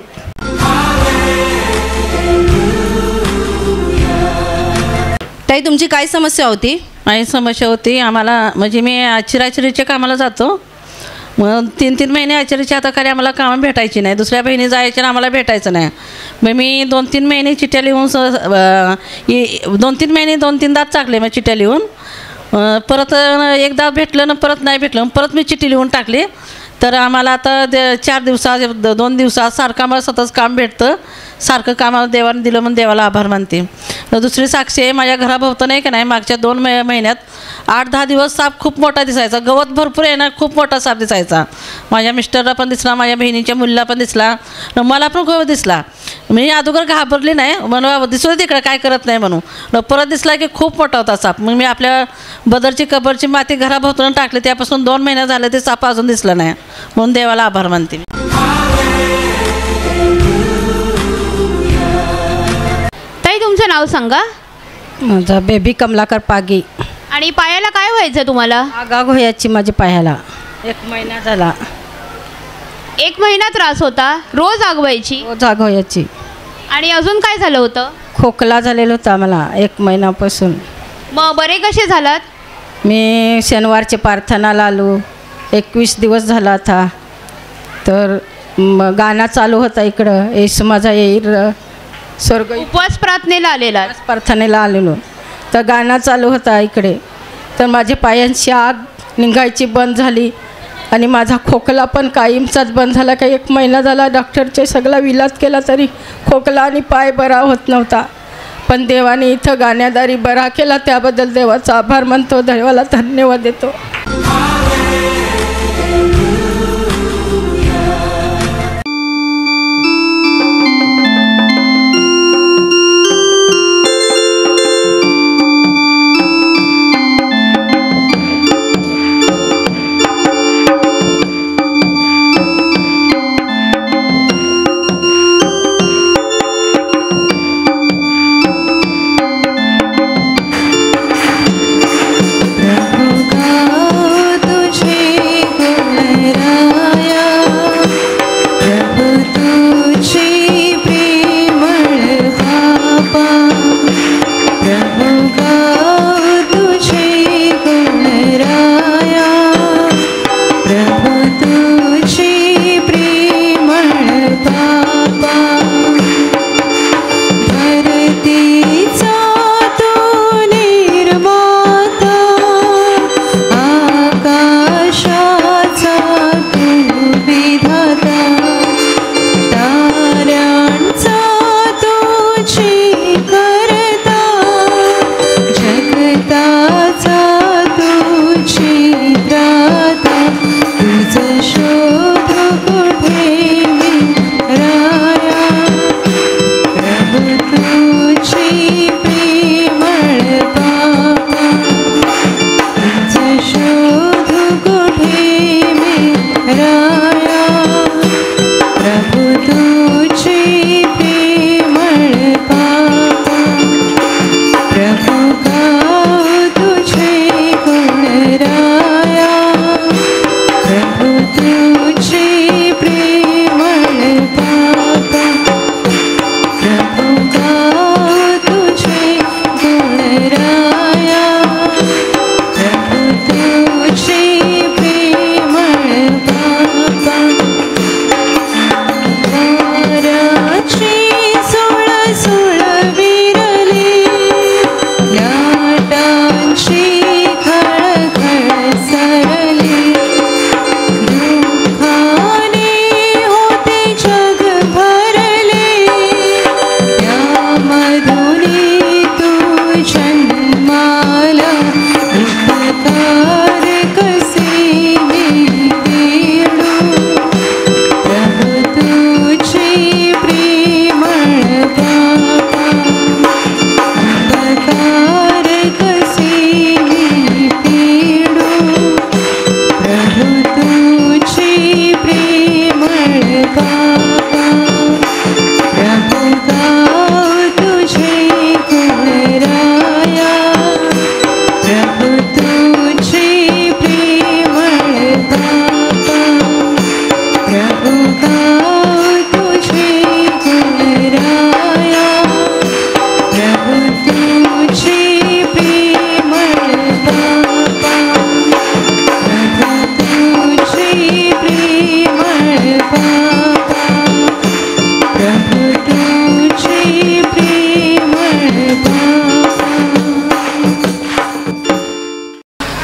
ताई तुमची काय समस्या होती? माझी समस्या होती, आम्हाला म्हणजे मी आचिराचिरीच्या कामाला जातो. मग 3-3 महिने आचार्याच्या हाताखाली आम्हाला कामं भेटायची नाही. दुसऱ्या बहिणी जायच्या आम्हाला भेटायचं नाही. मग मी 2-3 महिने चिठ्ठ्या लिहून 2-3 महिने 2-3दाच चाकले मग चिठ्ठ्या लिहून. परत एकदा भेटलं ना परत नाही भेटलं, परत मी चिठ्ठी लिहून टाकली. तर आम्हाला आता 4 दिवसात 2 दिवसात सारखं आम्हाला सतत काम भेटतं. सारखं काम देवाने दिलं म्हणून देवाला आभार मानते. दुसरी साक्षी आहे, माझ्या घराभोवतं नाही का नाही, मागच्या 2 महिन्यात 8-10 दिवस साप खूप मोठा दिसायचा. गवत भरपूर आहे ना, खूप मोठा साप दिसायचा. माझ्या मिस्टरला पण दिसला, माझ्या बहिणीच्या मुलीला पण दिसला, मला पण खूप दिसला. मी अगोदर घाबरली नाही, मला दिसू तिकडे काय करत नाही म्हणून. परत दिसला की खूप मोठा होता साप. मग मी आपल्या बदरची कबरची माती घराभोवतून टाकली. त्यापासून 2 महिने झाले ते साप अजून दिसलं नाही, म्हणून देवाला आभार मानते. ताई तुमचं नाव सांगा. माझा बेबी कमलाकर पागी. आणि पायाला काय व्हायचं तुम्हाला? आगाग व्हायची माझ्या पायाला. 1 महिना झाला. 1 महिना त्रास होता, रोज आग व्हायची? रोज आग व्हायची. आणि अजून काय झालं होतं? खोकला झालेला होता मला 1 महिन्यापासून. मग बरे कसे झालात? मी शनिवारचे प्रार्थनाला आलो. 21 दिवस झाला था. तर गाणं चालू होता इकडं, येस माझा येईल स्वर्ग. उपवास प्रार्थनेला आलेला? प्रार्थनेला आलेलो. तर गाणं चालू होता इकडे. तर माझे पायांची आग निघायची बंद झाली आणि माझा खोकला पण कायमचाच बंद झाला. काही 1 महिना झाला डॉक्टरचे सगळा इलाज केला तरी खोकला आणि पाय बरा होत नव्हता. पण देवाने इथं गाण्यादारी बरा केला, त्याबद्दल देवाचा आभार मानतो, देवाला धन्यवाद देतो.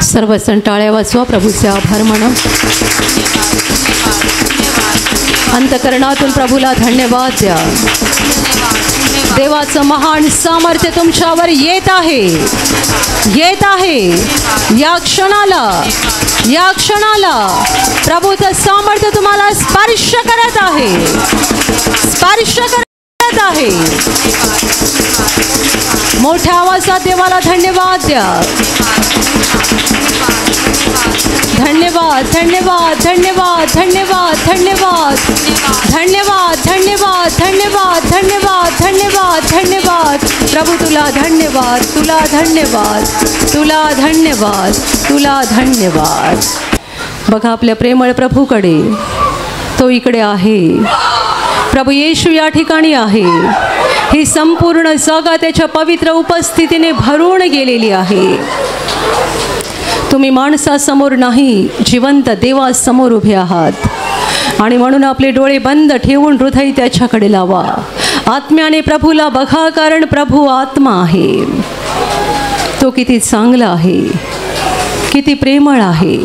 सर्वजण टाळ्या वाजवा, प्रभूचे आभार माना. अंतकरणातून प्रभूला धन्यवाद द्या. देवाचं महान सामर्थ्य तुमच्यावर येत आहे, येत आहे. या क्षणाला प्रभूचं सामर्थ्य तुम्हाला स्पर्श करत आहे, स्पर्श करत आहे. मोठ्या आवाजात देवाला धन्यवाद द्या. धन्यवाद, धन्यवाद, धन्यवाद, धन्यवाद, धन्यवाद, धन्यवाद, धन्यवाद, धन्यवाद, धन्यवाद, धन्यवाद, धन्यवाद. प्रभू तुला धन्यवाद, तुला धन्यवाद, तुला धन्यवाद, तुला धन्यवाद. बघा आपल्या प्रेमळ प्रभूकडे, तो इकडे आहे. प्रभू येशू या ठिकाणी आहे. ही संपूर्ण जागा त्याच्या पवित्र उपस्थितीने भरून गेलेली आहे. तुम्ही माणसासमोर नाही, जिवंत देवासमोर उभे आहात आणि म्हणून आपले डोळे बंद ठेवून हृदय त्याच्याकडे लावा. आत्म्याने प्रभूला बघा, कारण प्रभू आत्मा आहे. तो किती चांगला आहे, किती प्रेमळ आहे,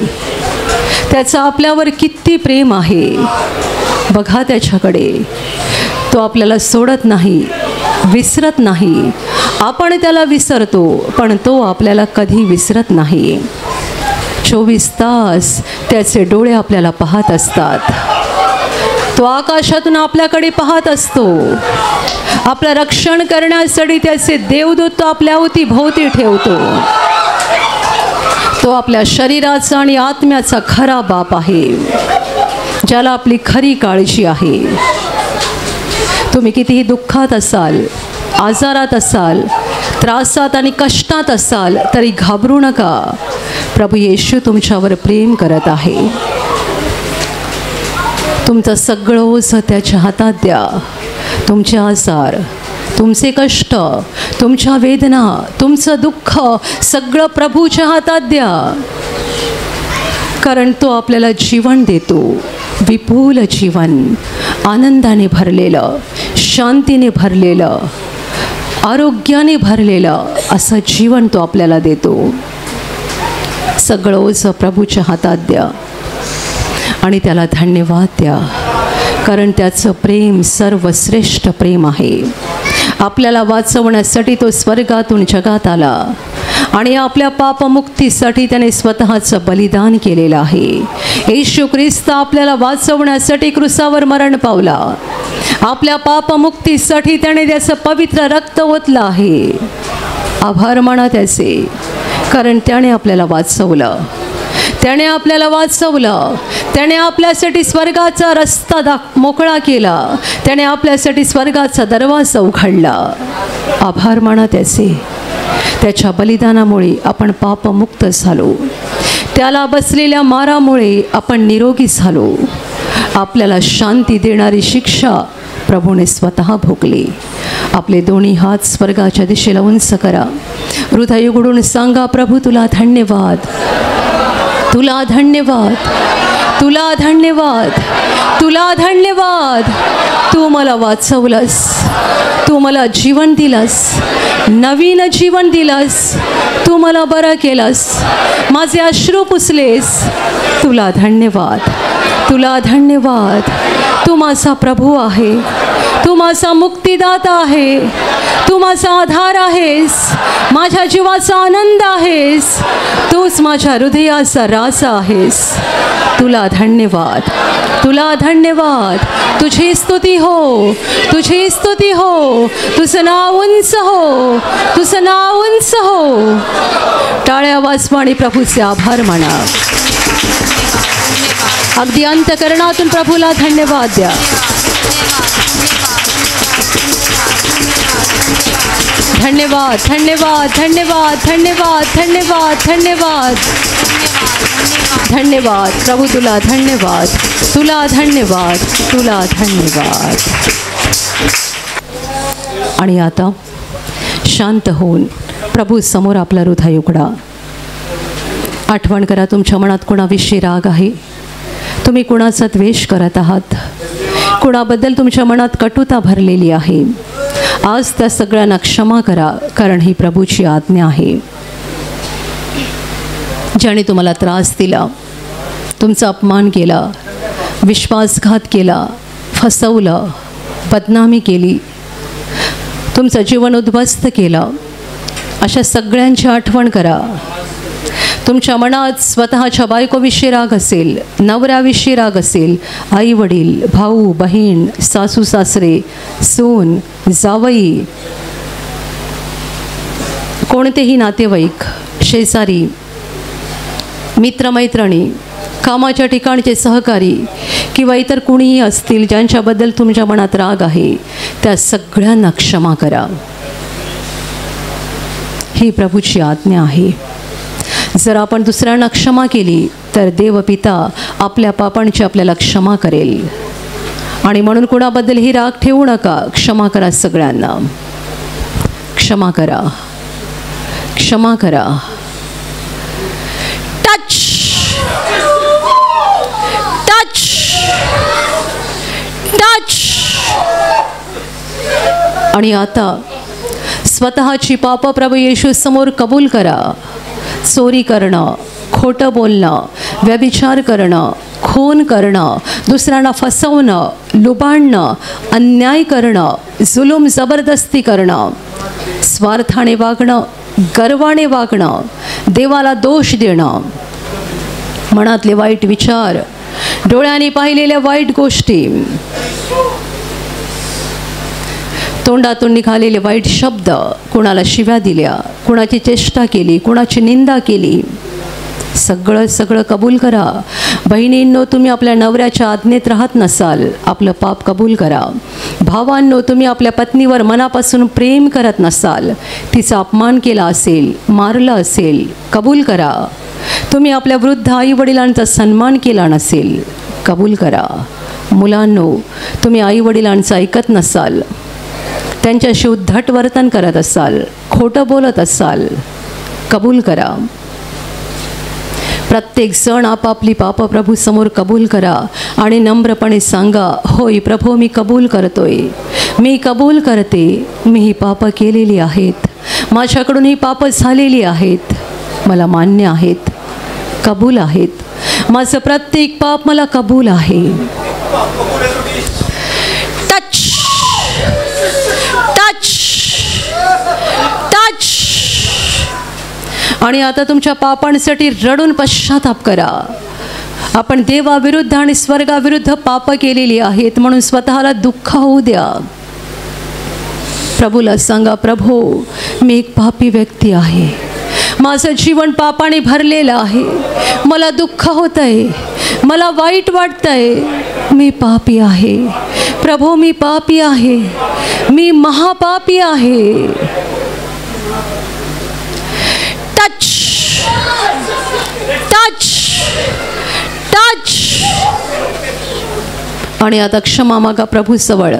त्याचं आपल्यावर किती प्रेम आहे. बघा त्याच्याकडे. तो आपल्याला सोडत नाही, विसरत नाही. आपण त्याला विसरतो, पण तो आपल्याला कधी विसरत नाही. 24 तास त्याचे डोळे आपल्याला पाहत असतात. तो आकाशातून आपल्याकडे पाहत असतो. आपलं रक्षण करण्यासाठी त्याचे देवदूत तो आपल्या अवतीभोवती ठेवतो. तो आपल्या शरीराचा आणि आत्म्याचा खरा बाप आहे, ज्याला आपली खरी काळजी आहे. तुम्ही कितीही दुःखात असाल, आजारात असाल, त्रासात आणि कष्टात असाल तरी घाबरू नका. प्रभू येशू तुमच्यावर प्रेम करत आहे. तुमचं सगळं ओझं त्याच्या हातात द्या. तुमचे आजार, तुमचे कष्ट, तुमच्या वेदना, तुमचं दुःख सगळं प्रभूच्या हातात द्या. कारण तो आपल्याला जीवन देतो, विपुल जीवन, आनंदाने भरलेलं, शांतीने भरलेलं, आरोग्याने भरलेलं असं जीवन तो आपल्याला देतो. सगळं ओझं प्रभूच्या हातात द्या आणि त्याला धन्यवाद द्या. कारण त्याचं प्रेम सर्वश्रेष्ठ प्रेम आहे. आपल्याला वाचवण्यासाठी तो स्वर्गातून जगात आला आणि आपल्या पापमुक्तीसाठी त्याने स्वतःचं बलिदान केलेलं आहे. येशू ख्रिस्त आपल्याला वाचवण्यासाठी क्रूसावर मरण पावला. आपल्या पापमुक्तीसाठी त्याने त्याचं पवित्र रक्त ओतलं आहे. आभार माना त्याचे, कारण त्याने आपल्याला वाचवलं. त्याने आपल्याला वाचवलं. त्याने आपल्यासाठी स्वर्गाचा रस्ता मोकळा केला. त्याने आपल्यासाठी स्वर्गाचा दरवाजा उघडला. आभार माना त्याचे. त्याच्या बलिदानामुळे आपण पापमुक्त झालो. त्याला बसलेल्या मारामुळे आपण निरोगी झालो. आपल्याला शांती देणारी शिक्षा प्रभूने स्वतः भोगली. आपले दोन्ही हात स्वर्गाच्या दिशेला उंच करा. हृदय उघडून सांगा, प्रभू तुला धन्यवाद, तुला धन्यवाद, तुला धन्यवाद, तुला धन्यवाद. तू मला वाचवलंस, तू मला जीवन दिलंस, नवीन जीवन दिलंस. तू मला बरं केलंस, माझे अश्रू पुसलेस. तुला धन्यवाद, तुला धन्यवाद. तू माझा प्रभू आहे, तू माझा मुक्तिदाता आहे, तू माझा आधार आहेस, माझ्या जीवाचा आनंद आहेस, तूच माझ्या हृदयाचा राजा आहेस. तुला धन्यवाद, तुला धन्यवाद. तुझी स्तुती हो, तुझी स्तुती हो. तुझं नाव उंच हो, तुझं नाव उंच हो. टाळ्या वाजवा आणि प्रभूचे आभार माना. अगदी अंतकरणातून प्रभूला धन्यवाद द्या. धन्यवाद, धन्यवाद, धन्यवाद, धन्यवाद, धन्यवाद, धन्यवाद, धन्यवाद. प्रभू तुला धन्यवाद, तुला धन्यवाद, तुला धन्यवाद. आणि आता शांत होऊन प्रभू समोर आपला हृदय उघडा. आठवण करा, तुमच्या मनात कोणाविषयी राग आहे, तुम्ही कुणाचा द्वेष करत आहात, कुणाबद्दल तुमच्या मनात कटुता भरलेली आहे. आज त्या सगळ्यांना क्षमा करा, कारण ही प्रभूची आज्ञा आहे. ज्याने तुम्हाला त्रास दिला, तुमचा अपमान केला, विश्वासघात केला, फसवलं, बदनामी केली, तुमचं जीवन उद्ध्वस्त केलं, अशा सगळ्यांची आठवण करा. तुमच्या मनात स्वतःच्या बायकोविषयी राग असेल, नवऱ्याविषयी राग असेल, आई वडील, भाऊ बहीण, सासू सासरे, सून, जावई, कोणतेही नातेवाईक, शेजारी, मित्रमैत्रिणी, कामाच्या ठिकाणचे सहकारी किंवा इतर कुणीही असतील ज्यांच्याबद्दल तुमच्या मनात राग आहे, त्या सगळ्यांना क्षमा करा. ही प्रभूची आज्ञा आहे. जर आपण दुसऱ्यांना क्षमा केली तर देवपिता आपल्या पापांची आपल्याला क्षमा करेल. आणि म्हणून कुणाबद्दलही राग ठेवू नका, क्षमा करा सगळ्यांना. क्षमा करा, क्षमा करा. Touch touch touch. आणि आता स्वतःची पाप प्रभू येशू समोर कबूल करा. चोरी करणं, खोटं बोलणं, व्यभिचार करणं, खून करणं, दुसऱ्यांना फसवणं, लुबाडणं, अन्याय करणं, जुलूम जबरदस्ती करणं, स्वार्थाने वागणं, गर्वाने वागणं, देवाला दोष देणं, मनातले वाईट विचार, डोळ्यांनी पाहिलेल्या वाईट गोष्टी, तोंडातून निघालेले वाईट शब्द, कुणाला शिव्या दिल्या, कुणाची चेष्टा केली, कुणाची निंदा केली, सगळं सगळं कबूल करा. बहिणींनो, तुम्ही आपल्या नवऱ्याच्या आज्ञेत राहत नसाल, आपलं पाप कबूल करा. भावांनो, तुम्ही आपल्या पत्नीवर मनापासून प्रेम करत नसाल, तिचा अपमान केला असेल, मारलं असेल, कबूल करा. तुम्ही आपल्या वृद्ध आईवडिलांचा सन्मान केला नसेल, कबूल करा. मुलांनो, तुम्ही आईवडिलांचं ऐकत नसाल, त्यांच्याशी उद्धट वर्तन करत असाल, खोटं बोलत असाल, कबूल करा. प्रत्येक जण आपापली पाप प्रभू समोर कबूल करा आणि नम्रपणे सांगा, होय प्रभू, मी कबूल करतोय, मी कबूल करते, मी ही पापं केलेली आहेत, माझ्याकडून ही पापं झालेली आहेत, मला मान्य आहेत, कबूल आहेत, माझं प्रत्येक पाप मला कबूल आहे. Touch touch touch. आणि आता तुमच्या पापांसाठी रडून पश्चाताप करा. आपण देवाविरुद्ध आणि स्वर्गाविरुद्ध पाप केलेली आहेत म्हणून स्वतःला दुःख होऊ द्या. प्रभूला सांगा, प्रभू, मी एक पापी व्यक्ती आहे, माझं जीवन पापाने भरलेलं आहे, मला दुःख होत आहे, मला वाईट वाटतंय, मी पापी आहे प्रभू, मी पापी आहे, मी महापापी आहे. Touch touch touch. आणि आता क्षमा मागा प्रभूजवळ.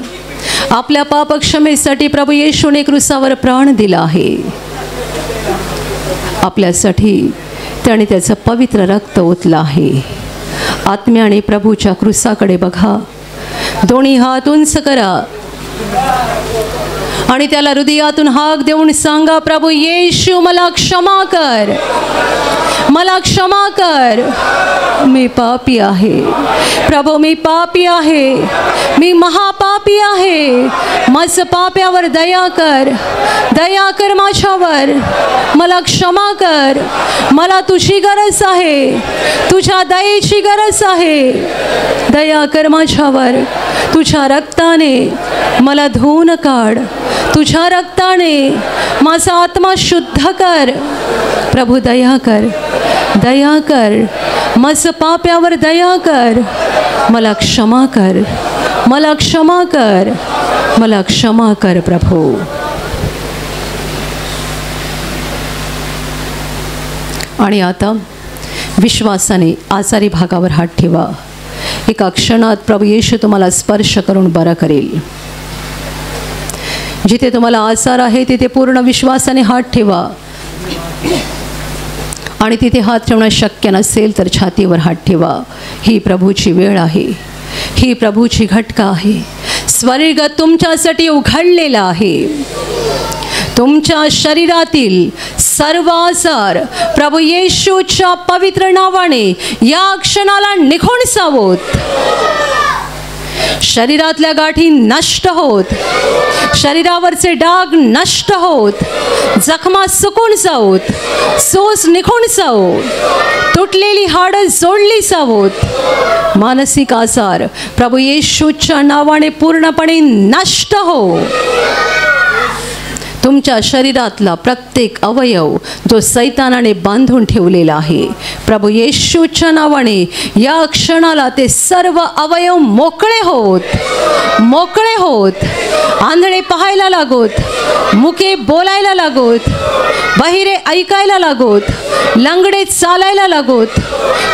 आपल्या पाप क्षमेसाठी प्रभू येशूने क्रूसावर प्राण दिला आहे. आपल्यासाठी त्याने त्याचं पवित्र रक्त ओतलं आहे. आत्म्याने प्रभूच्या क्रूसाकडे बघा, दोन्ही हात उंच करा आणि त्याला हृदयातून हाक देऊन सांगा, प्रभू येशू, मला क्षमा कर, मला क्षमा कर, मी पापी आहे प्रभू, मी पापी आहे, मी महापापी आहे, माझं पाप्यावर दया कर, दया कर माझ्यावर, मला क्षमा कर, मला तुझी गरज आहे, तुझ्या दयेची गरज आहे, दया कर माझ्यावर, तुझ्या रक्ताने मला धुवून काढ, तुझ्या रक्ताने माझा आत्मा शुद्ध कर. प्रभू दया कर, दया कर, माझं पाप्यावर दया कर, मला क्षमा कर, मला क्षमा कर, मला क्षमा कर प्रभू. आणि आता विश्वासाने आजारी भागावर हात ठेवा. एका क्षणात प्रभू येशू तुम्हाला स्पर्श करून बरं करेल. जिथे तुम्हाला आजार आहे तिथे पूर्ण विश्वासाने हात ठेवा. आणि तिथे हात ठेवणं शक्य नसेल तर छातीवर हात ठेवा. ही प्रभूची वेळ आहे, ही प्रभूची घटका आहे. स्वर्ग तुमच्यासाठी उघडलेला आहे. तुमच्या शरीरातील सर्व आजार प्रभू येशूच्या पवित्र नावाने या क्षणाला निघून जावोत. शरीरातल्या गाठी नष्ट होत, शरीरावरचे डाग नष्ट होत, जखमा सुकून जावोत, सोस निघून जावो, तुटलेली हाडं जोडली जावोत. मानसिक आजार प्रभू येशूच्या नावाने पूर्णपणे नष्ट हो. तुमच्या शरीरातला प्रत्येक अवयव जो सैतानाने बांधून ठेवलेला आहे, प्रभू येशूच्या नावाने या क्षणाला ते सर्व अवयव मोकळे होत, मोकळे होत. आंधळे पाहायला लागोत, मुके बोलायला लागोत, बहिरे ऐकायला लागोत, लंगडे चालायला लागोत,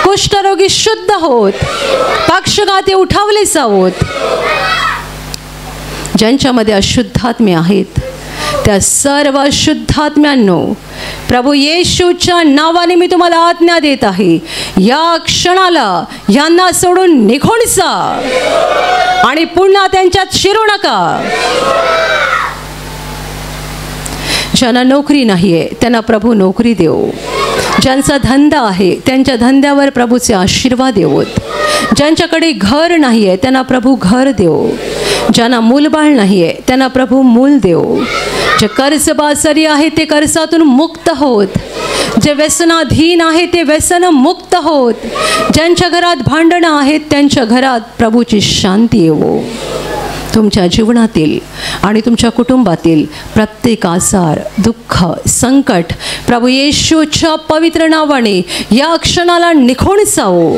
कुष्ठरोगी शुद्ध होत, पक्षघाती उठवले जावोत. ज्यांच्यामध्ये अशुद्धात्मे आहेत त्या सर्व शुद्धात्म्यांनो प्रभू येशूच्या नावाने मी तुम्हाला आज्ञा देत आहे, या क्षणाला यांना सोडून निघून जा आणि पुन्हा त्यांच्यात शिरू नका. ज्यांना नोकरी नाही आहे त्यांना प्रभू नोकरी देवो. ज्यांचा धंदा आहे त्यांच्या धंद्यावर प्रभूचे आशीर्वाद देवोत. ज्यांच्याकडे घर नाही आहे त्यांना प्रभू घर देवो. ज्यांना मूलबाळ नाही आहे त्यांना प्रभू मूल देवो. जे कर्जबाजारी आहे ते कर्जातून मुक्त होत, जे व्यसनाधीन आहे ते व्यसन मुक्त होत, ज्यांच्या घरात भांडणं आहेत त्यांच्या घरात प्रभूची शांती येवो. तुमच्या जीवनातील आणि तुमच्या कुटुंबातील प्रत्येक आजार, दुःख, संकट प्रभू येशूच्या पवित्र नावाने या क्षणाला निघून जावो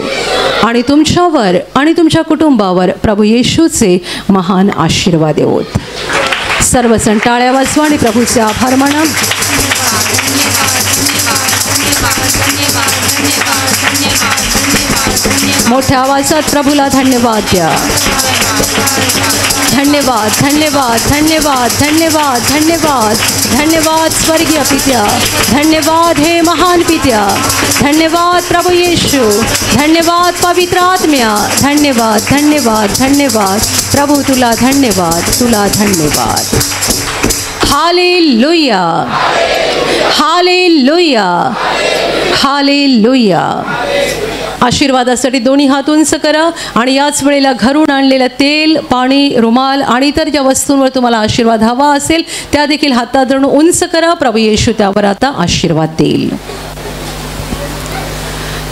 आणि तुमच्यावर आणि तुमच्या कुटुंबावर प्रभू येशूचे महान आशीर्वाद देवोत. सर्वजण टाळ्या वाजवा आणि प्रभूचे आभार माना. मोठ्या आवाजात प्रभूला धन्यवाद द्या. धन्यवाद, धन्यवाद, धन्यवाद, धन्यवाद, धन्यवाद, धन्यवाद स्वर्गीय पित्या, धन्यवाद हे महान पित्या, धन्यवाद प्रभू येशू, धन्यवाद पवित्र आत्म्या, धन्यवाद, धन्यवाद, धन्यवाद प्रभू, तुला धन्यवाद, तुला धन्यवाद. Hallelujah, hallelujah, hallelujah. आशीर्वादासाठी दोन्ही हात उंच करा आणि याच वेळेला घरून आणलेलं तेल, पाणी, रुमाल आणि इतर ज्या वस्तूंवर तुम्हाला आशीर्वाद हवा असेल त्या देखील हातात धरून उंच करा. प्रभू येशू त्यावर आता आशीर्वाद देईल.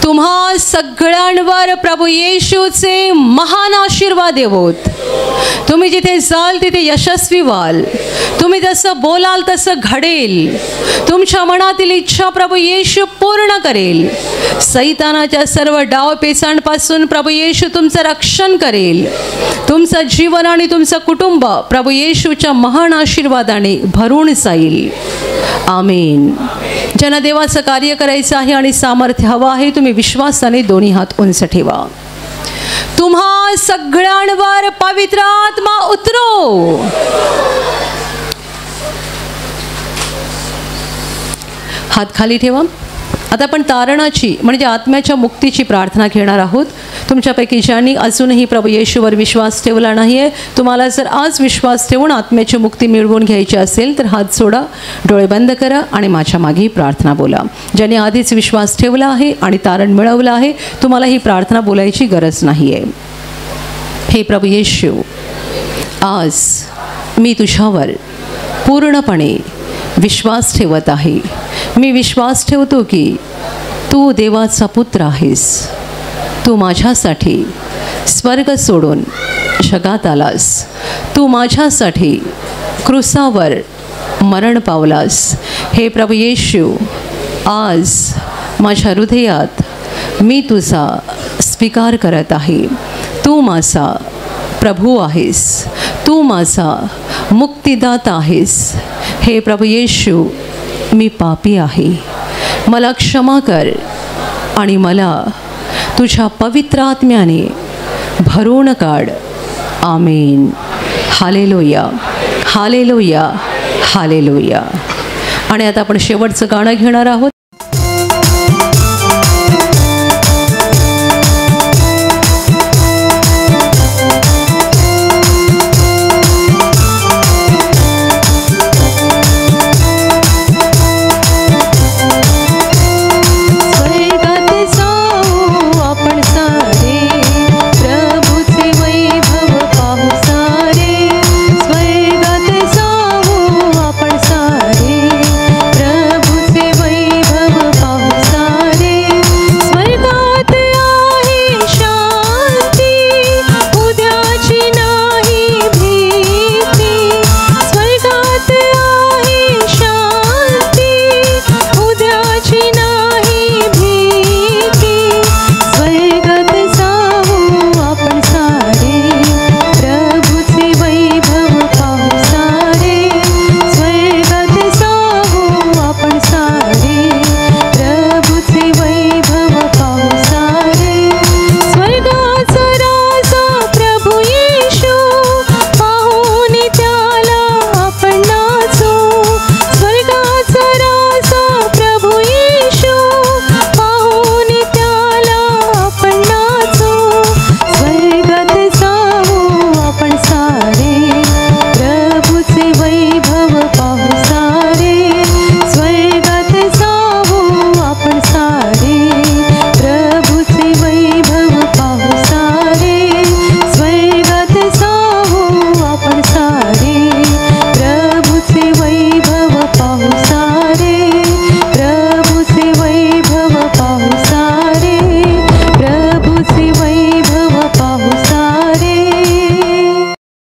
तुम्हा सगळ्यांवर प्रभू येशूचे महान आशीर्वाद देवोत. तुम्ही जिथे जाल तिथे यशस्वी व्हाल. तुम्ही जसं बोलाल तसं घडेल. तुमच्या मनातील इच्छा प्रभू येशू पूर्ण करेल. सैतानाच्या सर्व डावपेचांपासून प्रभू येशू तुमचं रक्षण करेल. तुमचं जीवन आणि तुमचं कुटुंब प्रभू येशूच्या महान आशीर्वादाने भरून जाईल. आमीन. ज्यांना देवाचं कार्य करायचं आहे आणि सामर्थ्य हवं आहे तुम्ही विश्वासाने दोन्ही हात उंच ठेवा. तुम्हा सगळ्यांवर पवित्र आत्मा उतरो. हात खाली ठेवा. आता आपण तारणाची म्हणजे आत्म्याच्या मुक्तीची प्रार्थना घेणार आहोत. तुमच्यापैकी ज्यांनी अजूनही प्रभू येशूवर विश्वास ठेवला नाही आहे, तुम्हाला जर आज विश्वास ठेवून आत्म्याची मुक्ती मिळवून घ्यायची असेल तर हात सोडा, डोळे बंद करा आणि माझ्या मागे प्रार्थना बोला. ज्यांनी आधीच विश्वास ठेवला आहे आणि तारण मिळवलं आहे तुम्हाला ही प्रार्थना बोलायची गरज नाही आहे. हे प्रभू येशू, आज मी तुझ्यावर पूर्णपणे विश्वास ठेवत आहे. मी विश्वास ठेवतो की तू देवाचा पुत्र आहेस. तू माझ्यासाठी स्वर्ग सोडून जगात आलास. तू माझ्यासाठी क्रूसावर मरण पावलास. हे प्रभू येशू, आज माझ्या हृदयात मी तुझा स्वीकार करत आहे. तू माझा प्रभू आहेस. तू माझा मुक्तिदाता आहेस. हे प्रभू येशू, मी पापी आहे. मला क्षमा कर आणि मला तुझ्या पवित्र आत्म्याने भरून काढ. आमीन. Hallelujah, hallelujah, hallelujah. आणि आता आपण शेवटचं गाणं घेणार आहोत.